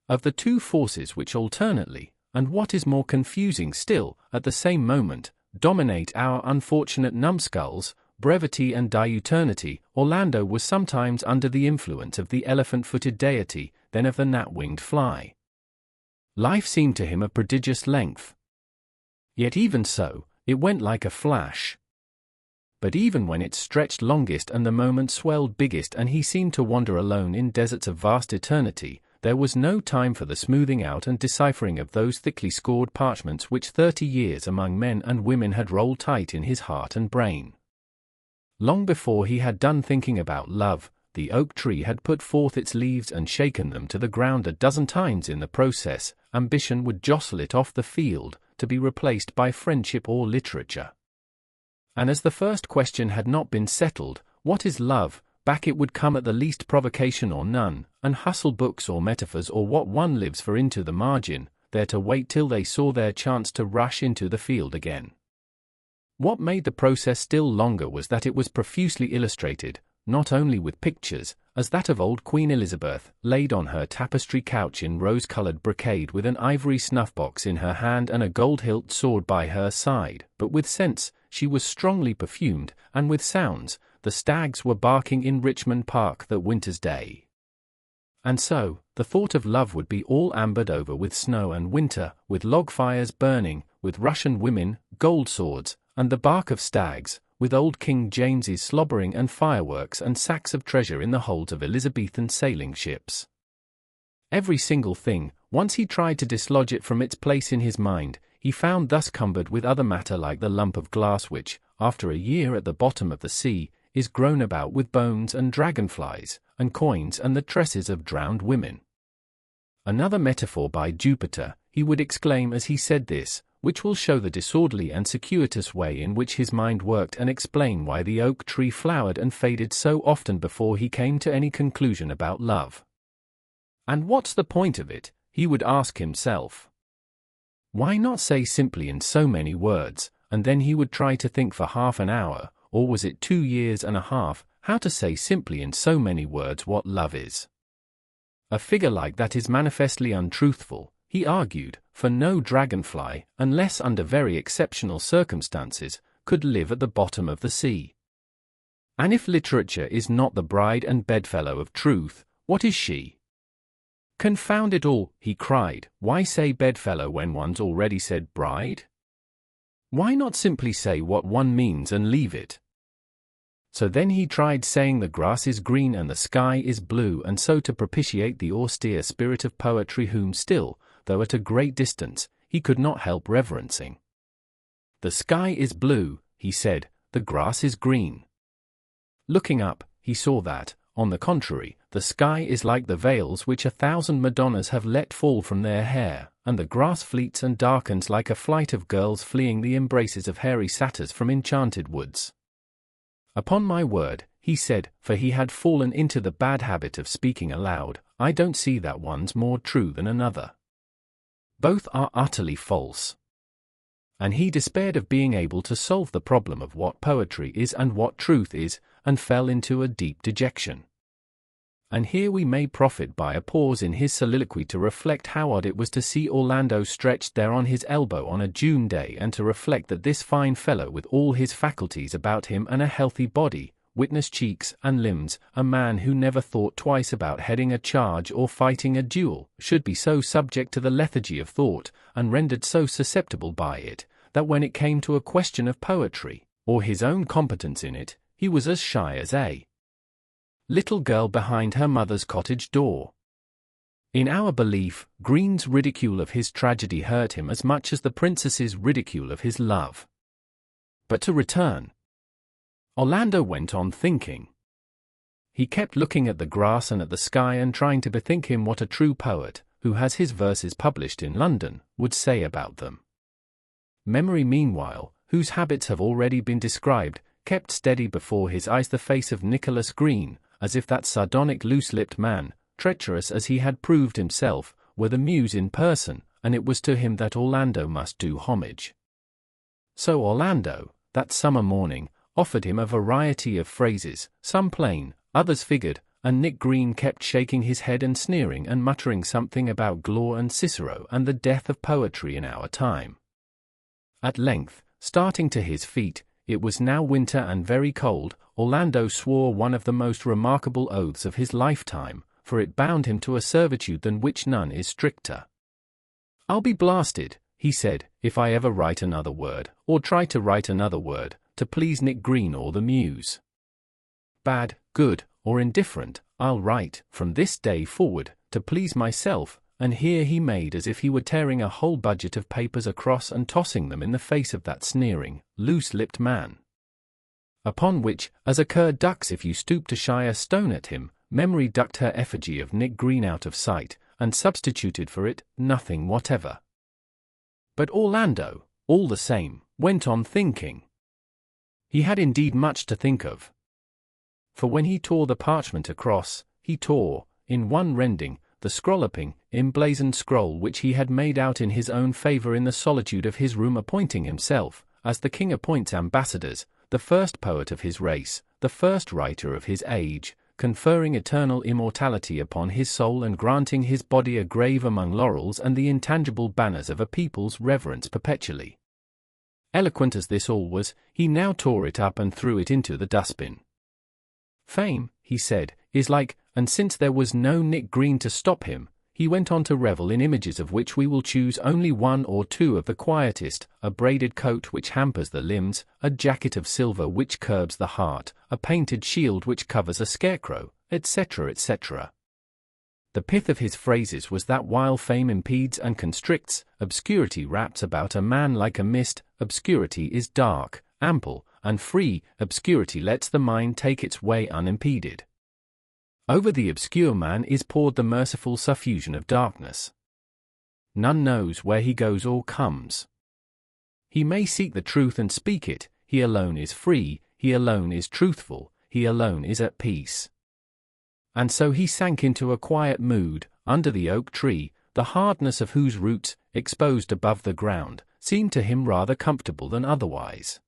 Of the two forces which alternately, and what is more confusing still, at the same moment, dominate our unfortunate numbskulls, brevity and diuturnity, Orlando was sometimes under the influence of the elephant-footed deity, then of the gnat-winged fly. Life seemed to him of prodigious length. Yet even so, it went like a flash. But even when it stretched longest and the moment swelled biggest and he seemed to wander alone in deserts of vast eternity, there was no time for the smoothing out and deciphering of those thickly scored parchments which 30 years among men and women had rolled tight in his heart and brain. Long before he had done thinking about love, the oak tree had put forth its leaves and shaken them to the ground 12 times in the process. Ambition would jostle it off the field, to be replaced by friendship or literature. And as the first question had not been settled, what is love, back it would come at the least provocation or none, and hustle books or metaphors or what one lives for into the margin, there to wait till they saw their chance to rush into the field again. What made the process still longer was that it was profusely illustrated, not only with pictures, as that of old Queen Elizabeth, laid on her tapestry couch in rose-colored brocade with an ivory snuff-box in her hand and a gold-hilt sword by her side, but with scents, she was strongly perfumed, and with sounds, the stags were barking in Richmond Park that winter's day. And so, the thought of love would be all ambered over with snow and winter, with log fires burning, with Russian women, gold swords, and the bark of stags, with old King James's slobbering and fireworks and sacks of treasure in the holds of Elizabethan sailing ships. Every single thing, once he tried to dislodge it from its place in his mind, he found thus cumbered with other matter like the lump of glass which, after a year at the bottom of the sea, is grown about with bones and dragonflies, and coins and the tresses of drowned women. Another metaphor by Jupiter, he would exclaim as he said this, which will show the disorderly and circuitous way in which his mind worked and explain why the oak tree flowered and faded so often before he came to any conclusion about love. And what's the point of it, he would ask himself. Why not say simply in so many words, and then he would try to think for half an hour, or was it 2 years and a half, how to say simply in so many words what love is. A figure like that is manifestly untruthful, he argued, for no dragonfly, unless under very exceptional circumstances, could live at the bottom of the sea. And if literature is not the bride and bedfellow of truth, what is she? Confound it all, he cried, why say bedfellow when one's already said bride? Why not simply say what one means and leave it? So then he tried saying the grass is green and the sky is blue, and so to propitiate the austere spirit of poetry whom still, though at a great distance, he could not help reverencing. The sky is blue, he said, the grass is green. Looking up, he saw that, on the contrary, the sky is like the veils which 1,000 Madonnas have let fall from their hair, and the grass fleets and darkens like a flight of girls fleeing the embraces of hairy satyrs from enchanted woods. Upon my word, he said, for he had fallen into the bad habit of speaking aloud, I don't see that one's more true than another. Both are utterly false. And he despaired of being able to solve the problem of what poetry is and what truth is, and fell into a deep dejection. And here we may profit by a pause in his soliloquy to reflect how odd it was to see Orlando stretched there on his elbow on a June day, and to reflect that this fine fellow with all his faculties about him and a healthy body, witness cheeks and limbs, a man who never thought twice about heading a charge or fighting a duel, should be so subject to the lethargy of thought, and rendered so susceptible by it, that when it came to a question of poetry, or his own competence in it, he was as shy as a little girl behind her mother's cottage door. In our belief, Green's ridicule of his tragedy hurt him as much as the princess's ridicule of his love. But to return. Orlando went on thinking. He kept looking at the grass and at the sky and trying to bethink him what a true poet, who has his verses published in London, would say about them. Memory meanwhile, whose habits have already been described, kept steady before his eyes the face of Nicholas Green, as if that sardonic loose-lipped man, treacherous as he had proved himself, were the muse in person, and it was to him that Orlando must do homage. So Orlando, that summer morning, offered him a variety of phrases, some plain, others figured, and Nick Green kept shaking his head and sneering and muttering something about Glure and Cicero and the death of poetry in our time. At length, starting to his feet, it was now winter and very cold, Orlando swore one of the most remarkable oaths of his lifetime, for it bound him to a servitude than which none is stricter. "I'll be blasted," he said, "if I ever write another word, or try to write another word, to please Nick Green or the Muse. Bad, good, or indifferent, I'll write, from this day forward, to please myself." And here he made as if he were tearing a whole budget of papers across and tossing them in the face of that sneering, loose-lipped man. Upon which, as a cur ducks if you stoop to shy a stone at him, memory ducked her effigy of Nick Green out of sight, and substituted for it nothing whatever. But Orlando, all the same, went on thinking. He had indeed much to think of. For when he tore the parchment across, he tore, in one rending, the scrolloping, emblazoned scroll which he had made out in his own favour in the solitude of his room, appointing himself, as the king appoints ambassadors, the first poet of his race, the first writer of his age, conferring eternal immortality upon his soul and granting his body a grave among laurels and the intangible banners of a people's reverence perpetually. Eloquent as this all was, he now tore it up and threw it into the dustbin. "Fame," he said, "is like," and since there was no Nick Green to stop him, he went on to revel in images of which we will choose only one or two of the quietest: a braided coat which hampers the limbs, a jacket of silver which curbs the heart, a painted shield which covers a scarecrow, etc., etc. The pith of his phrases was that while fame impedes and constricts, obscurity wraps about a man like a mist. Obscurity is dark, ample, and free. Obscurity lets the mind take its way unimpeded. Over the obscure man is poured the merciful suffusion of darkness. None knows where he goes or comes. He may seek the truth and speak it. He alone is free, he alone is truthful, he alone is at peace. And so he sank into a quiet mood, under the oak tree, the hardness of whose roots, exposed above the ground, seemed to him rather comfortable than otherwise.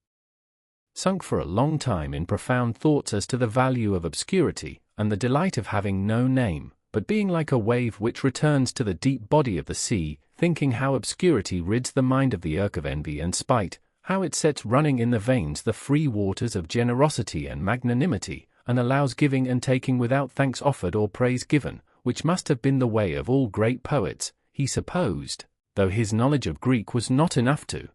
Sunk for a long time in profound thoughts as to the value of obscurity, and the delight of having no name, but being like a wave which returns to the deep body of the sea, thinking how obscurity rids the mind of the irk of envy and spite, how it sets running in the veins the free waters of generosity and magnanimity, and allows giving and taking without thanks offered or praise given, which must have been the way of all great poets, he supposed, though his knowledge of Greek was not enough to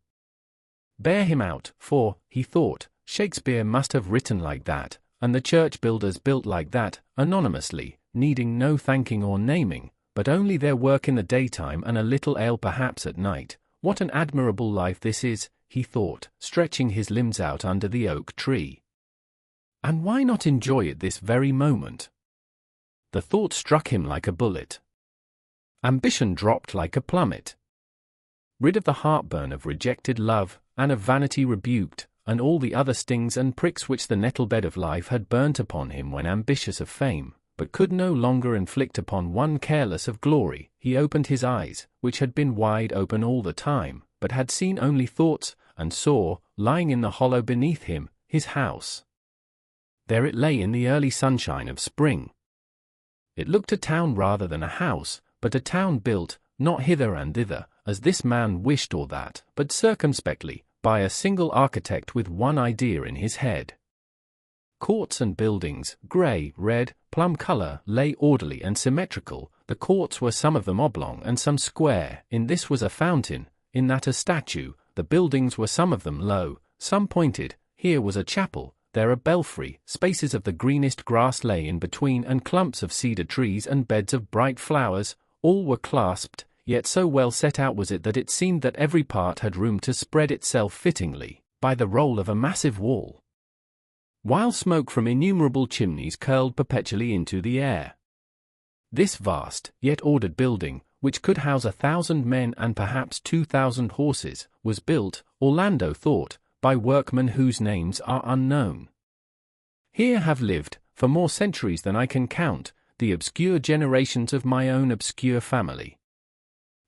bear him out, for, he thought, Shakespeare must have written like that, and the church builders built like that, anonymously, needing no thanking or naming, but only their work in the daytime and a little ale perhaps at night. What an admirable life this is, he thought, stretching his limbs out under the oak tree. And why not enjoy it this very moment? The thought struck him like a bullet. Ambition dropped like a plummet. Rid of the heartburn of rejected love, and of vanity rebuked, and all the other stings and pricks which the nettle-bed of life had burnt upon him when ambitious of fame, but could no longer inflict upon one careless of glory, he opened his eyes, which had been wide open all the time, but had seen only thoughts, and saw, lying in the hollow beneath him, his house. There it lay in the early sunshine of spring. It looked a town rather than a house, but a town built, not hither and thither, as this man wished or that, but circumspectly, by a single architect with one idea in his head. Courts and buildings, grey, red, plum colour, lay orderly and symmetrical. The courts were some of them oblong and some square, in this was a fountain, in that a statue. The buildings were some of them low, some pointed, here was a chapel, there a belfry, spaces of the greenest grass lay in between, and clumps of cedar trees and beds of bright flowers, all were clasped, yet so well set out was it that it seemed that every part had room to spread itself fittingly, by the roll of a massive wall, while smoke from innumerable chimneys curled perpetually into the air. This vast, yet ordered building, which could house 1,000 men and perhaps 2,000 horses, was built, Orlando thought, by workmen whose names are unknown. Here have lived, for more centuries than I can count, the obscure generations of my own obscure family.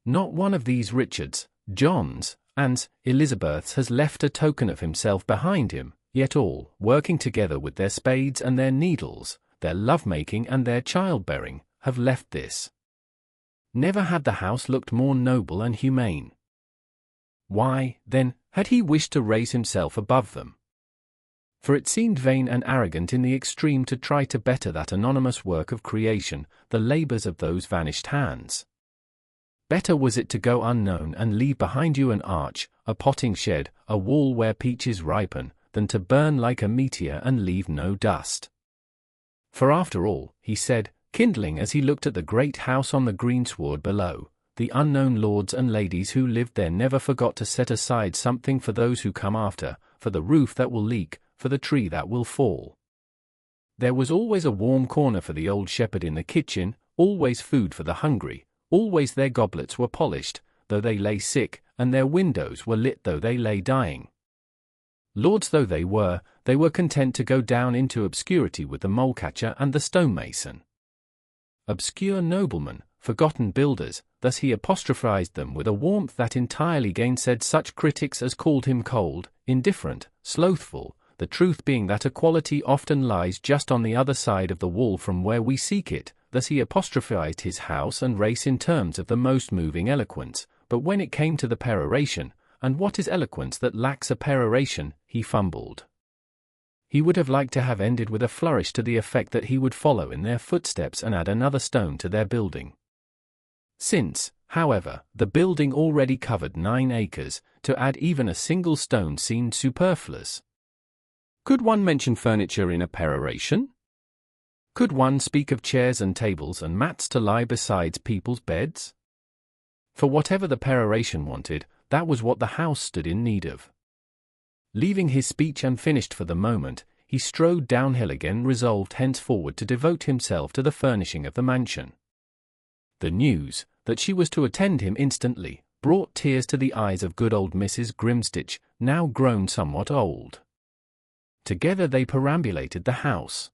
Not one of these Richards, Johns, Annes, Elizabeths has left a token of himself behind him, yet all, working together with their spades and their needles, their love-making and their childbearing, have left this. Never had the house looked more noble and humane. Why, then, had he wished to raise himself above them? For it seemed vain and arrogant in the extreme to try to better that anonymous work of creation, the labours of those vanished hands. Better was it to go unknown and leave behind you an arch, a potting shed, a wall where peaches ripen, than to burn like a meteor and leave no dust. For after all, he said, kindling as he looked at the great house on the greensward below, the unknown lords and ladies who lived there never forgot to set aside something for those who come after, for the roof that will leak, for the tree that will fall. There was always a warm corner for the old shepherd in the kitchen, always food for the hungry, always their goblets were polished, though they lay sick, and their windows were lit though they lay dying. Lords though they were content to go down into obscurity with the mole-catcher and the stonemason. Obscure noblemen, forgotten builders, thus he apostrophized them with a warmth that entirely gainsaid such critics as called him cold, indifferent, slothful, the truth being that equality often lies just on the other side of the wall from where we seek it. Thus he apostrophized his house and race in terms of the most moving eloquence, but when it came to the peroration, and what is eloquence that lacks a peroration, he fumbled. He would have liked to have ended with a flourish to the effect that he would follow in their footsteps and add another stone to their building. Since, however, the building already covered 9 acres, to add even a single stone seemed superfluous. Could one mention furniture in a peroration? Could one speak of chairs and tables and mats to lie beside people's beds? For whatever the peroration wanted, that was what the house stood in need of. Leaving his speech unfinished for the moment, he strode downhill again, resolved henceforward to devote himself to the furnishing of the mansion. The news that she was to attend him instantly brought tears to the eyes of good old Mrs. Grimstitch, now grown somewhat old. Together they perambulated the house.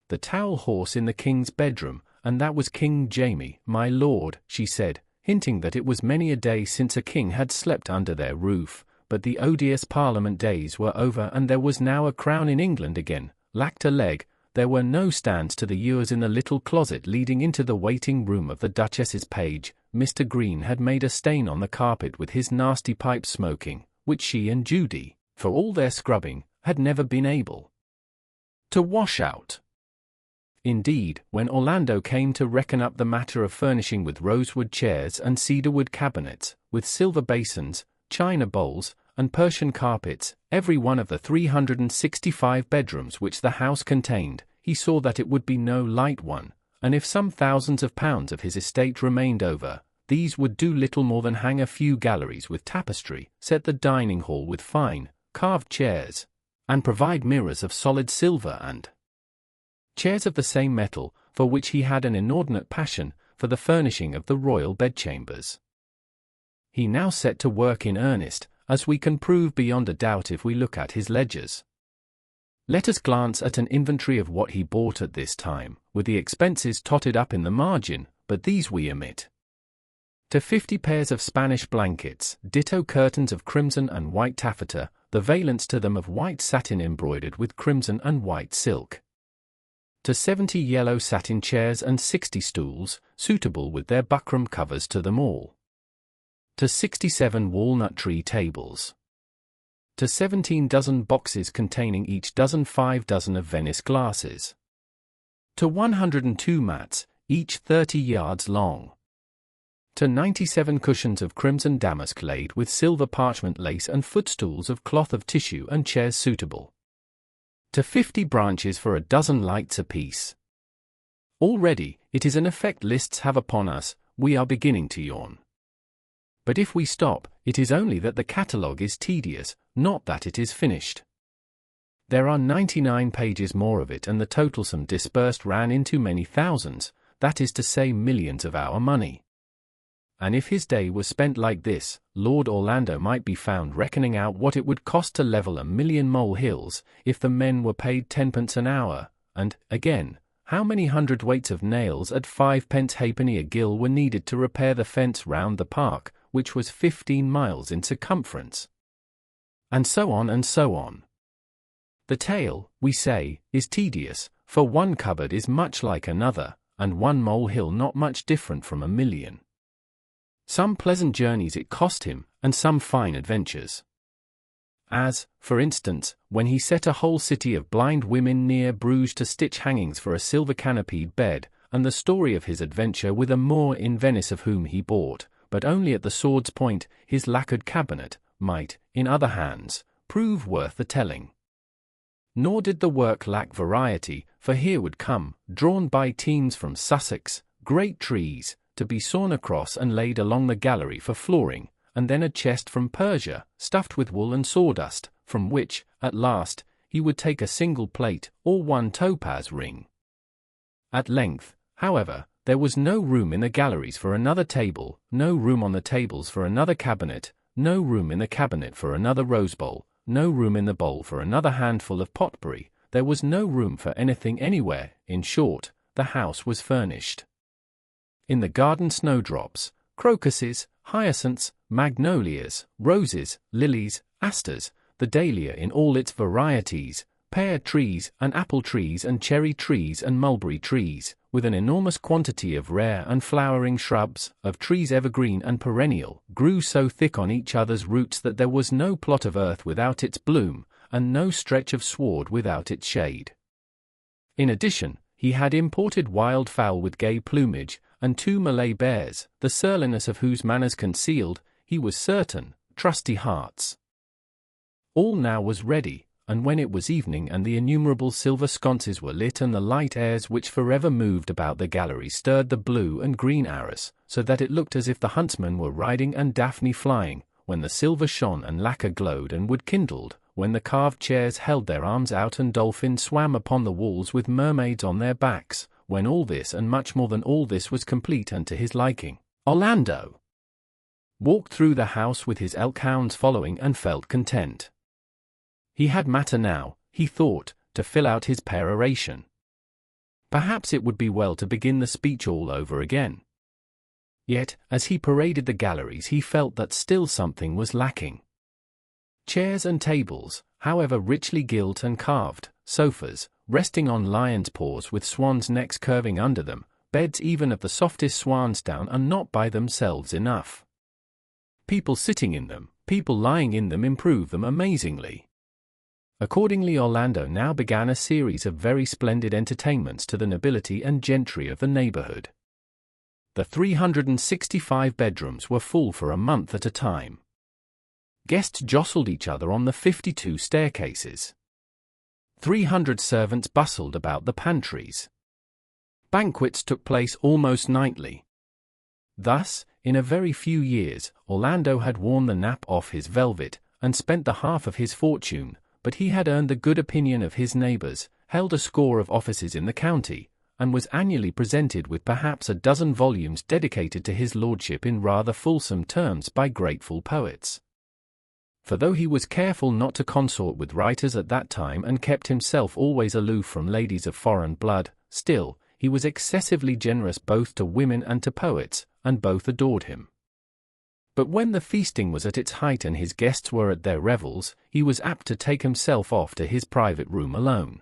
The towel horse in the king's bedroom, and that was King Jamie, my lord, she said, hinting that it was many a day since a king had slept under their roof, but the odious Parliament days were over and there was now a crown in England again, lacked a leg, there were no stands to the ewers in the little closet leading into the waiting room of the Duchess's page. Mr. Green had made a stain on the carpet with his nasty pipe smoking, which she and Judy, for all their scrubbing, had never been able to wash out. Indeed, when Orlando came to reckon up the matter of furnishing with rosewood chairs and cedarwood cabinets, with silver basins, china bowls, and Persian carpets, every one of the 365 bedrooms which the house contained, he saw that it would be no light one, and if some thousands of pounds of his estate remained over, these would do little more than hang a few galleries with tapestry, set the dining hall with fine, carved chairs, and provide mirrors of solid silver and chairs of the same metal, for which he had an inordinate passion, for the furnishing of the royal bedchambers. He now set to work in earnest, as we can prove beyond a doubt if we look at his ledgers. Let us glance at an inventory of what he bought at this time, with the expenses totted up in the margin, but these we omit. To 50 pairs of Spanish blankets, ditto curtains of crimson and white taffeta, the valance to them of white satin embroidered with crimson and white silk. to 70 yellow satin chairs and 60 stools, suitable with their buckram covers to them all, to 67 walnut tree tables, to 17 dozen boxes containing each dozen 5 dozen of Venice glasses, to 102 mats, each 30 yards long, to 97 cushions of crimson damask laid with silver parchment lace and footstools of cloth of tissue and chairs suitable, to 50 branches for a dozen lights apiece. Already, it is an effect lists have upon us, we are beginning to yawn. But if we stop, it is only that the catalogue is tedious, not that it is finished. There are 99 pages more of it, and the total sum disbursed ran into many thousands, that is to say millions of our money. And if his day was spent like this, Lord Orlando might be found reckoning out what it would cost to level 1,000,000 molehills, if the men were paid 10p an hour, and, again, how many hundredweights of nails at 5p halfpenny a gill were needed to repair the fence round the park, which was 15 miles in circumference. And so on and so on. The tale, we say, is tedious, for one cupboard is much like another, and one molehill not much different from 1,000,000. Some pleasant journeys it cost him, and some fine adventures. As, for instance, when he set a whole city of blind women near Bruges to stitch hangings for a silver canopied bed, and the story of his adventure with a Moor in Venice of whom he bought, but only at the sword's point, his lacquered cabinet, might, in other hands, prove worth the telling. Nor did the work lack variety, for here would come, drawn by teams from Sussex, great trees, to be sawn across and laid along the gallery for flooring, and then a chest from Persia, stuffed with wool and sawdust, from which, at last, he would take a single plate, or one topaz ring. At length, however, there was no room in the galleries for another table, no room on the tables for another cabinet, no room in the cabinet for another rose bowl, no room in the bowl for another handful of potpourri, there was no room for anything anywhere. In short, the house was furnished. In the garden snowdrops, crocuses, hyacinths, magnolias, roses, lilies, asters, the dahlia in all its varieties, pear trees and apple trees and cherry trees and mulberry trees, with an enormous quantity of rare and flowering shrubs, of trees evergreen and perennial, grew so thick on each other's roots that there was no plot of earth without its bloom, and no stretch of sward without its shade. In addition, he had imported wild fowl with gay plumage, and 2 Malay bears, the surliness of whose manners concealed, he was certain, trusty hearts. All now was ready, and when it was evening and the innumerable silver sconces were lit and the light airs which forever moved about the gallery stirred the blue and green arras, so that it looked as if the huntsmen were riding and Daphne flying, when the silver shone and lacquer glowed and wood kindled, when the carved chairs held their arms out and dolphins swam upon the walls with mermaids on their backs, when all this and much more than all this was complete and to his liking, Orlando walked through the house with his elk hounds following and felt content. He had matter now, he thought, to fill out his peroration. Perhaps it would be well to begin the speech all over again. Yet, as he paraded the galleries, he felt that still something was lacking. Chairs and tables, however richly gilt and carved, sofas, resting on lions' paws with swans' necks curving under them, beds even of the softest swan's down are not by themselves enough. People sitting in them, people lying in them improve them amazingly. Accordingly, Orlando now began a series of very splendid entertainments to the nobility and gentry of the neighborhood. The 365 bedrooms were full for a month at a time. Guests jostled each other on the 52 staircases. 300 servants bustled about the pantries. Banquets took place almost nightly. Thus, in a very few years, Orlando had worn the nap off his velvet, and spent the half of his fortune, but he had earned the good opinion of his neighbors, held a score of offices in the county, and was annually presented with perhaps a dozen volumes dedicated to his lordship in rather fulsome terms by grateful poets. For though he was careful not to consort with writers at that time and kept himself always aloof from ladies of foreign blood, still, he was excessively generous both to women and to poets, and both adored him. But when the feasting was at its height and his guests were at their revels, he was apt to take himself off to his private room alone.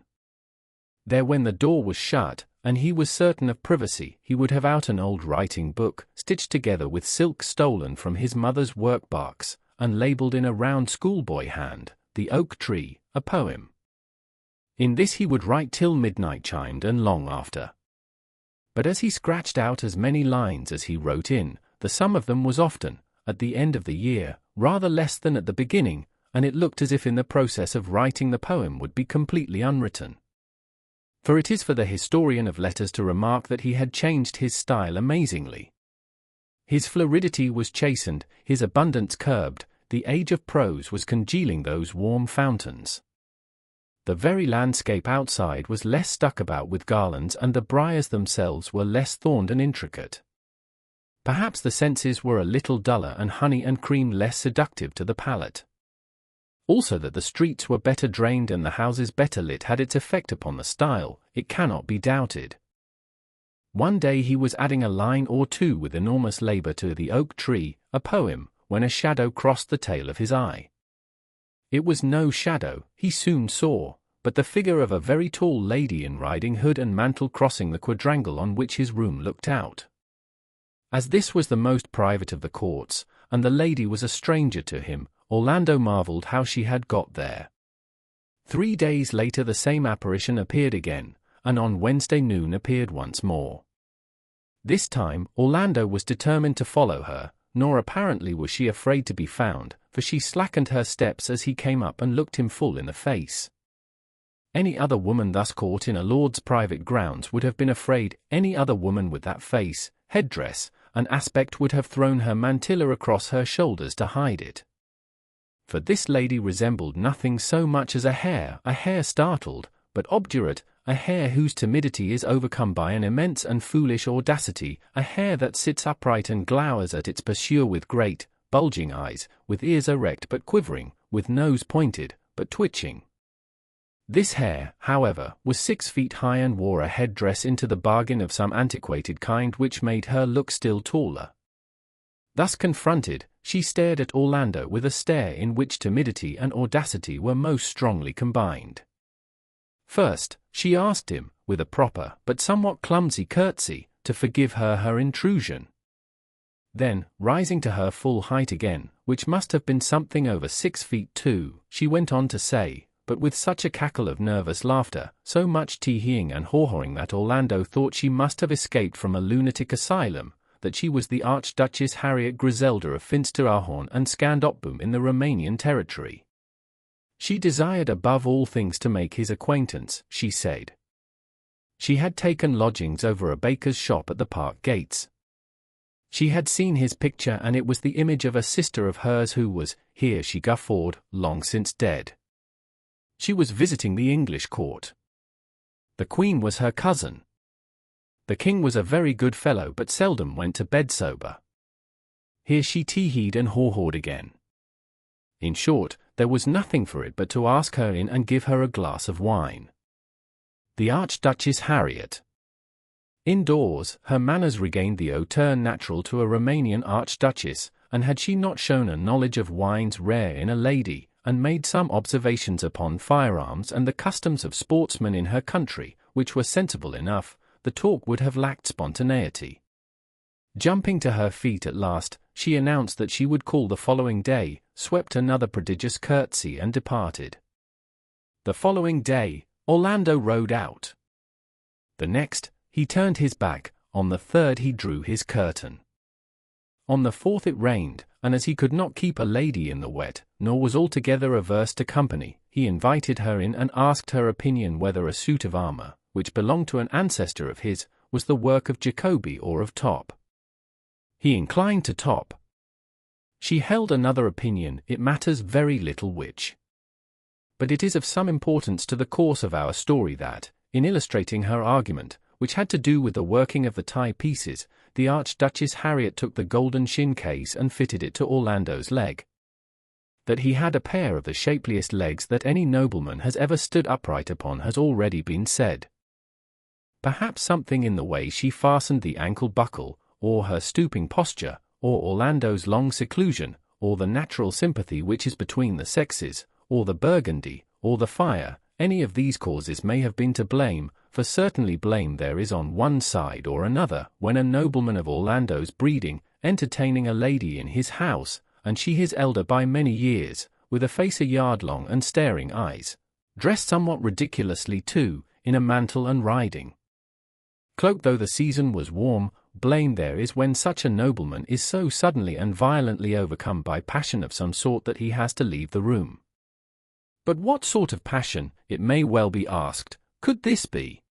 There when the door was shut, and he was certain of privacy, he would have out an old writing book, stitched together with silk stolen from his mother's workbox, and labelled in a round schoolboy hand, "The Oak Tree, a Poem." In this he would write till midnight chimed and long after. But as he scratched out as many lines as he wrote in, the sum of them was often, at the end of the year, rather less than at the beginning, and it looked as if in the process of writing the poem would be completely unwritten. For it is for the historian of letters to remark that he had changed his style amazingly. His floridity was chastened, his abundance curbed, the age of prose was congealing those warm fountains. The very landscape outside was less stuck about with garlands, and the briars themselves were less thorned and intricate. Perhaps the senses were a little duller, and honey and cream less seductive to the palate. Also that the streets were better drained and the houses better lit had its effect upon the style, it cannot be doubted. One day he was adding a line or two with enormous labour to "The Oak Tree, a Poem," when a shadow crossed the tail of his eye. It was no shadow, he soon saw, but the figure of a very tall lady in riding hood and mantle crossing the quadrangle on which his room looked out. As this was the most private of the courts, and the lady was a stranger to him, Orlando marvelled how she had got there. 3 days later the same apparition appeared again, and on Wednesday noon appeared once more. This time Orlando was determined to follow her, nor apparently was she afraid to be found, for she slackened her steps as he came up and looked him full in the face. Any other woman thus caught in a lord's private grounds would have been afraid. Any other woman with that face, headdress, and aspect would have thrown her mantilla across her shoulders to hide it. For this lady resembled nothing so much as a hare startled, but obdurate, a hare whose timidity is overcome by an immense and foolish audacity, a hare that sits upright and glowers at its pursuer with great, bulging eyes, with ears erect but quivering, with nose pointed, but twitching. This hare, however, was 6 feet high and wore a head-dress into the bargain of some antiquated kind which made her look still taller. Thus confronted, she stared at Orlando with a stare in which timidity and audacity were most strongly combined. First, she asked him, with a proper but somewhat clumsy curtsy, to forgive her intrusion. Then, rising to her full height again, which must have been something over 6 feet 2, she went on to say, but with such a cackle of nervous laughter, so much tee-heeing and haw-hawing that Orlando thought she must have escaped from a lunatic asylum, that she was the Archduchess Harriet Griselda of Finsteraarhorn and Scandopboom in the Romanian territory. She desired above all things to make his acquaintance, she said. She had taken lodgings over a baker's shop at the park gates. She had seen his picture, and it was the image of a sister of hers who was, here she guffawed, long since dead. She was visiting the English court. The Queen was her cousin. The King was a very good fellow but seldom went to bed sober. Here she tee-heed and haw-hawed again. In short, there was nothing for it but to ask her in and give her a glass of wine. The Archduchess Harriet. Indoors, her manners regained the hauteur natural to a Romanian archduchess, and had she not shown a knowledge of wines rare in a lady, and made some observations upon firearms and the customs of sportsmen in her country, which were sensible enough, the talk would have lacked spontaneity. Jumping to her feet at last, she announced that she would call the following day, swept another prodigious curtsy and departed. The following day, Orlando rode out. The next, he turned his back, on the third he drew his curtain. On the fourth it rained, and as he could not keep a lady in the wet, nor was altogether averse to company, he invited her in and asked her opinion whether a suit of armour, which belonged to an ancestor of his, was the work of Jacobi or of Top. He inclined to Top. She held another opinion, it matters very little which. But it is of some importance to the course of our story that, in illustrating her argument, which had to do with the working of the tie pieces, the Archduchess Harriet took the golden shin case and fitted it to Orlando's leg. That he had a pair of the shapeliest legs that any nobleman has ever stood upright upon has already been said. Perhaps something in the way she fastened the ankle buckle, or her stooping posture, or Orlando's long seclusion, or the natural sympathy which is between the sexes, or the burgundy, or the fire, any of these causes may have been to blame, for certainly blame there is on one side or another when a nobleman of Orlando's breeding, entertaining a lady in his house, and she his elder by many years, with a face a yard long and staring eyes, dressed somewhat ridiculously too, in a mantle and riding cloak though the season was warm, blame there is when such a nobleman is so suddenly and violently overcome by passion of some sort that he has to leave the room. But what sort of passion, it may well be asked, could this be?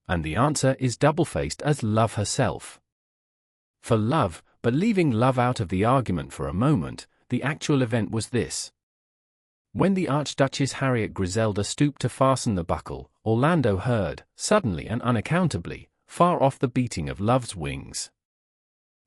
And the answer is double-faced as love herself. For love, but leaving love out of the argument for a moment, the actual event was this. When the Archduchess Harriet Griselda stooped to fasten the buckle, Orlando heard, suddenly and unaccountably, far off the beating of love's wings.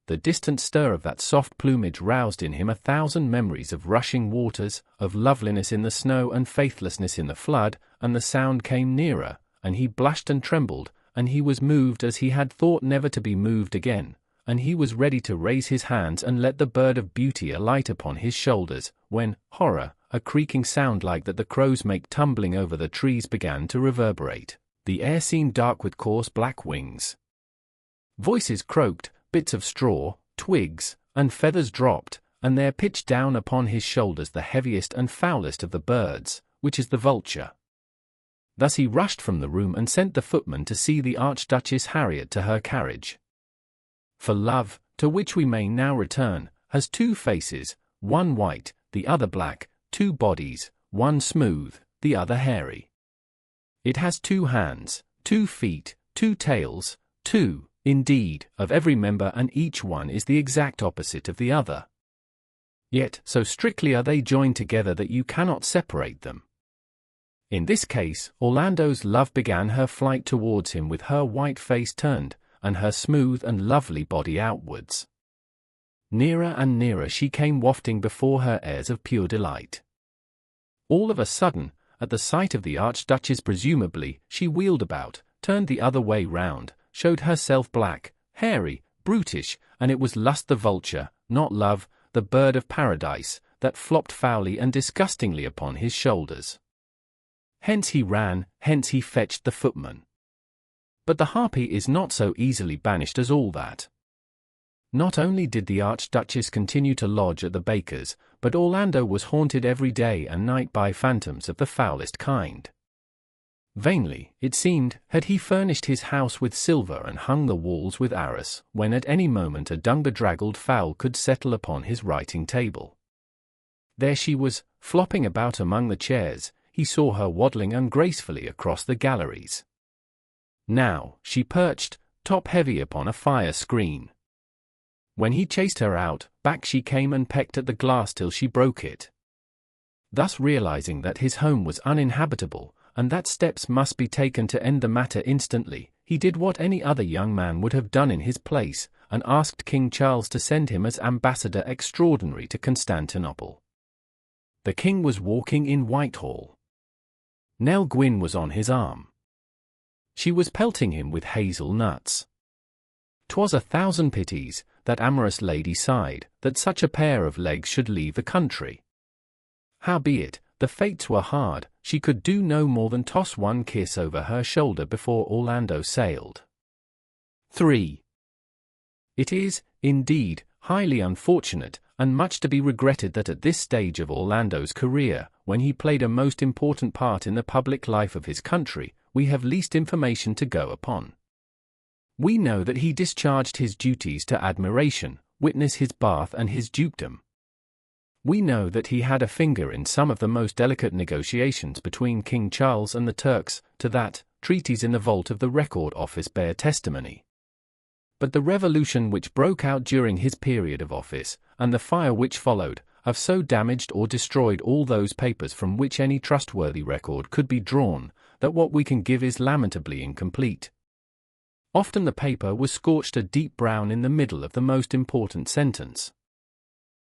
The distant stir of that soft plumage roused in him 1,000 memories of rushing waters, of loveliness in the snow and faithlessness in the flood, and the sound came nearer, and he blushed and trembled, and he was moved as he had thought never to be moved again, and he was ready to raise his hands and let the bird of beauty alight upon his shoulders, when, horror, a creaking sound like that the crows make tumbling over the trees began to reverberate. The air seemed dark with coarse black wings. Voices croaked, bits of straw, twigs, and feathers dropped, and there pitched down upon his shoulders the heaviest and foulest of the birds, which is the vulture. Thus he rushed from the room and sent the footman to see the Archduchess Harriet to her carriage. For love, to which we may now return, has two faces, one white, the other black, two bodies, one smooth, the other hairy. It has 2 hands, 2 feet, 2 tails, 2, indeed, of every member, and each one is the exact opposite of the other. Yet, so strictly are they joined together that you cannot separate them. In this case, Orlando's love began her flight towards him with her white face turned, and her smooth and lovely body outwards. Nearer and nearer she came wafting before her airs of pure delight. All of a sudden, at the sight of the Archduchess presumably, she wheeled about, turned the other way round, showed herself black, hairy, brutish, and it was Lust the vulture, not Love, the bird of paradise, that flopped foully and disgustingly upon his shoulders. Hence he ran, hence he fetched the footman. But the harpy is not so easily banished as all that. Not only did the Archduchess continue to lodge at the baker's, but Orlando was haunted every day and night by phantoms of the foulest kind. Vainly, it seemed, had he furnished his house with silver and hung the walls with arras, when at any moment a dung-bedraggled fowl could settle upon his writing table. There she was, flopping about among the chairs, he saw her waddling ungracefully across the galleries. Now, she perched, top-heavy upon a fire-screen. When he chased her out, back she came and pecked at the glass till she broke it. Thus realizing that his home was uninhabitable, and that steps must be taken to end the matter instantly, he did what any other young man would have done in his place, and asked King Charles to send him as ambassador extraordinary to Constantinople. The king was walking in Whitehall. Nell Gwynn was on his arm. She was pelting him with hazel nuts. 'Twas 1,000 pities, that amorous lady sighed, that such a pair of legs should leave the country. Howbeit, the fates were hard, she could do no more than toss one kiss over her shoulder before Orlando sailed. 3. It is, indeed, highly unfortunate, and much to be regretted that at this stage of Orlando's career, when he played a most important part in the public life of his country, we have least information to go upon. We know that he discharged his duties to admiration, witness his bath and his dukedom. We know that he had a finger in some of the most delicate negotiations between King Charles and the Turks, to that, treaties in the vault of the Record Office bear testimony. But the revolution which broke out during his period of office, and the fire which followed, have so damaged or destroyed all those papers from which any trustworthy record could be drawn, that what we can give is lamentably incomplete. Often the paper was scorched a deep brown in the middle of the most important sentence.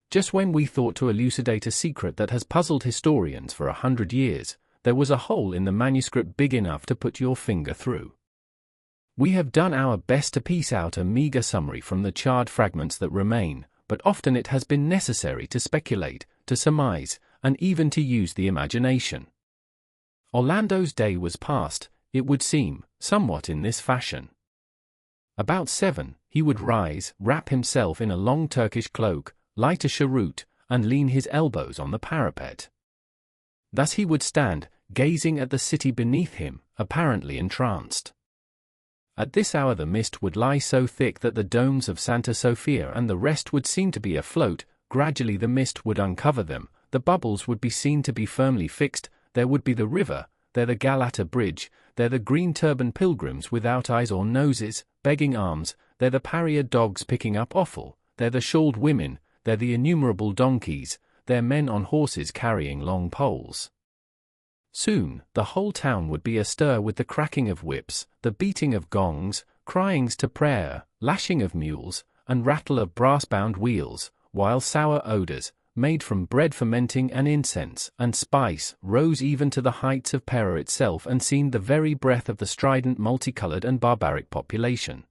Just when we thought to elucidate a secret that has puzzled historians for 100 years, there was a hole in the manuscript big enough to put your finger through. We have done our best to piece out a meager summary from the charred fragments that remain, but often it has been necessary to speculate, to surmise, and even to use the imagination. Orlando's day was past, it would seem, somewhat in this fashion. About 7, he would rise, wrap himself in a long Turkish cloak, light a cheroot, and lean his elbows on the parapet. Thus he would stand, gazing at the city beneath him, apparently entranced. At this hour the mist would lie so thick that the domes of Santa Sofia and the rest would seem to be afloat. Gradually the mist would uncover them, the bubbles would be seen to be firmly fixed, there would be the river, there the Galata bridge, there the green turban pilgrims without eyes or noses, begging alms, there the pariah dogs picking up offal, there the shawled women, there the innumerable donkeys, there men on horses carrying long poles. Soon, the whole town would be astir with the cracking of whips, the beating of gongs, cryings to prayer, lashing of mules, and rattle of brass-bound wheels, while sour odors, made from bread fermenting and incense and spice, rose even to the heights of Pera itself and seemed the very breath of the strident, multicolored and barbaric population.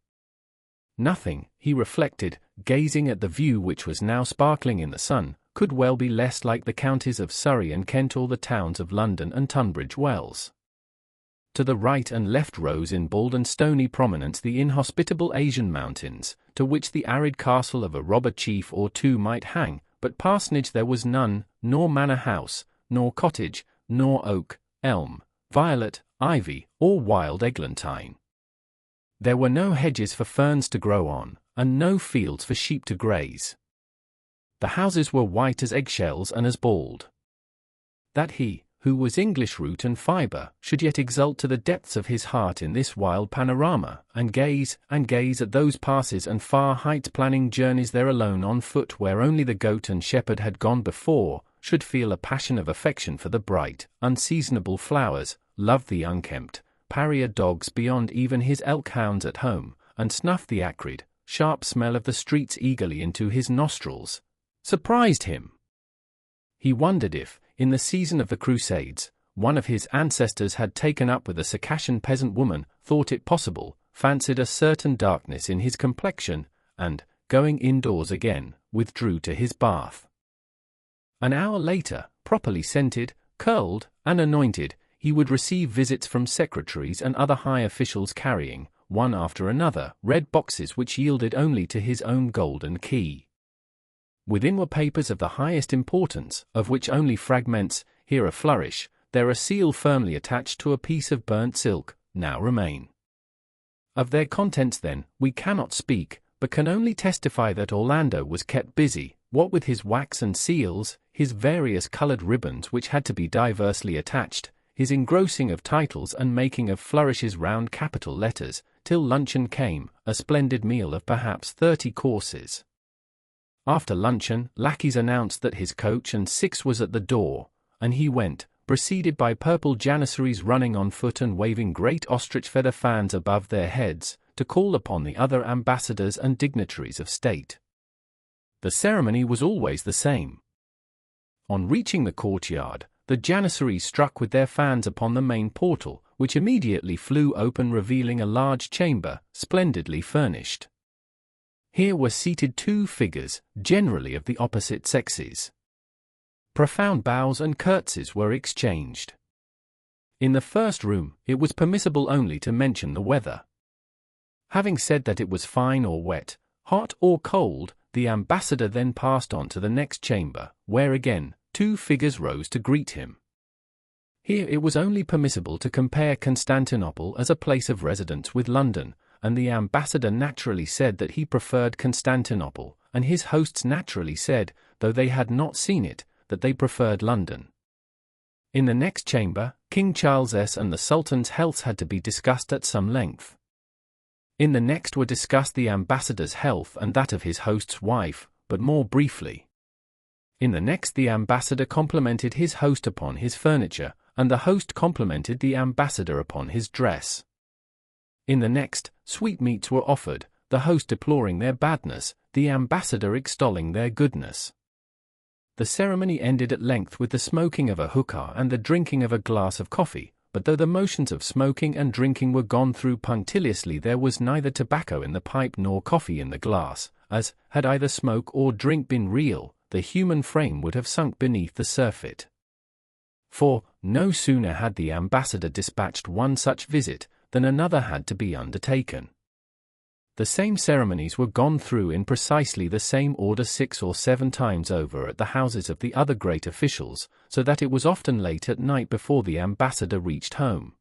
Nothing, he reflected, gazing at the view which was now sparkling in the sun, could well be less like the counties of Surrey and Kent or the towns of London and Tunbridge Wells. To the right and left rose in bald and stony prominence the inhospitable Asian mountains, to which the arid castle of a robber chief or two might hang, but parsonage there was none, nor manor house, nor cottage, nor oak, elm, violet, ivy, or wild eglantine. There were no hedges for ferns to grow on, and no fields for sheep to graze. The houses were white as eggshells and as bald. That he, who was English root and fibre, should yet exult to the depths of his heart in this wild panorama, and gaze at those passes and far heights, planning journeys there alone on foot where only the goat and shepherd had gone before, should feel a passion of affection for the bright, unseasonable flowers, love the unkempt, pariah dogs beyond even his elk hounds at home, and snuff the acrid, sharp smell of the streets eagerly into his nostrils, surprised him. He wondered if, in the season of the Crusades, one of his ancestors had taken up with a Circassian peasant woman, thought it possible, fancied a certain darkness in his complexion, and, going indoors again, withdrew to his bath. An hour later, properly scented, curled, and anointed, he would receive visits from secretaries and other high officials carrying, one after another, red boxes which yielded only to his own golden key. Within were papers of the highest importance, of which only fragments, here a flourish, there a seal firmly attached to a piece of burnt silk, now remain. Of their contents then, we cannot speak, but can only testify that Orlando was kept busy, what with his wax and seals, his various coloured ribbons which had to be diversely attached, his engrossing of titles and making of flourishes round capital letters, till luncheon came, a splendid meal of perhaps 30 courses. After luncheon, lackeys announced that his coach and 6 was at the door, and he went, preceded by purple janissaries running on foot and waving great ostrich feather fans above their heads, to call upon the other ambassadors and dignitaries of state. The ceremony was always the same. On reaching the courtyard, the janissaries struck with their fans upon the main portal, which immediately flew open, revealing a large chamber, splendidly furnished. Here were seated 2 figures, generally of the opposite sexes. Profound bows and curtsies were exchanged. In the first room, it was permissible only to mention the weather. Having said that it was fine or wet, hot or cold, the ambassador then passed on to the next chamber, where again, 2 figures rose to greet him. Here it was only permissible to compare Constantinople as a place of residence with London, and the ambassador naturally said that he preferred Constantinople, and his hosts naturally said, though they had not seen it, that they preferred London. In the next chamber, King Charles' and the Sultan's healths had to be discussed at some length. In the next were discussed the ambassador's health and that of his host's wife, but more briefly. In the next the ambassador complimented his host upon his furniture, and the host complimented the ambassador upon his dress. In the next, sweetmeats were offered, the host deploring their badness, the ambassador extolling their goodness. The ceremony ended at length with the smoking of a hookah and the drinking of a glass of coffee, but though the motions of smoking and drinking were gone through punctiliously, there was neither tobacco in the pipe nor coffee in the glass, as, had either smoke or drink been real, the human frame would have sunk beneath the surfeit. For, no sooner had the ambassador dispatched one such visit than another had to be undertaken. The same ceremonies were gone through in precisely the same order 6 or 7 times over at the houses of the other great officials, so that it was often late at night before the ambassador reached home.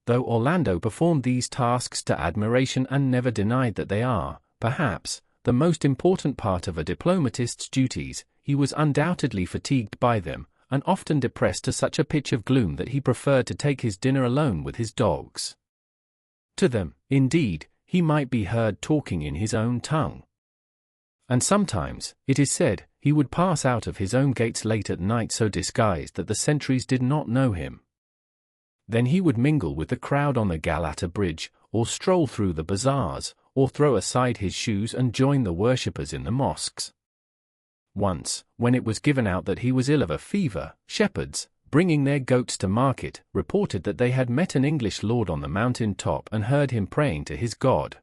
Though Orlando performed these tasks to admiration and never denied that they are, perhaps, the most important part of a diplomatist's duties, he was undoubtedly fatigued by them, and often depressed to such a pitch of gloom that he preferred to take his dinner alone with his dogs. To them, indeed, he might be heard talking in his own tongue. And sometimes, it is said, he would pass out of his own gates late at night so disguised that the sentries did not know him. Then he would mingle with the crowd on the Galata Bridge, or stroll through the bazaars, or throw aside his shoes and join the worshippers in the mosques. Once, when it was given out that he was ill of a fever, shepherds, bringing their goats to market, reported that they had met an English lord on the mountain top and heard him praying to his God.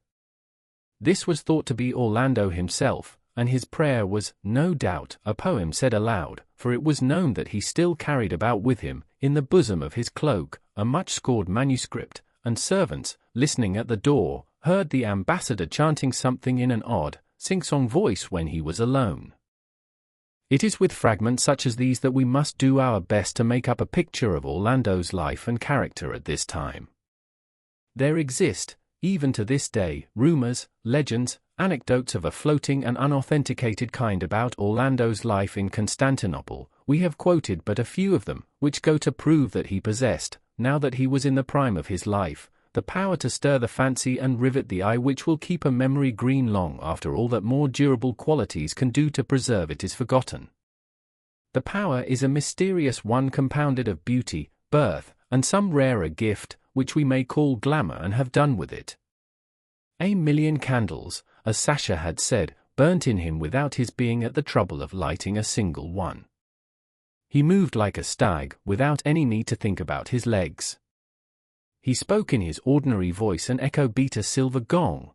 This was thought to be Orlando himself, and his prayer was, no doubt, a poem said aloud, for it was known that he still carried about with him, in the bosom of his cloak, a much-scored manuscript, and servants, listening at the door, heard the ambassador chanting something in an odd, sing-song voice when he was alone. It is with fragments such as these that we must do our best to make up a picture of Orlando's life and character at this time. There exist, even to this day, rumors, legends, anecdotes of a floating and unauthenticated kind about Orlando's life in Constantinople. We have quoted but a few of them, which go to prove that he possessed, now that he was in the prime of his life, the power to stir the fancy and rivet the eye which will keep a memory green long after all that more durable qualities can do to preserve it is forgotten. The power is a mysterious one compounded of beauty, birth, and some rarer gift, which we may call glamour, and have done with it. 1,000,000 candles, as Sasha had said, burnt in him without his being at the trouble of lighting a single one. He moved like a stag, without any need to think about his legs. He spoke in his ordinary voice and echo beat a silver gong.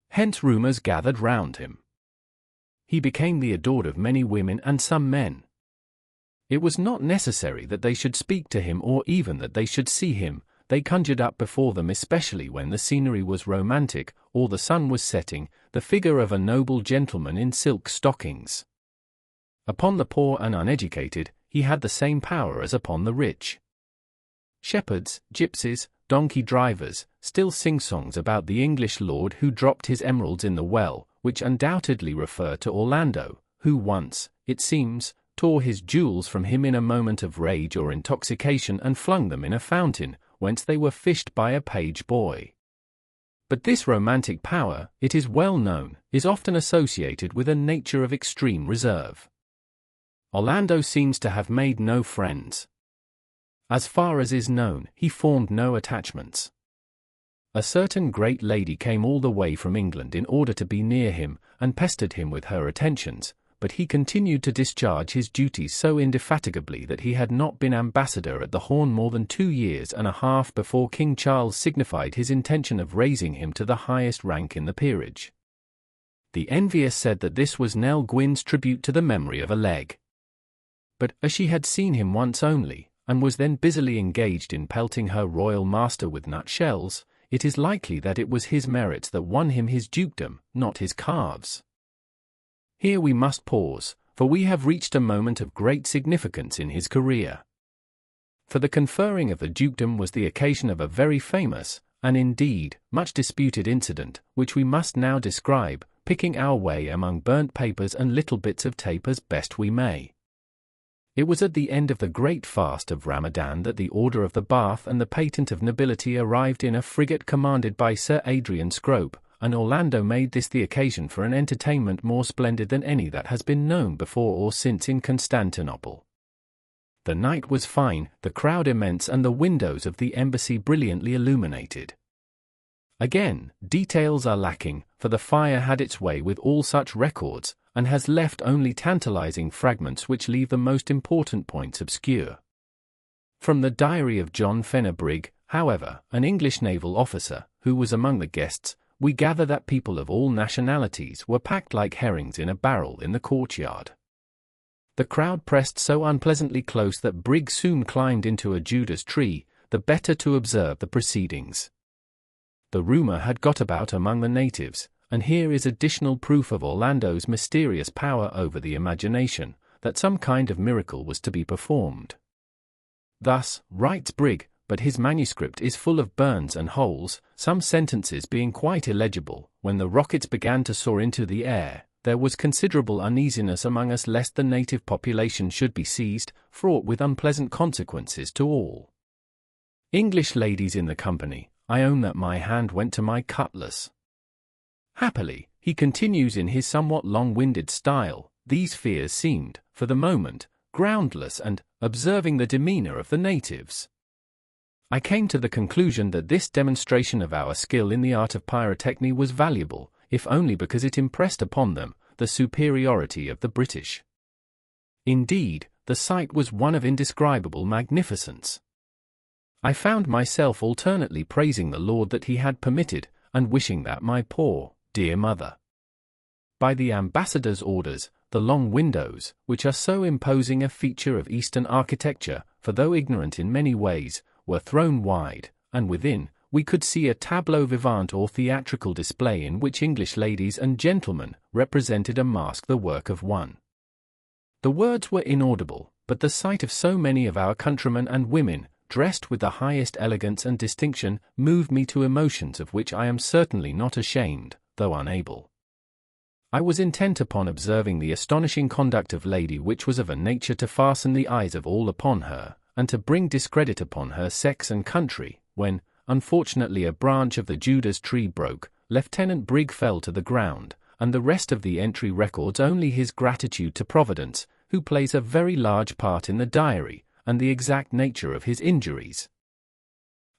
Hence rumors gathered round him. He became the adored of many women and some men. It was not necessary that they should speak to him or even that they should see him. They conjured up before them, especially when the scenery was romantic, or the sun was setting, the figure of a noble gentleman in silk stockings. Upon the poor and uneducated, he had the same power as upon the rich. Shepherds, gypsies, donkey drivers, still sing songs about the English lord who dropped his emeralds in the well, which undoubtedly refer to Orlando, who once, it seems, tore his jewels from him in a moment of rage or intoxication and flung them in a fountain, whence they were fished by a page boy. But this romantic power, it is well known, is often associated with a nature of extreme reserve. Orlando seems to have made no friends. As far as is known, he formed no attachments. A certain great lady came all the way from England in order to be near him, and pestered him with her attentions, but he continued to discharge his duties so indefatigably that he had not been ambassador at the Horn more than 2 years and a half before King Charles signified his intention of raising him to the highest rank in the peerage. The envious said that this was Nell Gwyn's tribute to the memory of a leg. But, as she had seen him once only, and was then busily engaged in pelting her royal master with nutshells, it is likely that it was his merits that won him his dukedom, not his calves. Here we must pause, for we have reached a moment of great significance in his career. For the conferring of the dukedom was the occasion of a very famous, and indeed, much disputed incident, which we must now describe, picking our way among burnt papers and little bits of tape as best we may. It was at the end of the great fast of Ramadan that the Order of the Bath and the Patent of Nobility arrived in a frigate commanded by Sir Adrian Scrope, and Orlando made this the occasion for an entertainment more splendid than any that has been known before or since in Constantinople. The night was fine, the crowd immense, and the windows of the embassy brilliantly illuminated. Again, details are lacking, for the fire had its way with all such records, and has left only tantalizing fragments which leave the most important points obscure. From the diary of John Fenner Brigg, however, an English naval officer, who was among the guests, we gather that people of all nationalities were packed like herrings in a barrel in the courtyard. The crowd pressed so unpleasantly close that Brigg soon climbed into a Judas tree, the better to observe the proceedings. The rumor had got about among the natives, and here is additional proof of Orlando's mysterious power over the imagination, that some kind of miracle was to be performed. Thus, writes Brigg, but his manuscript is full of burns and holes, some sentences being quite illegible. When the rockets began to soar into the air, there was considerable uneasiness among us lest the native population should be seized, fraught with unpleasant consequences to all. English ladies in the company, I own that my hand went to my cutlass. Happily, he continues in his somewhat long-winded style, these fears seemed, for the moment, groundless, and, observing the demeanor of the natives, I came to the conclusion that this demonstration of our skill in the art of pyrotechny was valuable, if only because it impressed upon them the superiority of the British. Indeed, the sight was one of indescribable magnificence. I found myself alternately praising the Lord that he had permitted, and wishing that my poor, dear mother. By the ambassador's orders, the long windows, which are so imposing a feature of Eastern architecture, for though ignorant in many ways, were thrown wide, and within, we could see a tableau vivant or theatrical display in which English ladies and gentlemen represented a masque, the work of one. The words were inaudible, but the sight of so many of our countrymen and women, dressed with the highest elegance and distinction, moved me to emotions of which I am certainly not ashamed, though unable. I was intent upon observing the astonishing conduct of Lady, which was of a nature to fasten the eyes of all upon her, and to bring discredit upon her sex and country, when, unfortunately, a branch of the Judas tree broke, Lieutenant Brigg fell to the ground, and the rest of the entry records only his gratitude to Providence, who plays a very large part in the diary, and the exact nature of his injuries.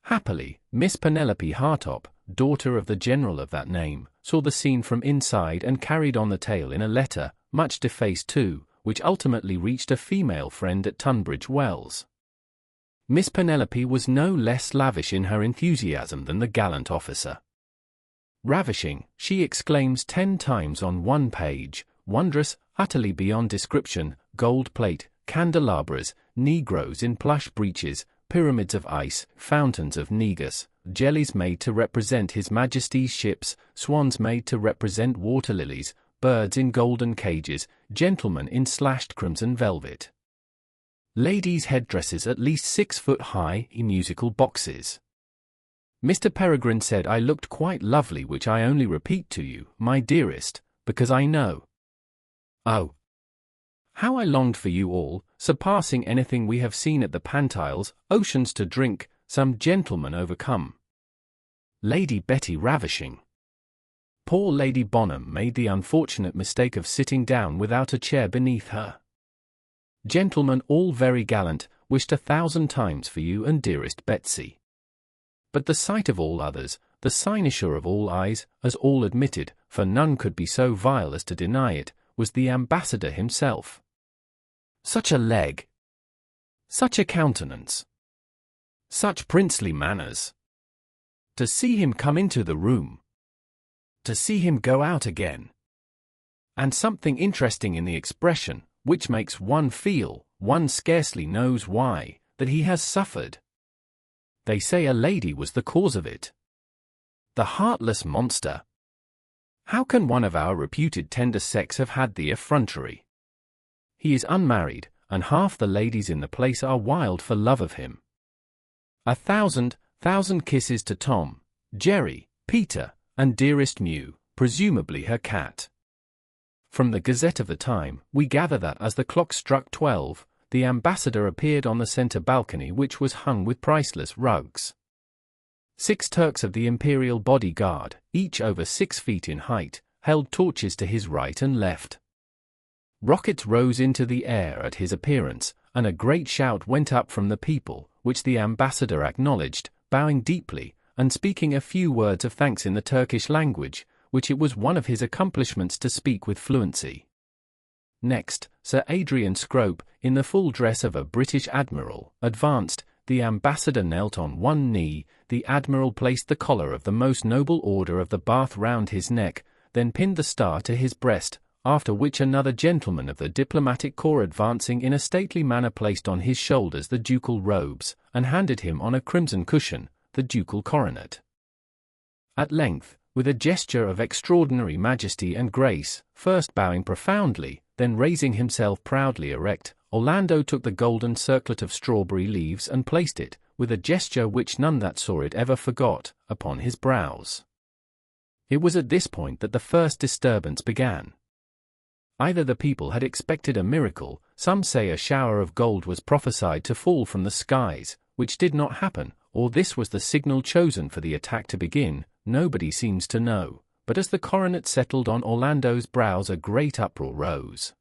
Happily, Miss Penelope Hartop, daughter of the general of that name, saw the scene from inside and carried on the tale in a letter, much defaced too, which ultimately reached a female friend at Tunbridge Wells. Miss Penelope was no less lavish in her enthusiasm than the gallant officer. Ravishing, she exclaims 10 times on one page, wondrous, utterly beyond description, gold plate, candelabras, negroes in plush breeches, pyramids of ice, fountains of negus, jellies made to represent His Majesty's ships, swans made to represent water lilies, birds in golden cages, gentlemen in slashed crimson velvet, ladies' headdresses at least 6 foot high in musical boxes. Mr. Peregrine said I looked quite lovely, which I only repeat to you, my dearest, because I know. Oh, how I longed for you all, surpassing anything we have seen at the Pantiles, oceans to drink, some gentlemen overcome. Lady Betty ravishing. Poor Lady Bonham made the unfortunate mistake of sitting down without a chair beneath her. Gentlemen all very gallant, wished 1,000 times for you and dearest Betsy. But the sight of all others, the cynosure of all eyes, as all admitted, for none could be so vile as to deny it, was the ambassador himself. Such a leg! Such a countenance! Such princely manners! To see him come into the room! To see him go out again! And something interesting in the expression, which makes one feel, one scarcely knows why, that he has suffered. They say a lady was the cause of it. The heartless monster! How can one of our reputed tender sex have had the effrontery? He is unmarried, and half the ladies in the place are wild for love of him. 1,000 kisses to Tom, Jerry, Peter, and dearest Mew, presumably her cat. From the Gazette of the time, we gather that as the clock struck 12, the ambassador appeared on the centre balcony, which was hung with priceless rugs. 6 Turks of the imperial bodyguard, each over 6 feet in height, held torches to his right and left. Rockets rose into the air at his appearance, and a great shout went up from the people, which the ambassador acknowledged, bowing deeply, and speaking a few words of thanks in the Turkish language, which it was one of his accomplishments to speak with fluency. Next, Sir Adrian Scrope, in the full dress of a British admiral, advanced. The ambassador knelt on one knee, the admiral placed the collar of the most noble order of the Bath round his neck, then pinned the star to his breast, after which another gentleman of the diplomatic corps advancing in a stately manner placed on his shoulders the ducal robes, and handed him on a crimson cushion the ducal coronet. At length, with a gesture of extraordinary majesty and grace, first bowing profoundly, then raising himself proudly erect, Orlando took the golden circlet of strawberry leaves and placed it, with a gesture which none that saw it ever forgot, upon his brows. It was at this point that the first disturbance began. Either the people had expected a miracle, some say a shower of gold was prophesied to fall from the skies, which did not happen, or this was the signal chosen for the attack to begin, nobody seems to know, but as the coronet settled on Orlando's brows a great uproar rose.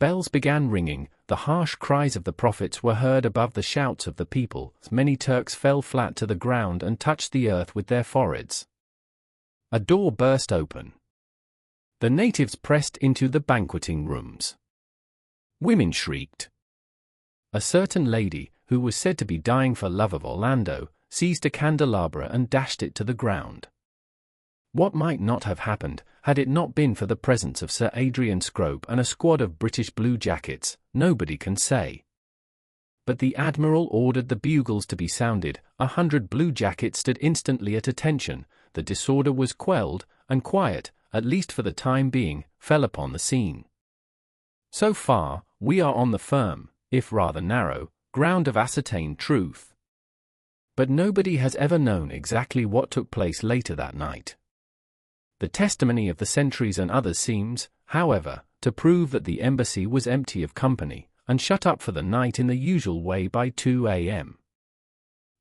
Bells began ringing, the harsh cries of the prophets were heard above the shouts of the people, many Turks fell flat to the ground and touched the earth with their foreheads. A door burst open. The natives pressed into the banqueting rooms. Women shrieked. A certain lady, who was said to be dying for love of Orlando, seized a candelabra and dashed it to the ground. What might not have happened, had it not been for the presence of Sir Adrian Scrope and a squad of British bluejackets, nobody can say. But the Admiral ordered the bugles to be sounded, 100 bluejackets stood instantly at attention, the disorder was quelled, and quiet, at least for the time being, fell upon the scene. So far, we are on the firm, if rather narrow, ground of ascertained truth. But nobody has ever known exactly what took place later that night. The testimony of the sentries and others seems, however, to prove that the embassy was empty of company, and shut up for the night in the usual way by 2 a.m.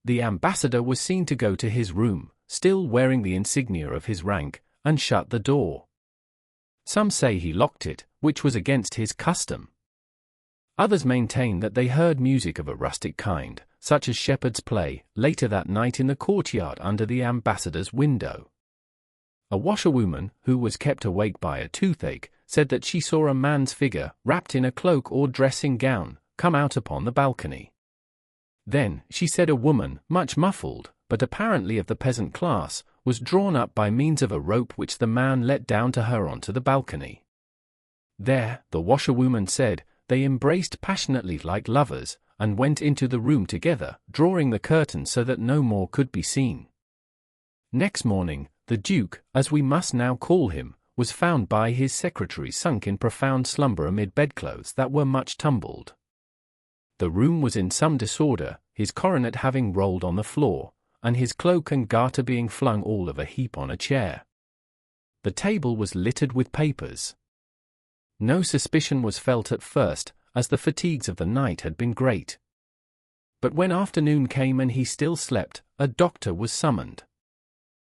The ambassador was seen to go to his room, still wearing the insignia of his rank, and shut the door. Some say he locked it, which was against his custom. Others maintain that they heard music of a rustic kind, such as shepherd's play, later that night in the courtyard under the ambassador's window. A washerwoman, who was kept awake by a toothache, said that she saw a man's figure, wrapped in a cloak or dressing gown, come out upon the balcony. Then, she said a woman, much muffled, but apparently of the peasant class, was drawn up by means of a rope which the man let down to her onto the balcony. There, the washerwoman said, they embraced passionately like lovers, and went into the room together, drawing the curtain so that no more could be seen. Next morning, the Duke, as we must now call him, was found by his secretary sunk in profound slumber amid bedclothes that were much tumbled. The room was in some disorder, his coronet having rolled on the floor, and his cloak and garter being flung all of a heap on a chair. The table was littered with papers. No suspicion was felt at first, as the fatigues of the night had been great. But when afternoon came and he still slept, a doctor was summoned.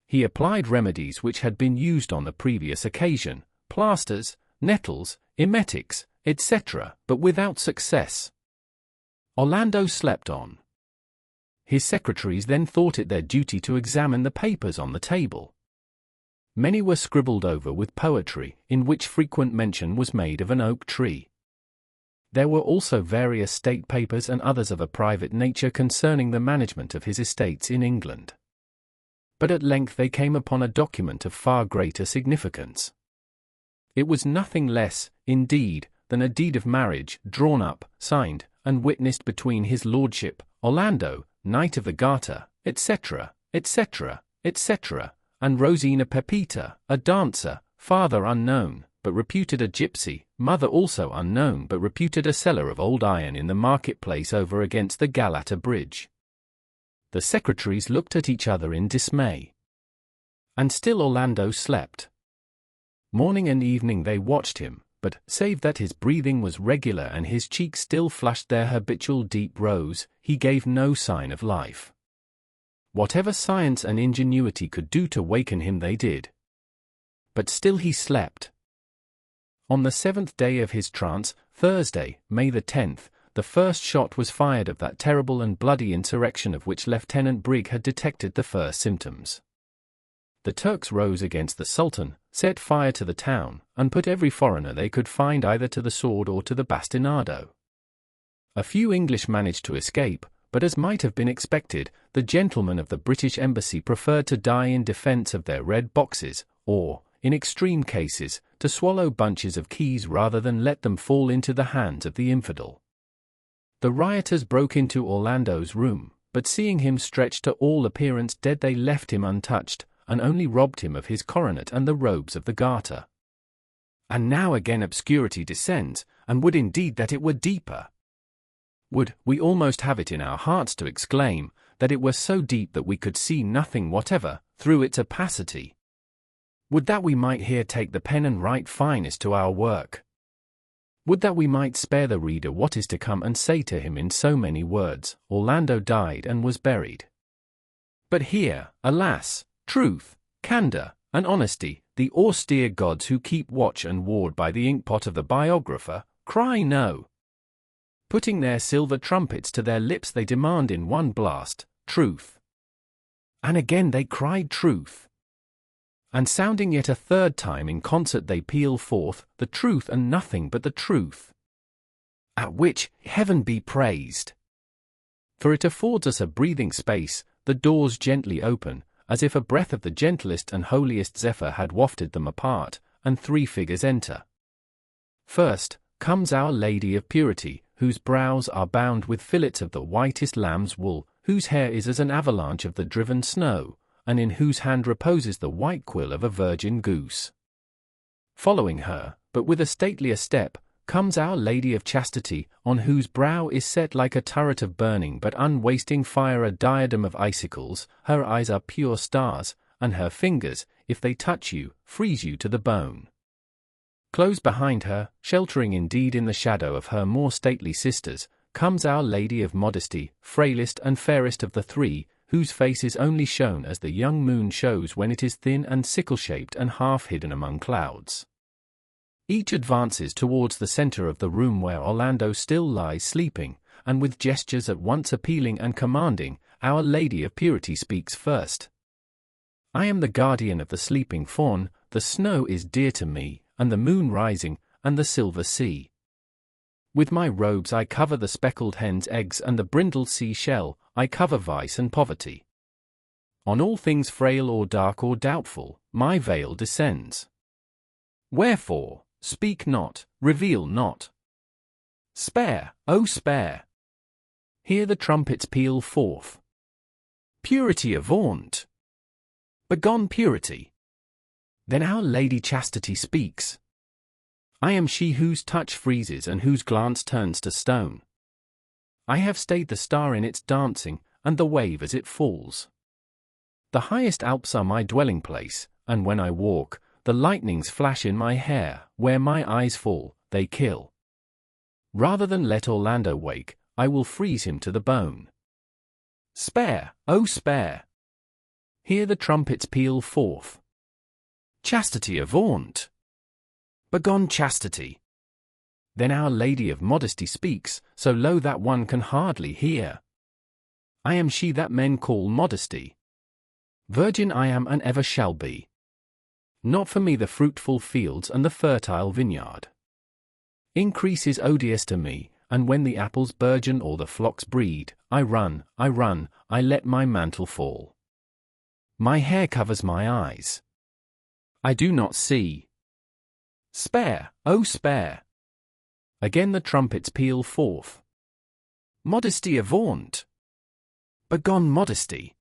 He applied remedies which had been used on the previous occasion, plasters, nettles, emetics, etc., but without success. Orlando slept on. His secretaries then thought it their duty to examine the papers on the table. Many were scribbled over with poetry, in which frequent mention was made of an oak tree. There were also various state papers and others of a private nature concerning the management of his estates in England. But at length they came upon a document of far greater significance. It was nothing less, indeed, than a deed of marriage, drawn up, signed, and witnessed between his lordship, Orlando, Knight of the Garter, etc., etc., etc., and Rosina Pepita, a dancer, father unknown, but reputed a gypsy, mother also unknown but reputed a seller of old iron in the marketplace over against the Galata Bridge. The secretaries looked at each other in dismay. And still Orlando slept. Morning and evening they watched him, but, save that his breathing was regular and his cheeks still flushed their habitual deep rose, he gave no sign of life. Whatever science and ingenuity could do to waken him they did. But still he slept. On the 7th day of his trance, Thursday, May the 10th, the first shot was fired of that terrible and bloody insurrection of which Lieutenant Brigg had detected the first symptoms. The Turks rose against the Sultan, set fire to the town, and put every foreigner they could find either to the sword or to the bastinado. A few English managed to escape, but as might have been expected, the gentlemen of the British Embassy preferred to die in defence of their red boxes, or, in extreme cases, to swallow bunches of keys rather than let them fall into the hands of the infidel. The rioters broke into Orlando's room, but seeing him stretched to all appearance dead, they left him untouched, and only robbed him of his coronet and the robes of the garter. And now again obscurity descends, and would indeed that it were deeper. Would we almost have it in our hearts to exclaim, that it were so deep that we could see nothing whatever, through its opacity. Would that we might here take the pen and write finest to our work. Would that we might spare the reader what is to come and say to him in so many words, Orlando died and was buried. But here, alas, truth, candour, and honesty, the austere gods who keep watch and ward by the inkpot of the biographer, cry no. Putting their silver trumpets to their lips they demand in one blast, truth. And again they cried truth. And sounding yet a third time in concert they peal forth, the truth and nothing but the truth. At which, heaven be praised! For it affords us a breathing space, the doors gently open, as if a breath of the gentlest and holiest zephyr had wafted them apart, and three figures enter. First, comes Our Lady of Purity, whose brows are bound with fillets of the whitest lamb's wool, whose hair is as an avalanche of the driven snow, and in whose hand reposes the white quill of a virgin goose. Following her, but with a statelier step, comes Our Lady of Chastity, on whose brow is set like a turret of burning but unwasting fire a diadem of icicles, her eyes are pure stars, and her fingers, if they touch you, freeze you to the bone. Close behind her, sheltering indeed in the shadow of her more stately sisters, comes Our Lady of Modesty, frailest and fairest of the three, whose face is only shown as the young moon shows when it is thin and sickle-shaped and half hidden among clouds. Each advances towards the center of the room where Orlando still lies sleeping, and with gestures at once appealing and commanding, Our Lady of Purity speaks first. I am the guardian of the sleeping fawn, the snow is dear to me, and the moon rising, and the silver sea. With my robes I cover the speckled hen's eggs and the brindled sea-shell, I cover vice and poverty. On all things frail or dark or doubtful, my veil descends. Wherefore, speak not, reveal not. Spare, oh spare! Hear the trumpets peal forth. Purity avaunt! Begone purity! Then Our Lady Chastity speaks. I am she whose touch freezes and whose glance turns to stone. I have stayed the star in its dancing, and the wave as it falls. The highest Alps are my dwelling place, and when I walk, the lightnings flash in my hair, where my eyes fall, they kill. Rather than let Orlando wake, I will freeze him to the bone. Spare, oh spare! Hear the trumpets peal forth. Chastity avaunt! Begone chastity! Then Our Lady of Modesty speaks, so low that one can hardly hear. I am she that men call Modesty. Virgin I am and ever shall be. Not for me the fruitful fields and the fertile vineyard. Increase is odious to me, and when the apples burgeon or the flocks breed, I run, I let my mantle fall. My hair covers my eyes. I do not see. Spare, oh spare! Again the trumpets peal forth. Modesty avaunt! Begone modesty!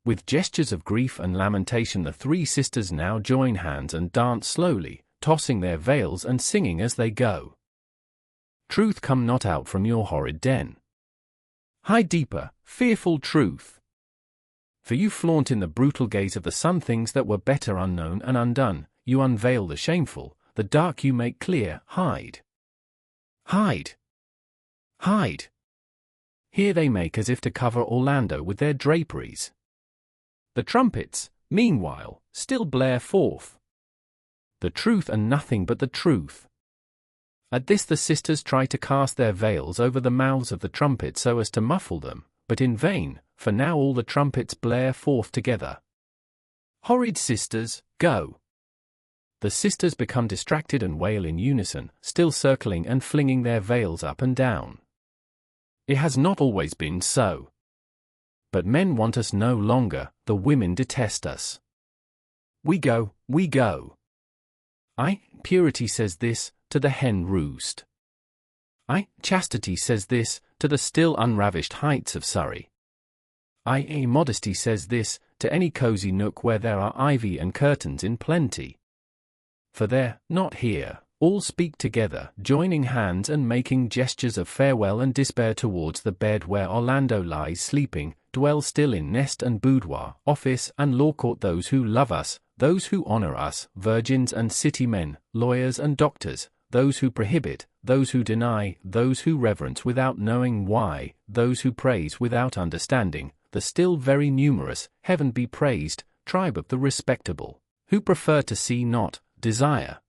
With gestures of grief and lamentation the three sisters now join hands and dance slowly, tossing their veils and singing as they go. Truth, come not out from your horrid den. Hide deeper, fearful truth! For you flaunt in the brutal gaze of the sun things that were better unknown and undone, you unveil the shameful, the dark you make clear, hide. Hide! Hide! Here they make as if to cover Orlando with their draperies. The trumpets, meanwhile, still blare forth. The truth and nothing but the truth. At this the sisters try to cast their veils over the mouths of the trumpet so as to muffle them, but in vain, for now all the trumpets blare forth together. Horrid sisters, go! The sisters become distracted and wail in unison, still circling and flinging their veils up and down. It has not always been so. But men want us no longer, the women detest us. We go, we go. Purity says this to the hen roost. Chastity says this to the still unravished heights of Surrey. Modesty says this to any cozy nook where there are ivy and curtains in plenty. For there, not here, all speak together, joining hands and making gestures of farewell and despair towards the bed where Orlando lies sleeping, dwell still in nest and boudoir, office and law court those who love us, those who honor us, virgins and city men, lawyers and doctors, those who prohibit, those who deny, those who reverence without knowing why, those who praise without understanding, the still very numerous, heaven be praised, tribe of the respectable, who prefer to see not, desire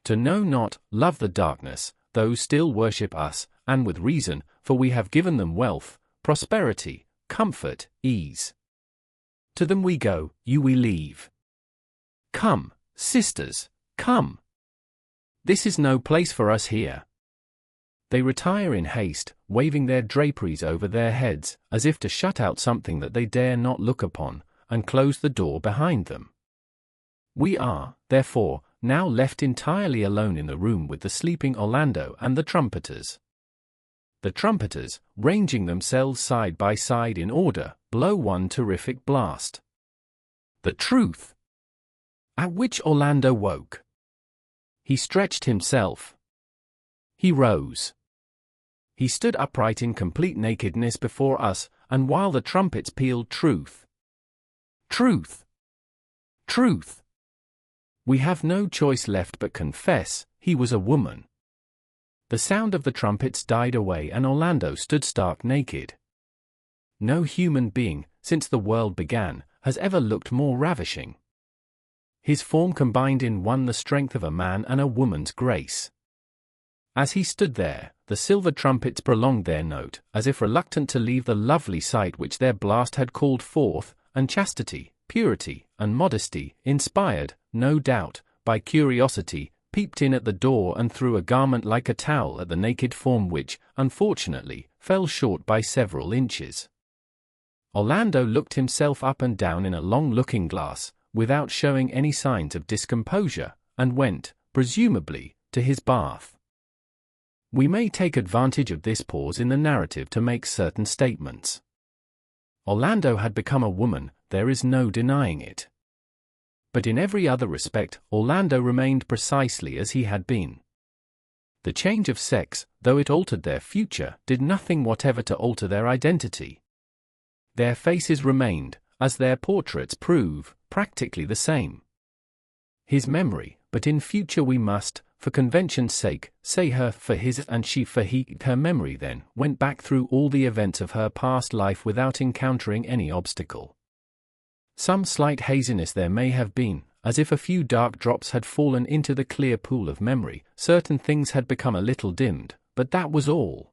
to know not, love the darkness, those still worship us, and with reason, for we have given them wealth, prosperity, comfort, ease. To them we go, you we leave. Come, sisters, come. This is no place for us here. They retire in haste, waving their draperies over their heads, as if to shut out something that they dare not look upon, and close the door behind them. We are, therefore, now left entirely alone in the room with the sleeping Orlando and the trumpeters. The trumpeters, ranging themselves side by side in order, blow one terrific blast. The truth! At which Orlando woke. He stretched himself. He rose. He stood upright in complete nakedness before us, and while the trumpets pealed truth. Truth! Truth! We have no choice left but confess, he was a woman. The sound of the trumpets died away and Orlando stood stark naked. No human being, since the world began, has ever looked more ravishing. His form combined in one the strength of a man and a woman's grace. As he stood there, the silver trumpets prolonged their note, as if reluctant to leave the lovely sight which their blast had called forth, and chastity, purity, and modesty, inspired, no doubt, by curiosity, peeped in at the door and threw a garment like a towel at the naked form which, unfortunately, fell short by several inches. Orlando looked himself up and down in a long looking-glass, without showing any signs of discomposure, and went, presumably, to his bath. We may take advantage of this pause in the narrative to make certain statements. Orlando had become a woman, there is no denying it. But in every other respect, Orlando remained precisely as he had been. The change of sex, though it altered their future, did nothing whatever to alter their identity. Their faces remained, as their portraits prove, practically the same. His memory, but in future we must, for convention's sake, say her for his and she for he. Her memory then went back through all the events of her past life without encountering any obstacle. Some slight haziness there may have been, as if a few dark drops had fallen into the clear pool of memory, certain things had become a little dimmed, but that was all.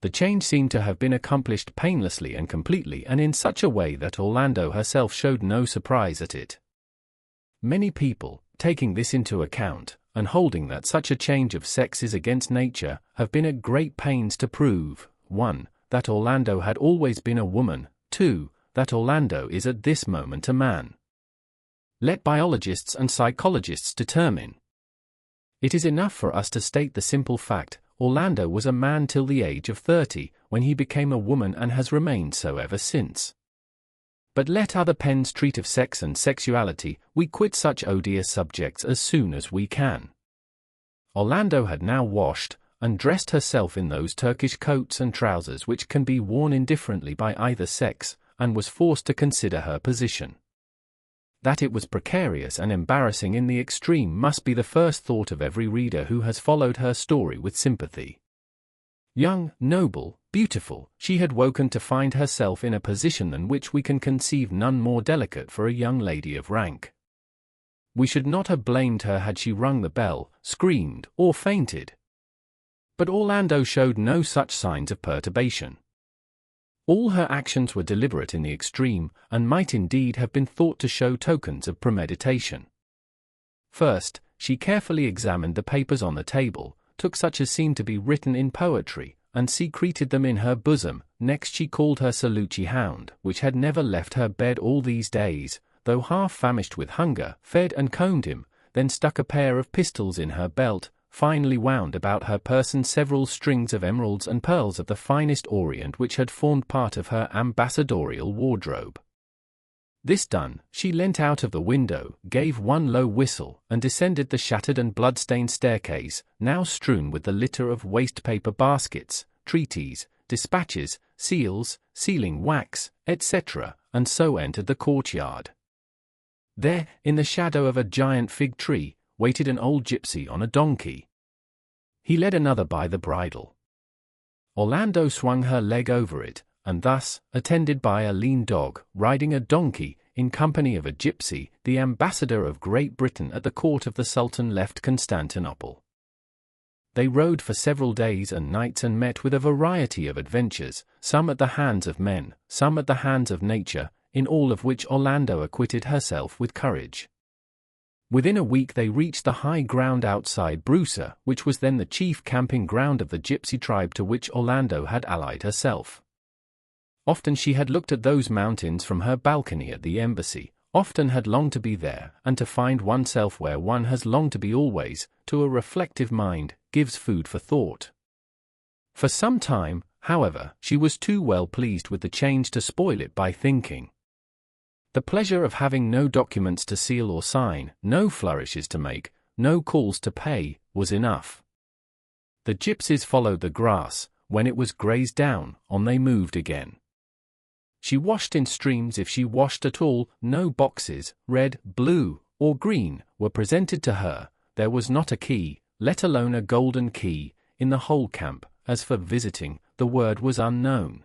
The change seemed to have been accomplished painlessly and completely and in such a way that Orlando herself showed no surprise at it. Many people, taking this into account, and holding that such a change of sex is against nature, have been at great pains to prove, 1. That Orlando had always been a woman, 2. That Orlando is at this moment a man. Let biologists and psychologists determine. It is enough for us to state the simple fact, Orlando was a man till the age of 30, when he became a woman and has remained so ever since. But let other pens treat of sex and sexuality, we quit such odious subjects as soon as we can. Orlando had now washed, and dressed herself in those Turkish coats and trousers which can be worn indifferently by either sex, and was forced to consider her position. That it was precarious and embarrassing in the extreme must be the first thought of every reader who has followed her story with sympathy. Young, noble, beautiful, she had woken to find herself in a position than which we can conceive none more delicate for a young lady of rank. We should not have blamed her had she rung the bell, screamed, or fainted. But Orlando showed no such signs of perturbation. All her actions were deliberate in the extreme, and might indeed have been thought to show tokens of premeditation. First, she carefully examined the papers on the table, took such as seemed to be written in poetry, and secreted them in her bosom. Next she called her Salucci hound, which had never left her bed all these days, though half famished with hunger, fed and combed him, then stuck a pair of pistols in her belt, finally wound about her person several strings of emeralds and pearls of the finest orient which had formed part of her ambassadorial wardrobe. This done, she leant out of the window, gave one low whistle, and descended the shattered and blood-stained staircase, now strewn with the litter of waste-paper baskets, treaties, dispatches, seals, sealing wax, etc., and so entered the courtyard. There, in the shadow of a giant fig tree, waited an old gypsy on a donkey. He led another by the bridle. Orlando swung her leg over it, and thus, attended by a lean dog, riding a donkey, in company of a gypsy, the ambassador of Great Britain at the court of the Sultan left Constantinople. They rode for several days and nights and met with a variety of adventures, some at the hands of men, some at the hands of nature, in all of which Orlando acquitted herself with courage. Within a week they reached the high ground outside Brusa, which was then the chief camping ground of the gypsy tribe to which Orlando had allied herself. Often she had looked at those mountains from her balcony at the embassy, often had longed to be there, and to find oneself where one has longed to be always, to a reflective mind, gives food for thought. For some time, however, she was too well pleased with the change to spoil it by thinking. The pleasure of having no documents to seal or sign, no flourishes to make, no calls to pay, was enough. The gypsies followed the grass; when it was grazed down, on they moved again. She washed in streams if she washed at all, no boxes, red, blue, or green, were presented to her, there was not a key, let alone a golden key, in the whole camp. As for visiting, the word was unknown.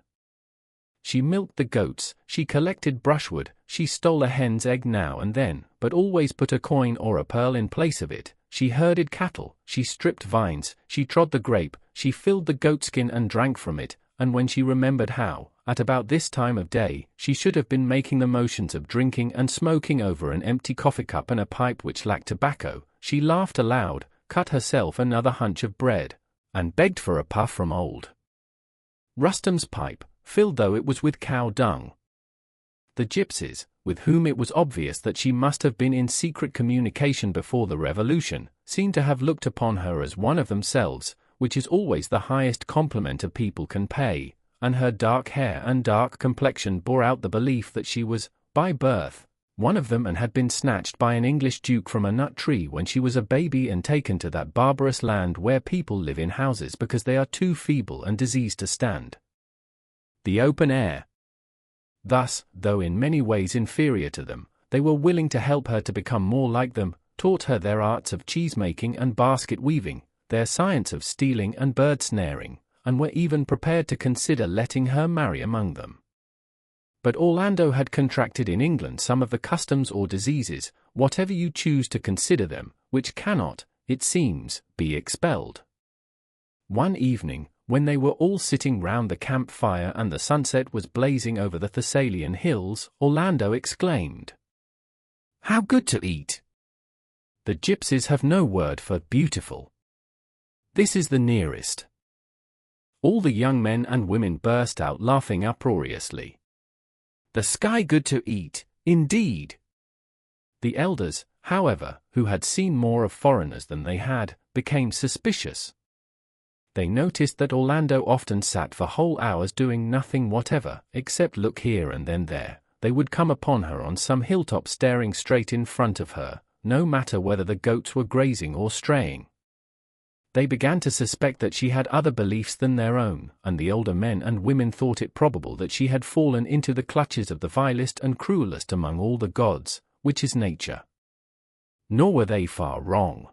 She milked the goats, she collected brushwood, she stole a hen's egg now and then, but always put a coin or a pearl in place of it. She herded cattle, she stripped vines, she trod the grape, she filled the goatskin and drank from it, and when she remembered how, at about this time of day, she should have been making the motions of drinking and smoking over an empty coffee cup and a pipe which lacked tobacco, she laughed aloud, cut herself another hunch of bread, and begged for a puff from old Rustum's pipe, filled though it was with cow dung. The gypsies, with whom it was obvious that she must have been in secret communication before the revolution, seemed to have looked upon her as one of themselves, which is always the highest compliment a people can pay, and her dark hair and dark complexion bore out the belief that she was, by birth, one of them and had been snatched by an English duke from a nut tree when she was a baby and taken to that barbarous land where people live in houses because they are too feeble and diseased to stand the open air. Thus, though in many ways inferior to them, they were willing to help her to become more like them, taught her their arts of cheese-making and basket-weaving, their science of stealing and bird-snaring, and were even prepared to consider letting her marry among them. But Orlando had contracted in England some of the customs or diseases, whatever you choose to consider them, which cannot, it seems, be expelled. One evening, when they were all sitting round the campfire and the sunset was blazing over the Thessalian hills, Orlando exclaimed, "How good to eat!" The gypsies have no word for beautiful. This is the nearest. All the young men and women burst out laughing uproariously. The sky good to eat, indeed! The elders, however, who had seen more of foreigners than they had, became suspicious. They noticed that Orlando often sat for whole hours doing nothing whatever, except look here and then there. They would come upon her on some hilltop staring straight in front of her, no matter whether the goats were grazing or straying. They began to suspect that she had other beliefs than their own, and the older men and women thought it probable that she had fallen into the clutches of the vilest and cruelest among all the gods, which is nature. Nor were they far wrong.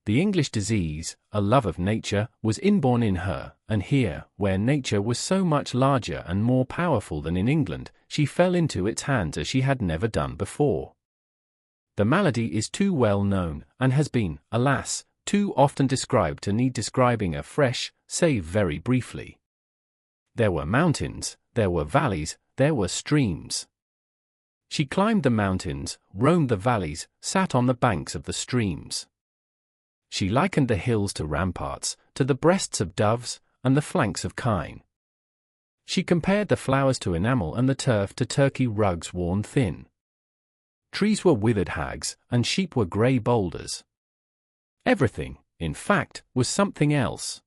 The English disease, a love of nature, was inborn in her, and here, where nature was so much larger and more powerful than in England, she fell into its hands as she had never done before. The malady is too well known, and has been, alas, too often described to need describing afresh, save very briefly. There were mountains, there were valleys, there were streams. She climbed the mountains, roamed the valleys, sat on the banks of the streams. She likened the hills to ramparts, to the breasts of doves, and the flanks of kine. She compared the flowers to enamel and the turf to Turkey rugs worn thin. trees were withered hags, and sheep were grey boulders. Everything, in fact, was something else.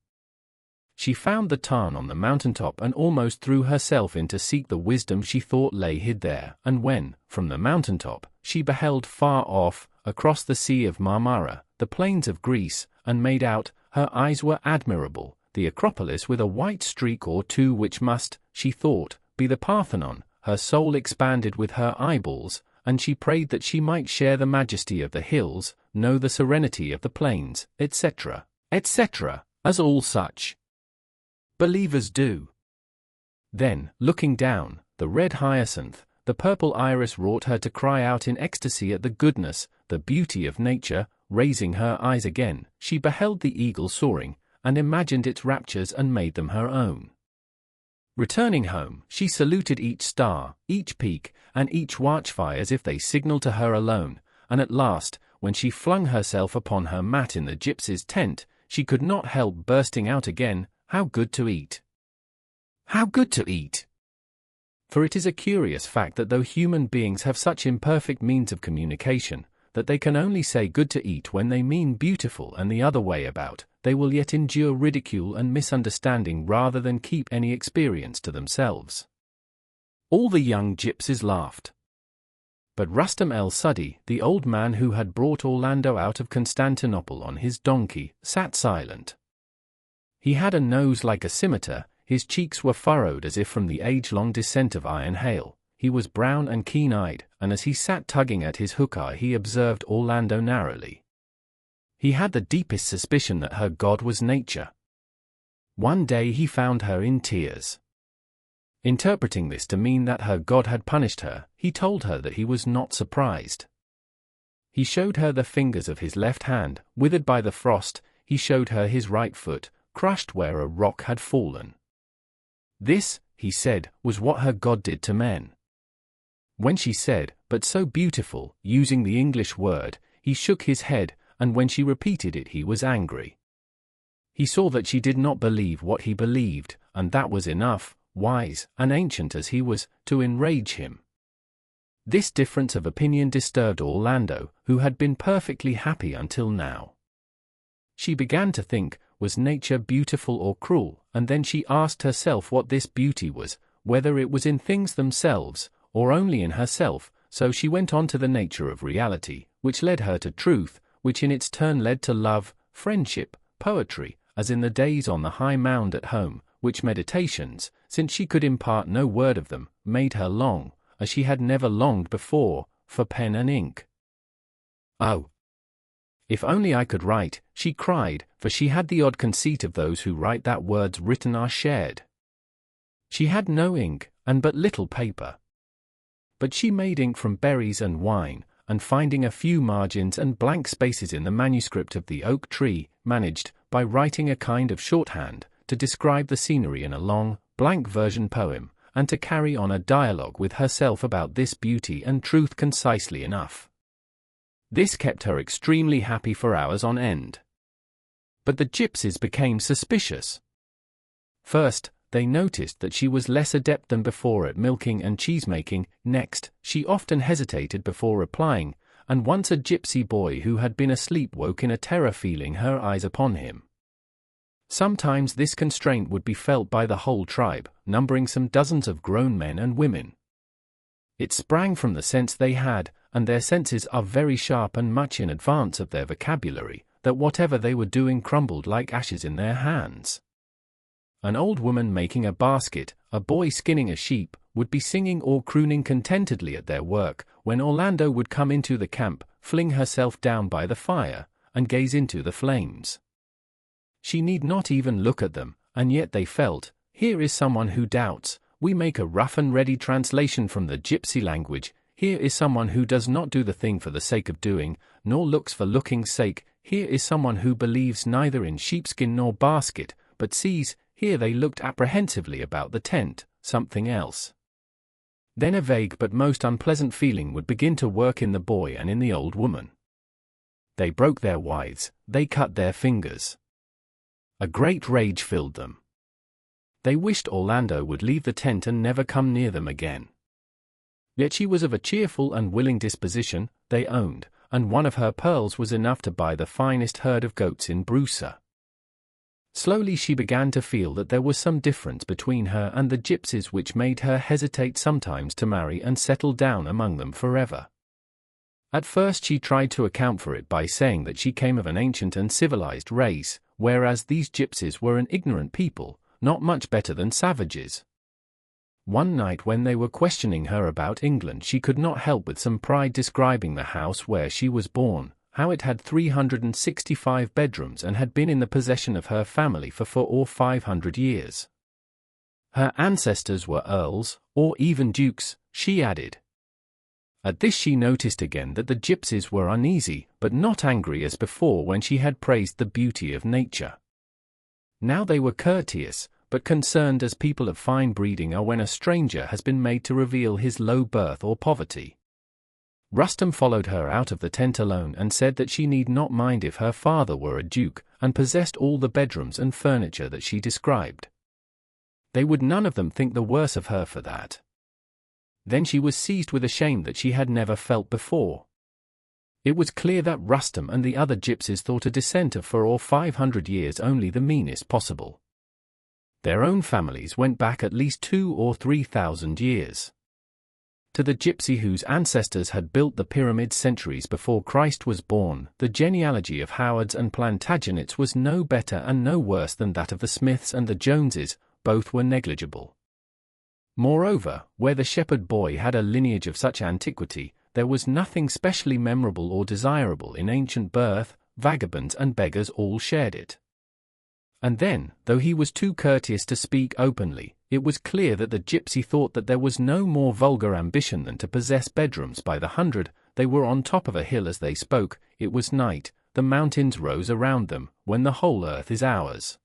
She found the tarn on the mountaintop and almost threw herself in to seek the wisdom she thought lay hid there, and when, from the mountaintop, she beheld far off, across the Sea of Marmara, the plains of Greece, and made out, her eyes were admirable, the Acropolis with a white streak or two which must, she thought, be the Parthenon, her soul expanded with her eyeballs, and she prayed that she might share the majesty of the hills, know the serenity of the plains, etc., etc., as all such believers do. Then, looking down, the red hyacinth, the purple iris wrought her to cry out in ecstasy at the goodness, the beauty of nature. Raising her eyes again, she beheld the eagle soaring, and imagined its raptures and made them her own. Returning home, she saluted each star, each peak, and each watchfire as if they signaled to her alone, and at last, when she flung herself upon her mat in the gypsy's tent, she could not help bursting out again, "How good to eat! How good to eat!" For it is a curious fact that though human beings have such imperfect means of communication, that they can only say good to eat when they mean beautiful and the other way about, they will yet endure ridicule and misunderstanding rather than keep any experience to themselves. All the young gypsies laughed. But Rustam el-Sudi, the old man who had brought Orlando out of Constantinople on his donkey, sat silent. He had a nose like a scimitar, his cheeks were furrowed as if from the age-long descent of iron hail. He was brown and keen-eyed, and as he sat tugging at his hookah he observed Orlando narrowly. He had the deepest suspicion that her god was nature. One day he found her in tears. Interpreting this to mean that her god had punished her, he told her that he was not surprised. He showed her the fingers of his left hand, withered by the frost. He showed her his right foot, crushed where a rock had fallen. This, he said, was what her god did to men. When she said, "But so beautiful," using the English word, he shook his head, and when she repeated it he was angry. He saw that she did not believe what he believed, and that was enough, wise and ancient as he was, to enrage him. This difference of opinion disturbed Orlando, who had been perfectly happy until now. She began to think, was nature beautiful or cruel, and then she asked herself what this beauty was, whether it was in things themselves, or only in herself, so she went on to the nature of reality, which led her to truth, which in its turn led to love, friendship, poetry, as in the days on the high mound at home, which meditations, since she could impart no word of them, made her long, as she had never longed before, for pen and ink. "Oh, if only I could write," she cried, for she had the odd conceit of those who write that words written are shared. She had no ink, and but little paper. But she made ink from berries and wine, and finding a few margins and blank spaces in the manuscript of the oak tree, managed, by writing a kind of shorthand, to describe the scenery in a long, blank version poem, and to carry on a dialogue with herself about this beauty and truth concisely enough. This kept her extremely happy for hours on end. But the gypsies became suspicious. First, they noticed that she was less adept than before at milking and cheesemaking. Next, she often hesitated before replying, and once a gypsy boy who had been asleep woke in a terror feeling her eyes upon him. Sometimes this constraint would be felt by the whole tribe, numbering some dozens of grown men and women. It sprang from the sense they had, and their senses are very sharp and much in advance of their vocabulary, that whatever they were doing crumbled like ashes in their hands. An old woman making a basket, a boy skinning a sheep, would be singing or crooning contentedly at their work, when Orlando would come into the camp, fling herself down by the fire, and gaze into the flames. She need not even look at them, and yet they felt, here is someone who doubts. We make a rough and ready translation from the gypsy language. Here is someone who does not do the thing for the sake of doing, nor looks for looking's sake. Here is someone who believes neither in sheepskin nor basket, but sees. Here they looked apprehensively about the tent, something else. Then a vague but most unpleasant feeling would begin to work in the boy and in the old woman. They broke their withes, they cut their fingers. A great rage filled them. They wished Orlando would leave the tent and never come near them again. Yet she was of a cheerful and willing disposition, they owned, and one of her pearls was enough to buy the finest herd of goats in Brusa. Slowly she began to feel that there was some difference between her and the gypsies which made her hesitate sometimes to marry and settle down among them forever. At first she tried to account for it by saying that she came of an ancient and civilized race, whereas these gypsies were an ignorant people, not much better than savages. One night when they were questioning her about England, she could not help with some pride describing the house where she was born, how it had 365 bedrooms and had been in the possession of her family for 400 or 500 years. Her ancestors were earls, or even dukes, she added. At this she noticed again that the gypsies were uneasy, but not angry as before when she had praised the beauty of nature. Now they were courteous, but concerned as people of fine breeding are when a stranger has been made to reveal his low birth or poverty. Rustum followed her out of the tent alone and said that she need not mind if her father were a duke, and possessed all the bedrooms and furniture that she described. They would none of them think the worse of her for that. Then she was seized with a shame that she had never felt before. It was clear that Rustum and the other gypsies thought a descent of 400 or 500 years only the meanest possible. Their own families went back at least 2,000 or 3,000 years. To the gypsy whose ancestors had built the pyramids centuries before Christ was born, the genealogy of Howards and Plantagenets was no better and no worse than that of the Smiths and the Joneses, both were negligible. Moreover, where the shepherd boy had a lineage of such antiquity, there was nothing specially memorable or desirable in ancient birth, vagabonds and beggars all shared it. And then, though he was too courteous to speak openly, it was clear that the gypsy thought that there was no more vulgar ambition than to possess bedrooms by the hundred. They were on top of a hill as they spoke, it was night, the mountains rose around them, when the whole earth is ours.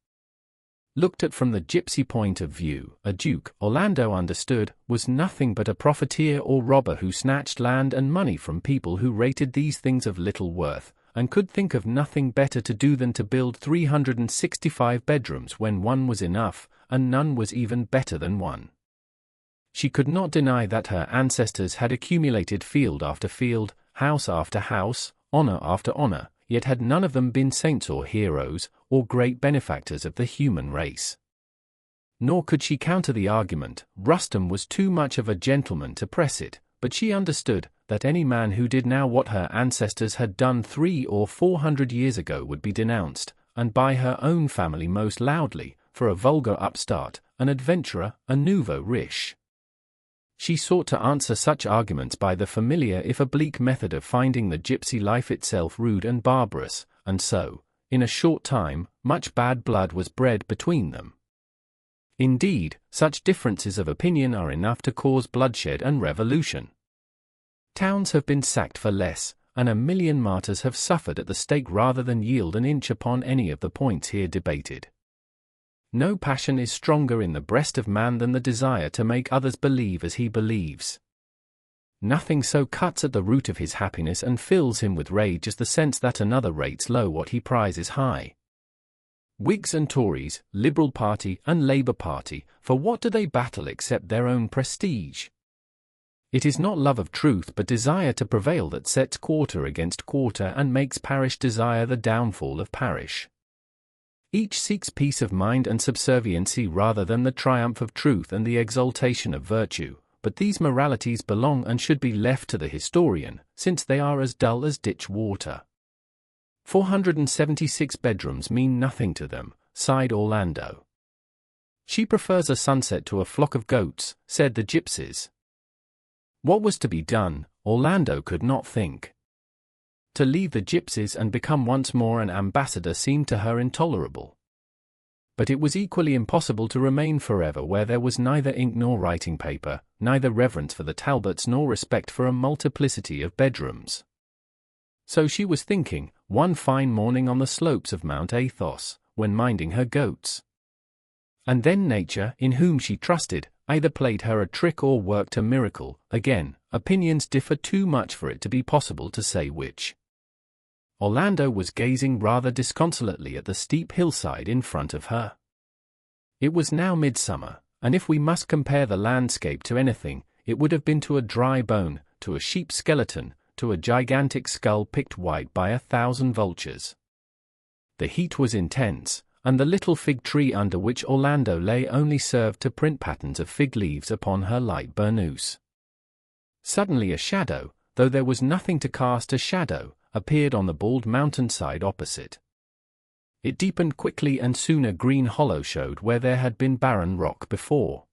Looked at from the gypsy point of view, a duke, Orlando understood, was nothing but a profiteer or robber who snatched land and money from people who rated these things of little worth, and could think of nothing better to do than to build 365 bedrooms when one was enough, and none was even better than one. She could not deny that her ancestors had accumulated field after field, house after house, honor after honor, yet had none of them been saints or heroes, or great benefactors of the human race. Nor could she counter the argument. Rustum was too much of a gentleman to press it, but she understood that any man who did now what her ancestors had done 300 or 400 years ago would be denounced, and by her own family most loudly, for a vulgar upstart, an adventurer, a nouveau riche. She sought to answer such arguments by the familiar if oblique method of finding the gypsy life itself rude and barbarous, and so, in a short time, much bad blood was bred between them. Indeed, such differences of opinion are enough to cause bloodshed and revolution. Towns have been sacked for less, and 1,000,000 martyrs have suffered at the stake rather than yield an inch upon any of the points here debated. No passion is stronger in the breast of man than the desire to make others believe as he believes. Nothing so cuts at the root of his happiness and fills him with rage as the sense that another rates low what he prizes high. Whigs and Tories, Liberal Party and Labour Party, for what do they battle except their own prestige? It is not love of truth but desire to prevail that sets quarter against quarter and makes parish desire the downfall of parish. Each seeks peace of mind and subserviency rather than the triumph of truth and the exaltation of virtue, but these moralities belong and should be left to the historian, since they are as dull as ditch water. 476 bedrooms mean nothing to them, sighed Orlando. She prefers a sunset to a flock of goats, said the gypsies. What was to be done, Orlando could not think. To leave the gypsies and become once more an ambassador seemed to her intolerable. But it was equally impossible to remain forever where there was neither ink nor writing paper, neither reverence for the Talbots nor respect for a multiplicity of bedrooms. So she was thinking, one fine morning on the slopes of Mount Athos, when minding her goats. And then nature, in whom she trusted, either played her a trick or worked a miracle. Again, opinions differ too much for it to be possible to say which. Orlando was gazing rather disconsolately at the steep hillside in front of her. It was now midsummer, and if we must compare the landscape to anything, it would have been to a dry bone, to a sheep's skeleton, to a gigantic skull picked white by 1,000 vultures. The heat was intense, and the little fig tree under which Orlando lay only served to print patterns of fig leaves upon her light burnous. Suddenly a shadow, though there was nothing to cast a shadow, appeared on the bald mountainside opposite. It deepened quickly, and soon a green hollow showed where there had been barren rock before.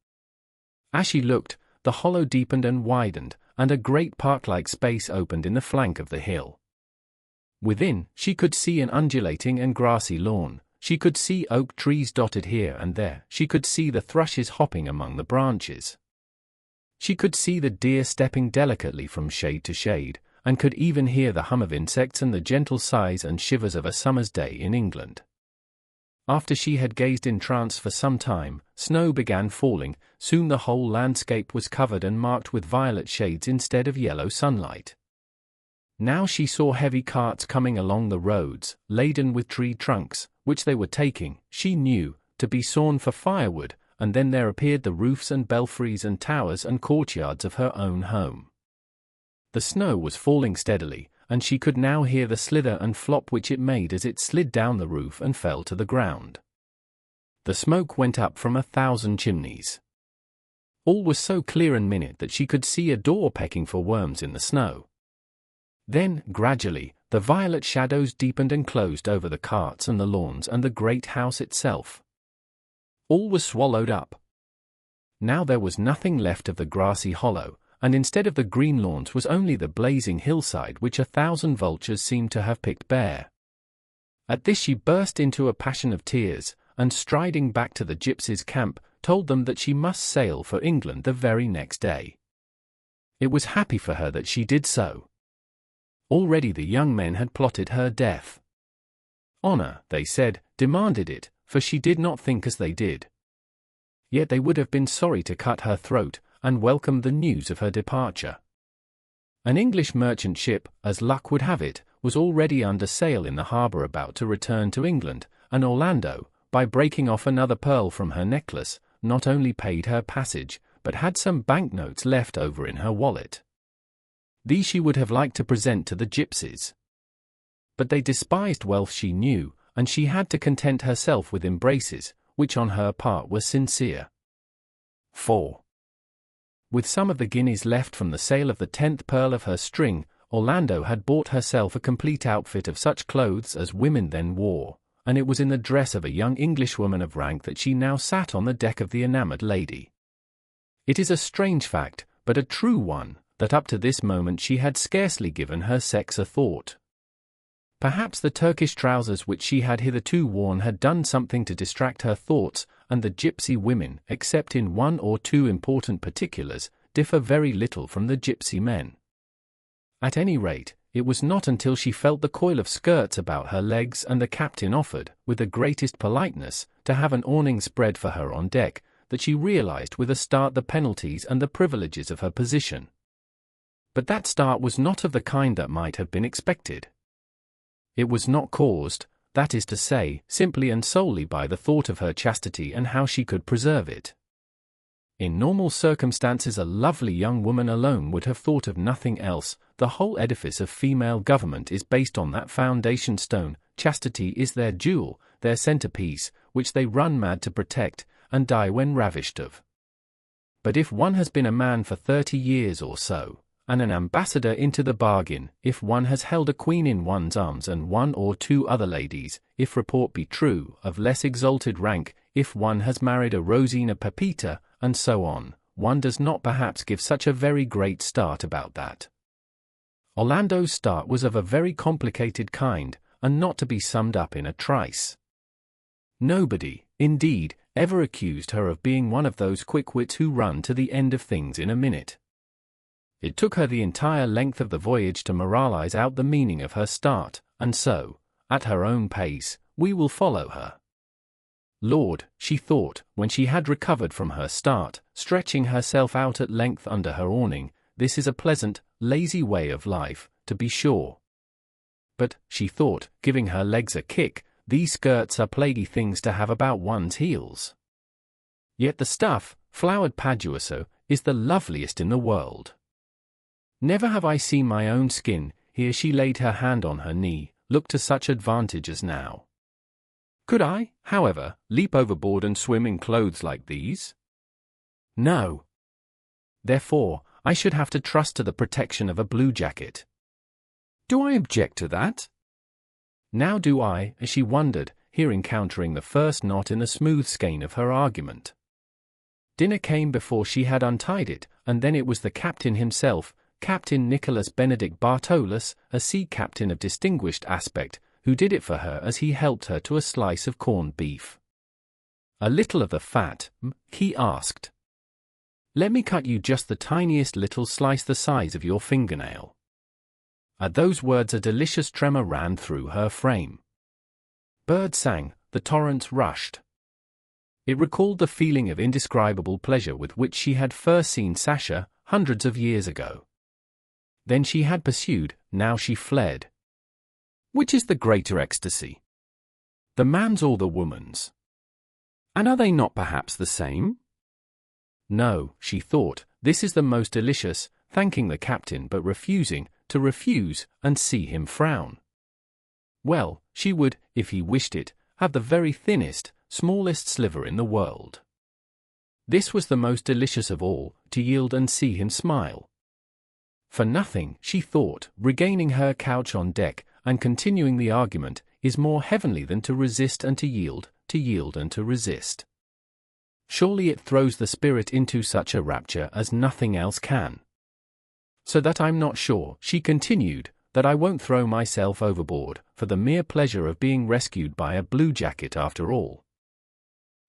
As she looked, the hollow deepened and widened, and a great park-like space opened in the flank of the hill. Within, she could see an undulating and grassy lawn. She could see oak trees dotted here and there. She could see the thrushes hopping among the branches. She could see the deer stepping delicately from shade to shade, and could even hear the hum of insects and the gentle sighs and shivers of a summer's day in England. After she had gazed in trance for some time, snow began falling. Soon the whole landscape was covered and marked with violet shades instead of yellow sunlight. Now she saw heavy carts coming along the roads, laden with tree trunks, which they were taking, she knew, to be sawn for firewood, and then there appeared the roofs and belfries and towers and courtyards of her own home. The snow was falling steadily, and she could now hear the slither and flop which it made as it slid down the roof and fell to the ground. The smoke went up from 1,000 chimneys. All was so clear and minute that she could see a door pecking for worms in the snow. Then, gradually, the violet shadows deepened and closed over the carts and the lawns and the great house itself. All was swallowed up. Now there was nothing left of the grassy hollow, and instead of the green lawns was only the blazing hillside which 1,000 vultures seemed to have picked bare. At this she burst into a passion of tears, and striding back to the gypsies' camp, told them that she must sail for England the very next day. It was happy for her that she did so. Already the young men had plotted her death. Honor, they said, demanded it, for she did not think as they did. Yet they would have been sorry to cut her throat, and welcomed the news of her departure. An English merchant ship, as luck would have it, was already under sail in the harbour about to return to England, and Orlando, by breaking off another pearl from her necklace, not only paid her passage, but had some banknotes left over in her wallet. These she would have liked to present to the gypsies. But they despised wealth, she knew, and she had to content herself with embraces, which on her part were sincere. 4. With some of the guineas left from the sale of the 10th pearl of her string, Orlando had bought herself a complete outfit of such clothes as women then wore, and it was in the dress of a young Englishwoman of rank that she now sat on the deck of the enamoured lady. It is a strange fact, but a true one, that up to this moment she had scarcely given her sex a thought. Perhaps the Turkish trousers which she had hitherto worn had done something to distract her thoughts, and the gypsy women, except in one or two important particulars, differ very little from the gypsy men. At any rate, it was not until she felt the coil of skirts about her legs and the captain offered, with the greatest politeness, to have an awning spread for her on deck, that she realized with a start the penalties and the privileges of her position. But that start was not of the kind that might have been expected. It was not caused, that is to say, simply and solely by the thought of her chastity and how she could preserve it. In normal circumstances a lovely young woman alone would have thought of nothing else. The whole edifice of female government is based on that foundation stone. Chastity is their jewel, their centerpiece, which they run mad to protect, and die when ravished of. But if one has been a man for 30 years or so, and an ambassador into the bargain, if one has held a queen in one's arms and one or two other ladies, if report be true, of less exalted rank, if one has married a Rosina Pepita, and so on, one does not perhaps give such a very great start about that. Orlando's start was of a very complicated kind, and not to be summed up in a trice. Nobody, indeed, ever accused her of being one of those quick wits who run to the end of things in a minute. It took her the entire length of the voyage to moralize out the meaning of her start, and so, at her own pace, we will follow her. Lord, she thought, when she had recovered from her start, stretching herself out at length under her awning, this is a pleasant, lazy way of life, to be sure. But, she thought, giving her legs a kick, these skirts are plaguy things to have about one's heels. Yet the stuff, flowered paduaso, is the loveliest in the world. Never have I seen my own skin," here she laid her hand on her knee, "look to such advantage as now. Could I, however, leap overboard and swim in clothes like these? No. Therefore, I should have to trust to the protection of a blue jacket. Do I object to that? Now do I," as she wondered, here encountering the first knot in the smooth skein of her argument. Dinner came before she had untied it, and then it was the captain himself, Captain Nicholas Benedict Bartolus, a sea captain of distinguished aspect, who did it for her as he helped her to a slice of corned beef. "A little of the fat," he asked. "Let me cut you just the tiniest little slice the size of your fingernail." At those words a delicious tremor ran through her frame. Birds sang, the torrents rushed. It recalled the feeling of indescribable pleasure with which she had first seen Sasha, hundreds of years ago. Then she had pursued, now she fled. Which is the greater ecstasy? The man's or the woman's? And are they not perhaps the same? No, she thought, this is the most delicious, thanking the captain but refusing, to refuse, and see him frown. Well, she would, if he wished it, have the very thinnest, smallest sliver in the world. This was the most delicious of all, to yield and see him smile. For nothing, she thought, regaining her couch on deck, and continuing the argument, is more heavenly than to resist and to yield and to resist. Surely it throws the spirit into such a rapture as nothing else can. So that I'm not sure, she continued, that I won't throw myself overboard, for the mere pleasure of being rescued by a blue jacket after all.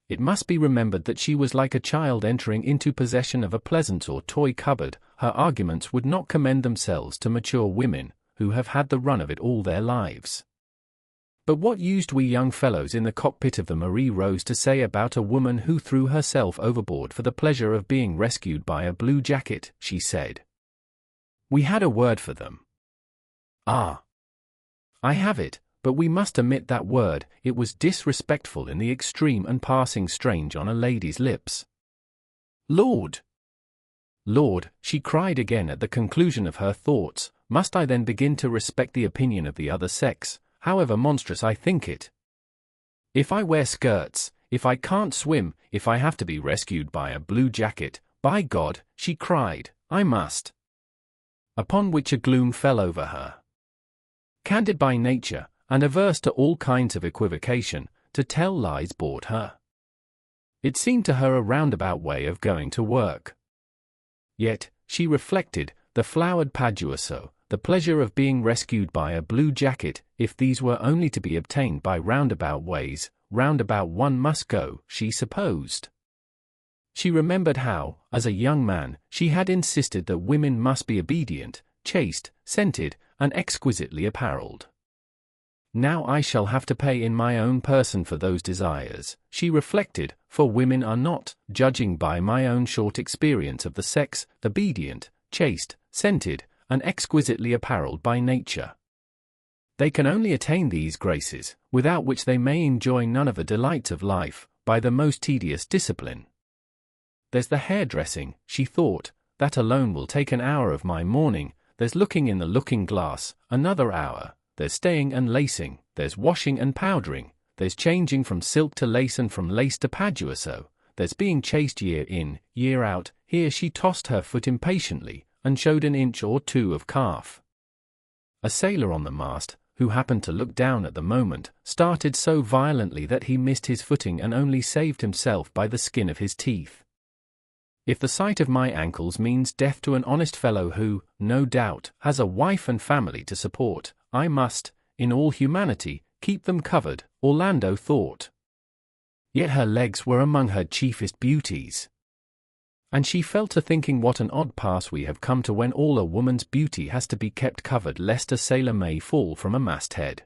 It must be remembered that she was like a child entering into possession of a pleasant or toy cupboard. Her arguments would not commend themselves to mature women, who have had the run of it all their lives. But what used we young fellows in the cockpit of the Marie Rose to say about a woman who threw herself overboard for the pleasure of being rescued by a blue jacket, she said. We had a word for them. Ah! I have it, but we must omit that word, it was disrespectful in the extreme and passing strange on a lady's lips. Lord! Lord, she cried again at the conclusion of her thoughts, must I then begin to respect the opinion of the other sex, however monstrous I think it? If I wear skirts, if I can't swim, if I have to be rescued by a blue jacket, by God, she cried, I must. Upon which a gloom fell over her. Candid by nature, and averse to all kinds of equivocation, to tell lies bored her. It seemed to her a roundabout way of going to work. Yet, she reflected, the flowered paduaso, the pleasure of being rescued by a blue jacket, if these were only to be obtained by roundabout ways, roundabout one must go, she supposed. She remembered how, as a young man, she had insisted that women must be obedient, chaste, scented, and exquisitely apparelled. Now I shall have to pay in my own person for those desires, she reflected, for women are not, judging by my own short experience of the sex, obedient, chaste, scented, and exquisitely apparelled by nature. They can only attain these graces, without which they may enjoy none of the delights of life, by the most tedious discipline. There's the hairdressing, she thought, that alone will take an hour of my morning, there's looking in the looking-glass, another hour, there's staying and lacing, there's washing and powdering, there's changing from silk to lace and from lace to paduaso, there's being chased year in, year out, here she tossed her foot impatiently, and showed an inch or two of calf. A sailor on the mast, who happened to look down at the moment, started so violently that he missed his footing and only saved himself by the skin of his teeth. If the sight of my ankles means death to an honest fellow who, no doubt, has a wife and family to support, I must, in all humanity, keep them covered, Orlando thought. Yet her legs were among her chiefest beauties. And she fell to thinking what an odd pass we have come to when all a woman's beauty has to be kept covered lest a sailor may fall from a masthead.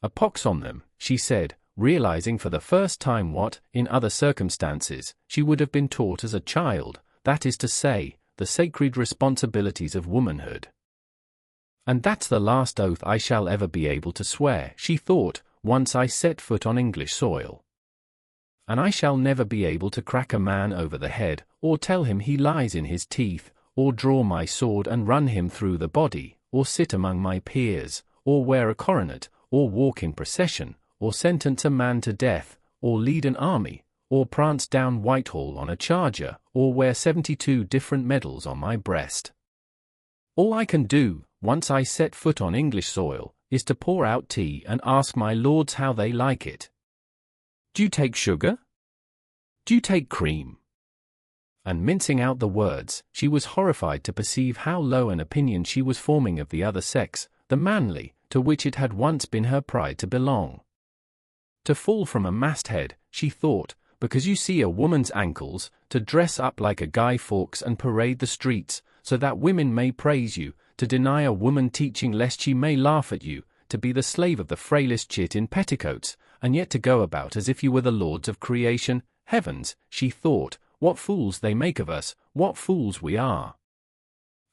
A pox on them, she said, realizing for the first time what, in other circumstances, she would have been taught as a child, that is to say, the sacred responsibilities of womanhood. And that's the last oath I shall ever be able to swear, she thought, once I set foot on English soil. and I shall never be able to crack a man over the head, or tell him he lies in his teeth, or draw my sword and run him through the body, or sit among my peers, or wear a coronet, or walk in procession, or sentence a man to death, or lead an army, or prance down Whitehall on a charger, or wear 72 different medals on my breast. All I can do, once I set foot on English soil, is to pour out tea and ask my lords how they like it. Do you take sugar? Do you take cream? And mincing out the words, she was horrified to perceive how low an opinion she was forming of the other sex, the manly, to which it had once been her pride to belong. To fall from a masthead, she thought, because you see a woman's ankles, to dress up like a Guy Fawkes and parade the streets, so that women may praise you, to deny a woman teaching lest she may laugh at you, to be the slave of the frailest chit in petticoats, and yet to go about as if you were the lords of creation. Heavens, she thought, what fools they make of us, what fools we are.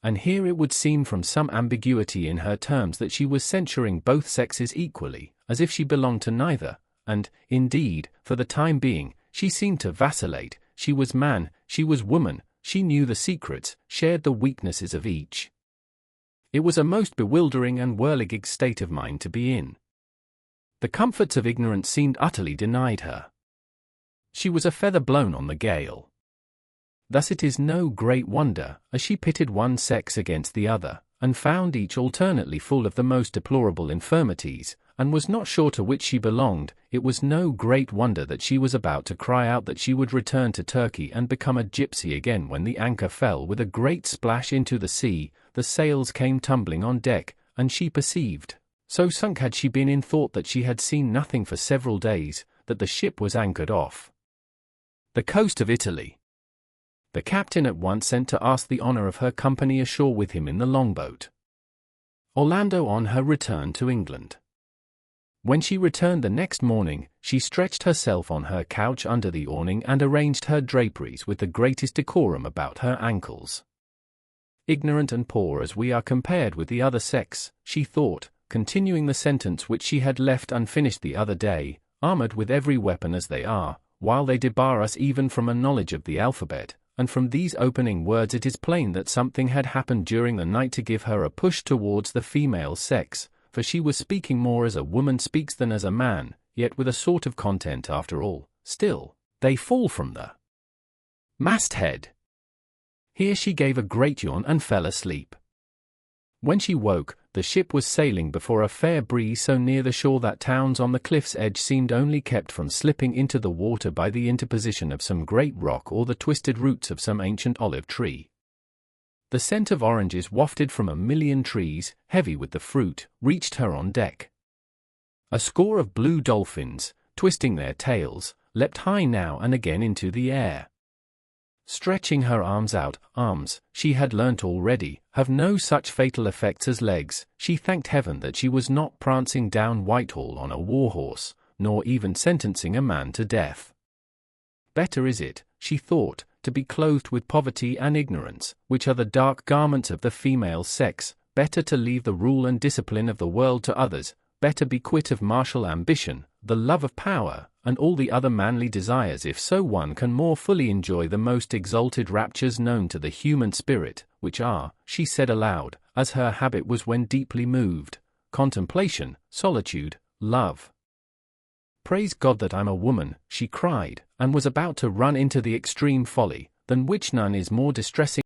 And here it would seem from some ambiguity in her terms that she was censuring both sexes equally, as if she belonged to neither, and, indeed, for the time being, she seemed to vacillate. She was man, she was woman, she knew the secrets, shared the weaknesses of each. It was a most bewildering and whirligig state of mind to be in. The comforts of ignorance seemed utterly denied her. She was a feather blown on the gale. Thus it is no great wonder, as she pitted one sex against the other, and found each alternately full of the most deplorable infirmities, and was not sure to which she belonged, it was no great wonder that she was about to cry out that she would return to Turkey and become a gypsy again when the anchor fell with a great splash into the sea, the sails came tumbling on deck, and she perceived, so sunk had she been in thought that she had seen nothing for several days, that the ship was anchored off the coast of Italy. The captain at once sent to ask the honour of her company ashore with him in the longboat. Orlando on her return to England. When she returned the next morning, she stretched herself on her couch under the awning and arranged her draperies with the greatest decorum about her ankles. Ignorant and poor as we are compared with the other sex, she thought, continuing the sentence which she had left unfinished the other day, armoured with every weapon as they are, while they debar us even from a knowledge of the alphabet, and from these opening words it is plain that something had happened during the night to give her a push towards the female sex, for she was speaking more as a woman speaks than as a man, yet with a sort of content after all. Still, they fall from the masthead. Here she gave a great yawn and fell asleep. When she woke, the ship was sailing before a fair breeze so near the shore that towns on the cliff's edge seemed only kept from slipping into the water by the interposition of some great rock or the twisted roots of some ancient olive tree. The scent of oranges wafted from a million trees, heavy with the fruit, reached her on deck. A score of blue dolphins, twisting their tails, leapt high now and again into the air. Stretching her arms out, arms, she had learnt already, have no such fatal effects as legs. She thanked heaven that she was not prancing down Whitehall on a war-horse, nor even sentencing a man to death. Better is it, she thought, to be clothed with poverty and ignorance, which are the dark garments of the female sex, better to leave the rule and discipline of the world to others, better be quit of martial ambition, the love of power, and all the other manly desires if so one can more fully enjoy the most exalted raptures known to the human spirit, which are, she said aloud, as her habit was when deeply moved, contemplation, solitude, love. Praise God that I'm a woman, she cried, and was about to run into the extreme folly, than which none is more distressing